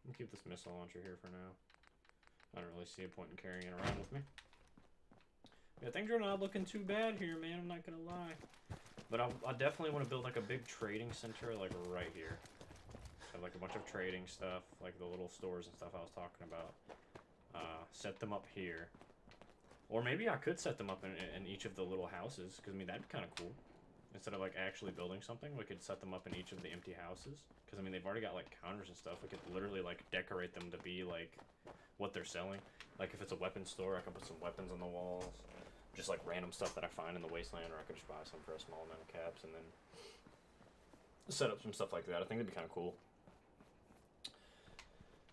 I'm gonna keep this missile launcher here for now. I don't really see a point in carrying it around with me. Yeah, things are not looking too bad here, man. I'm not gonna lie. But I definitely want to build like a big trading center, like right here. Have like a bunch of trading stuff, like the little stores and stuff I was talking about. Set them up here, or maybe I could set them up in each of the little houses. Cause I mean that'd be kind of cool. Instead of like actually building something, we could set them up in each of the empty houses. Cause I mean they've already got like counters and stuff. We could literally like decorate them to be like what they're selling. Like if it's a weapon store, I can put some weapons on the walls. Just like random stuff that I find in the wasteland, or I could just buy some for a small amount of caps and then set up some stuff like that. I think it'd be kind of cool.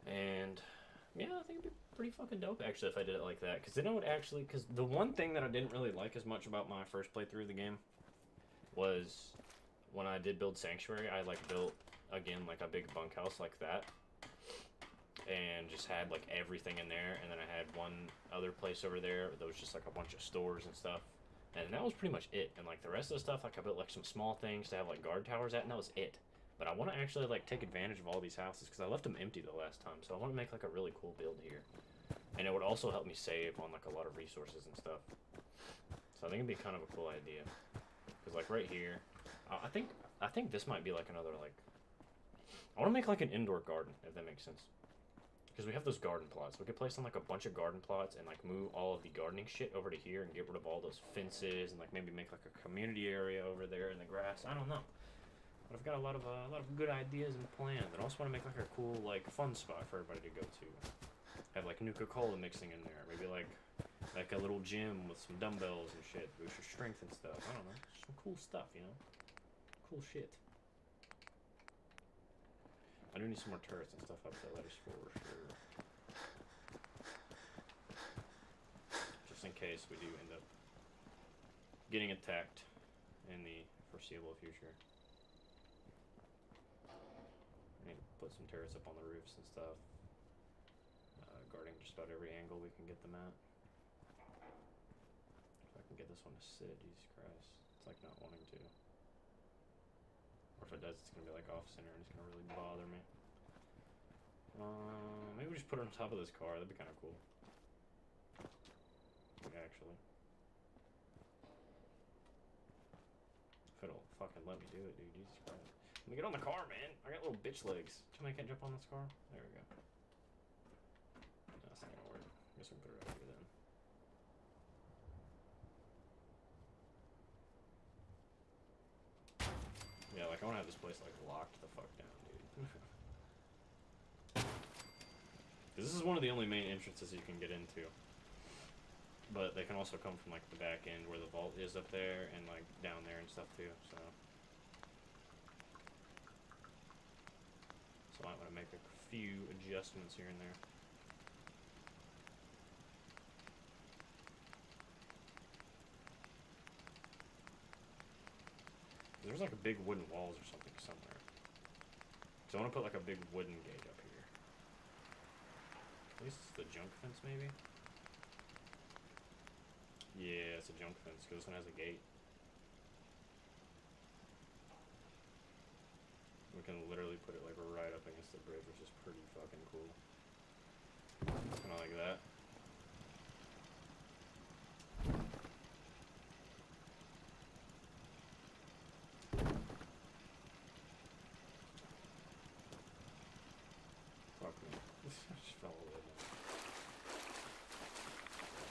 And yeah, I think it'd be pretty fucking dope actually if I did it like that. Because then I would actually, because the one thing that I didn't really like as much about my first playthrough of the game was when I did build Sanctuary, I like built, again, like a big bunkhouse like that. And just had like everything in there, and then I had one other place over there that was just like a bunch of stores and stuff, and that was pretty much it. And like the rest of the stuff, like I built like some small things to have like guard towers at, and that was it. But I want to actually like take advantage of all these houses because I left them empty the last time, so I want to make like a really cool build here, and it would also help me save on like a lot of resources and stuff. So I think it'd be kind of a cool idea, because like right here, I think this might be like another like, I want to make like an indoor garden, if that makes sense. Because we have those garden plots. We could place on like a bunch of garden plots and like move all of the gardening shit over to here and get rid of all those fences and like maybe make like a community area over there in the grass. I don't know. But I've got a lot of good ideas and plans. And I also want to make like a cool like fun spot for everybody to go to. Have like Nuka-Cola mixing in there. Maybe like a little gym with some dumbbells and shit. Boost your strength and stuff. I don't know. Some cool stuff, you know? Cool shit. I do need some more turrets and stuff up there, that is for sure. Just in case we do end up getting attacked in the foreseeable future. I need to put some turrets up on the roofs and stuff. Guarding just about every angle we can get them at. If I can get this one to sit, Jesus Christ. It's like not wanting to. Or if it does, it's gonna be like off center and it's gonna really bother me. Maybe we just put it on top of this car. That'd be kind of cool. Actually. If it'll fucking let me do it, dude. Jesus Christ. Let me get on the car, man. I got little bitch legs. Tell me I can't jump on this car? There we go. No, that's not gonna work. I guess we can put it right here then. Yeah, like I want to have this place like locked the fuck down, dude. This is one of the only main entrances you can get into. But they can also come from like the back end where the vault is up there and like down there and stuff too, so. So I might want to make a few adjustments here and there. There's like a big wooden walls or something somewhere. So I want to put like a big wooden gate up here. At least it's the junk fence, maybe? Yeah, it's a junk fence, because this one has a gate. We can literally put it like right up against the bridge, which is pretty fucking cool. Kinda like that. Fuck me. I just fell away now.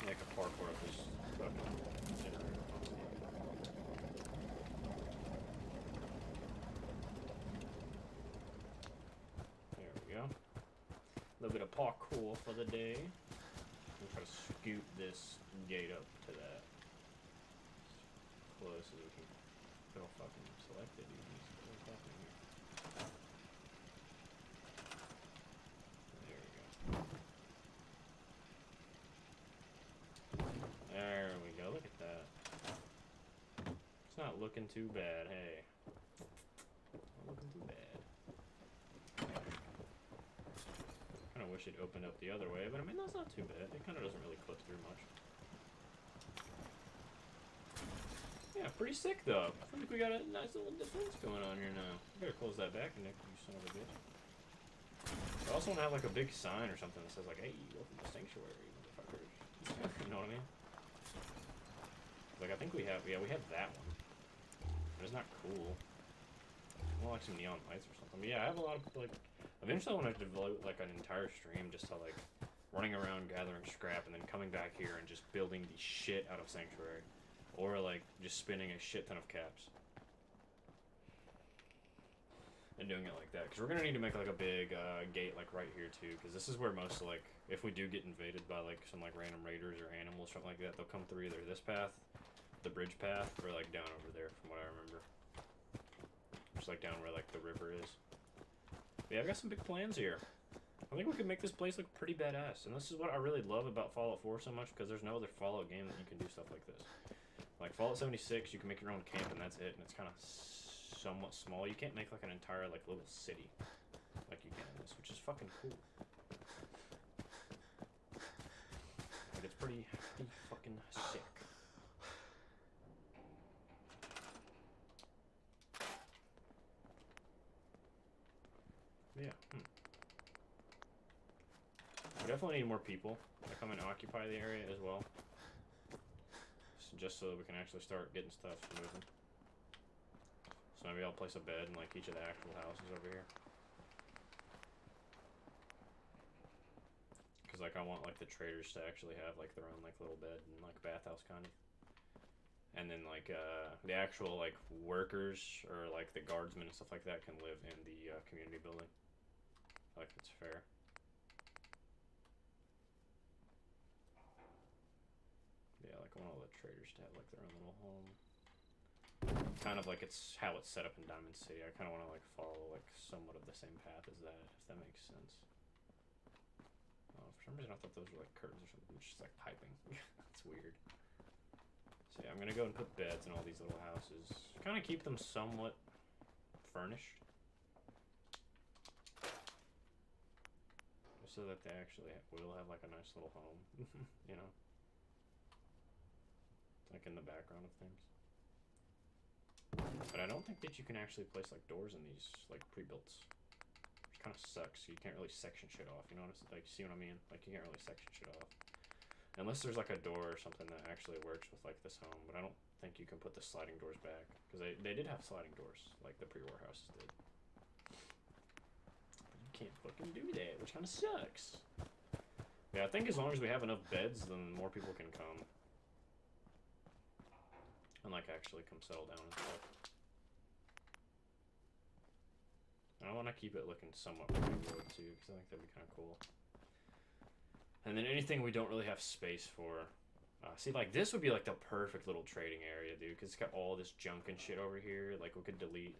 Yeah, I can parkour up this fucking generator. There we go. A little bit of parkour for the day. We'll try to scoot this gate up to that. As close as we can. Feel fucking selected, even. What's happening here? There we go. There we go. Look at that. It's not looking too bad, hey. Not looking too bad. Kind of wish it opened up the other way, but I mean, that's not too bad. It kind of doesn't really clip through much. Yeah, pretty sick though. I think we got a nice little defense going on here now. We better close that back, Nick, you son of a bitch. I also want to have like a big sign or something that says like, "Hey, welcome to Sanctuary, motherfuckers." You know what I mean? Like, I think we have, yeah, we have that one. But it's not cool. More like some neon lights or something. But yeah, I have a lot of, like, eventually I want to develop, like, an entire stream just to, like, running around gathering scrap and then coming back here and just building the shit out of Sanctuary. Or, like, just spinning a shit ton of caps. And doing it like that. Because we're going to need to make, like, a big gate, like, right here, too. Because this is where most, like, if we do get invaded by, like, some, like, random raiders or animals, something like that, they'll come through either this path, the bridge path, or, like, down over there, from what I remember. Just, like, down where, like, the river is. But yeah, I've got some big plans here. I think we could make this place look pretty badass. And this is what I really love about Fallout 4 so much, because there's no other Fallout game that you can do stuff like this. Like, Fallout 76, you can make your own camp, and that's it, and it's kind of somewhat small. You can't make, like, an entire, like, little city like you can in this, which is fucking cool. Like, it's pretty fucking sick. Yeah, We definitely need more people to come and occupy the area as well. Just so that we can actually start getting stuff moving. So maybe I'll place a bed in like each of the actual houses over here. Cause like I want like the traders to actually have like their own like little bed and like bathhouse kind of. And then like the actual like workers or like the guardsmen and stuff like that can live in the community building. Like it's fair. Yeah, like I want all the traders to have like their own little home. Kind of like it's how it's set up in Diamond City. I kind of want to like follow like somewhat of the same path as that, if that makes sense. For some reason I thought those were like curtains or something, which is like piping. That's weird. So yeah, I'm gonna go and put beds in all these little houses. Kind of keep them somewhat furnished. So that they actually will have like a nice little home, you know? Like in the background of things. But I don't think that you can actually place like doors in these like pre-builts. Which kind of sucks. You can't really section shit off, you know what I'm, like, see what I mean? Like you can't really section shit off. Unless there's like a door or something that actually works with like this home, but I don't think you can put the sliding doors back. Because they did have sliding doors, like the pre-war houses did. Can't fucking do that, which kind of sucks. Yeah, I think as long as we have enough beds, then more people can come. And like actually come settle down and stuff. I want to keep it looking somewhat railroad too, because I think that'd be kind of cool. And then anything we don't really have space for. See, like, this would be, like, the perfect little trading area, dude, because it's got all this junk and shit over here. Like, we could delete.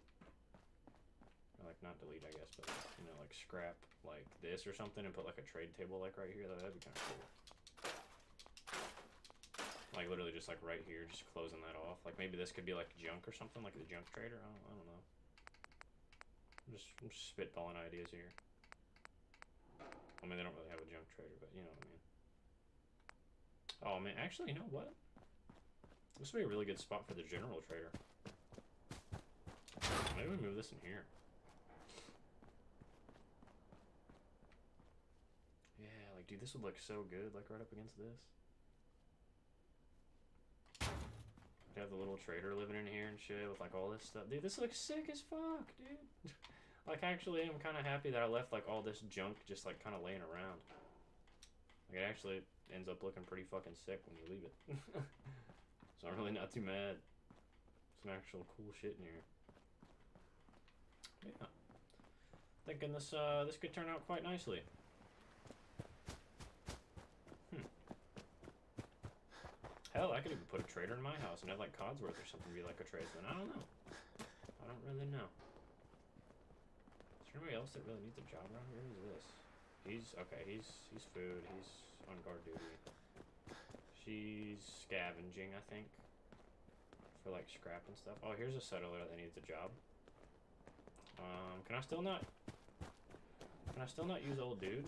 Or, like, not delete, I guess, but, you know, like, scrap, like, this or something and put, like, a trade table, like, right here. That'd be kind of cool. Like, literally just, like, right here, just closing that off. Like, maybe this could be, like, junk or something, like the junk trader. I don't know. I'm just spitballing ideas here. I mean, they don't really have a junk trader, but you know what I mean. Oh, man, actually, you know what? This would be a really good spot for the general trader. Maybe we move this in here. Yeah, like, dude, this would look so good, like, right up against this. You have the little trader living in here and shit with, like, all this stuff. Dude, this looks sick as fuck, dude. Like, actually, I'm kind of happy that I left, like, all this junk just, like, kind of laying around. Like, it actually ends up looking pretty fucking sick when you leave it. So I'm really not too mad. Some actual cool shit in here. Yeah. Thinking this could turn out quite nicely. Hell, I could even put a trader in my house and have, like, Codsworth or something be like a tradesman. I don't know. I don't really know. Is there anybody else that really needs a job around here? Who's this? Okay, he's food. He's on guard duty. She's scavenging, I think. For, like, scrap and stuff. Oh, here's a settler that needs a job. Can I still not use old dude?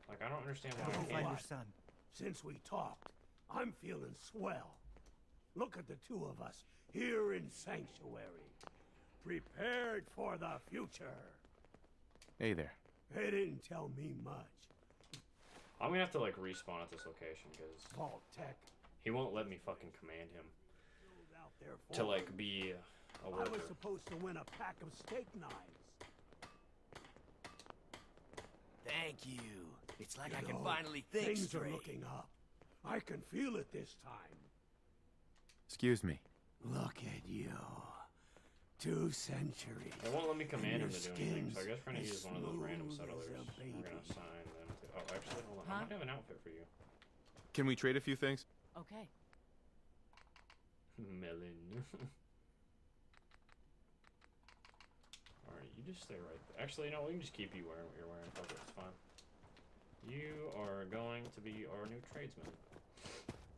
Like, I don't understand why I can't. Your son. Since we talked, I'm feeling swell. Look at the two of us here in Sanctuary. Prepared for the future. Hey there. They didn't tell me much. I'm gonna have to, like, respawn at this location, because Vault Tech. he won't let me fucking command him Out there to, like, be a worker. I was supposed to win a pack of steak knives. Thank you. It's like I You can know, finally think things straight. are looking up. I can feel it this time. Excuse me. Look at you. 2 centuries. They won't let me command him and to do your anything, so I skin's guess we're gonna as use one of those random smooth as settlers. a We're gonna baby. assign them to. Oh, actually, hold on. I might have an outfit for you. Can we trade a few things? Okay. Melon. Alright, you just stay right there. Actually, no, we can just keep you wearing what you're wearing. Fuck it, it's fine. You are going to be our new tradesman.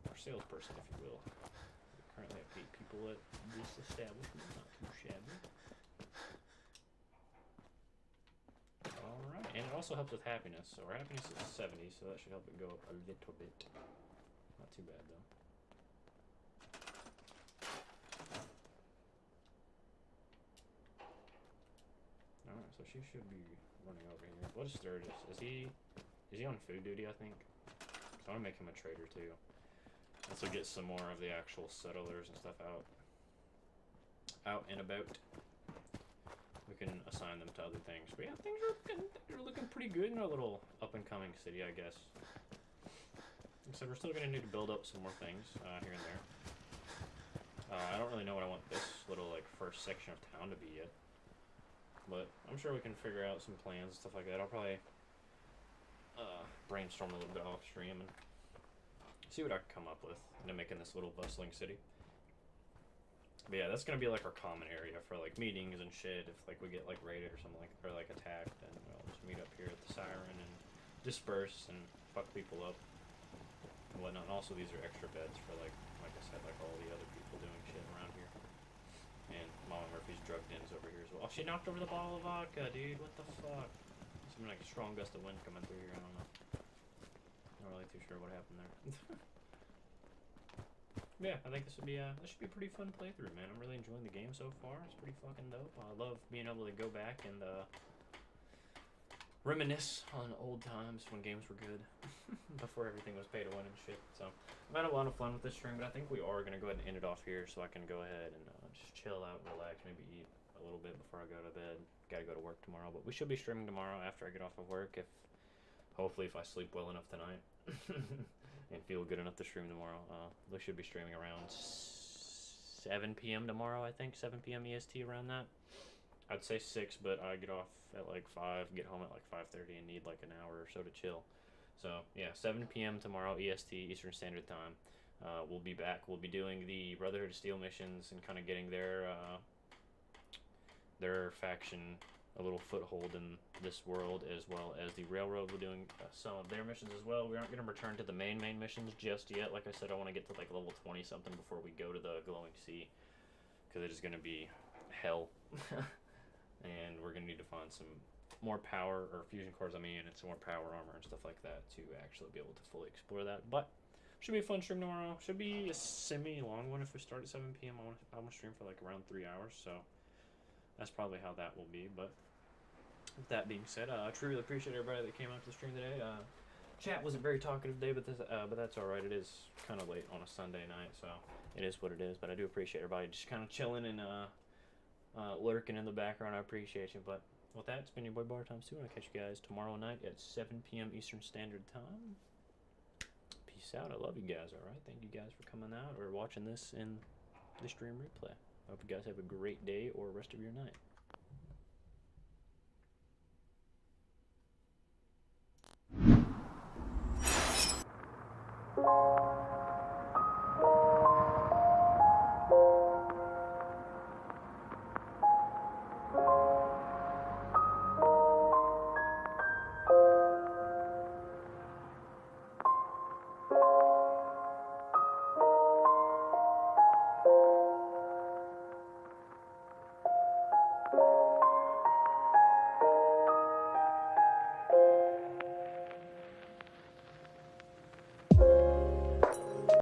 Our salesperson, if you will. We currently have 8 people at this establishment. Not too shabby. Alright, and it also helps with happiness. So our happiness is 70, so that should help it go up a little bit. Not too bad, though. Alright, so she should be running over here. What is Sturgis? Is he on food duty, I think? So I want to make him a trader, too. Once we get some more of the actual settlers and stuff out and about, we can assign them to other things. But yeah, things are looking pretty good in our little up-and-coming city, I guess. So we're still going to need to build up some more things here and there. I don't really know what I want this little, like, first section of town to be yet. But I'm sure we can figure out some plans and stuff like that. I'll probably brainstorm a little bit off stream and see what I can come up with into making this little bustling city. But yeah, that's gonna be like our common area for like meetings and shit. If like we get like raided or something like, or like attacked, then we'll just meet up here at the Siren and disperse and fuck people up and whatnot. And also these are extra beds for like I said, like all the other people doing shit around here. And Mama Murphy's drug den's over here as well. Oh, she knocked over the bottle of vodka, dude. What the fuck? Something like a strong gust of wind coming through here. I don't know. Not really too sure what happened there. Yeah, I think this should be a pretty fun playthrough, man. I'm really enjoying the game so far. It's pretty fucking dope. I love being able to go back and reminisce on old times when games were good, before everything was pay to win and shit. So I've had a lot of fun with this stream, but I think we are gonna go ahead and end it off here, so I can go ahead and just chill out, relax, maybe eat a little bit before I go to bed. Gotta go to work tomorrow, but we should be streaming tomorrow after I get off of work. Hopefully, if I sleep well enough tonight. And feel good enough to stream tomorrow. We should be streaming around 7 p.m. tomorrow, I think. 7 p.m. EST, around that. I'd say 6, but I get off at like 5, get home at like 5:30, and need like an hour or so to chill. So yeah, 7 p.m. tomorrow EST, Eastern Standard Time. We'll be back. We'll be doing the Brotherhood of Steel missions and kind of getting their faction a little foothold in this world, as well as the Railroad. We're doing some of their missions as well. We aren't going to return to the main missions just yet. Like I said, I want to get to like level 20 something before we go to the Glowing Sea, because it is going to be hell. And we're going to need to find some more power, or fusion cores, and some more power armor and stuff like that to actually be able to fully explore that. But should be a fun stream tomorrow. Should be a semi-long one if we start at 7 p.m. I'm going to stream for like around 3 hours, so that's probably how that will be. But with that being said, I truly appreciate everybody that came out to the stream today. Chat wasn't very talkative today, but that's all right. It is kind of late on a Sunday night, so it is what it is. But I do appreciate everybody just kind of chilling and lurking in the background. I appreciate you. But with that, it's been your boy Bar Times 2, and I'll catch you guys tomorrow night at 7 p.m. Eastern Standard Time. Peace out. I love you guys, all right? Thank you guys for coming out or watching this in the stream replay. I hope you guys have a great day or rest of your night.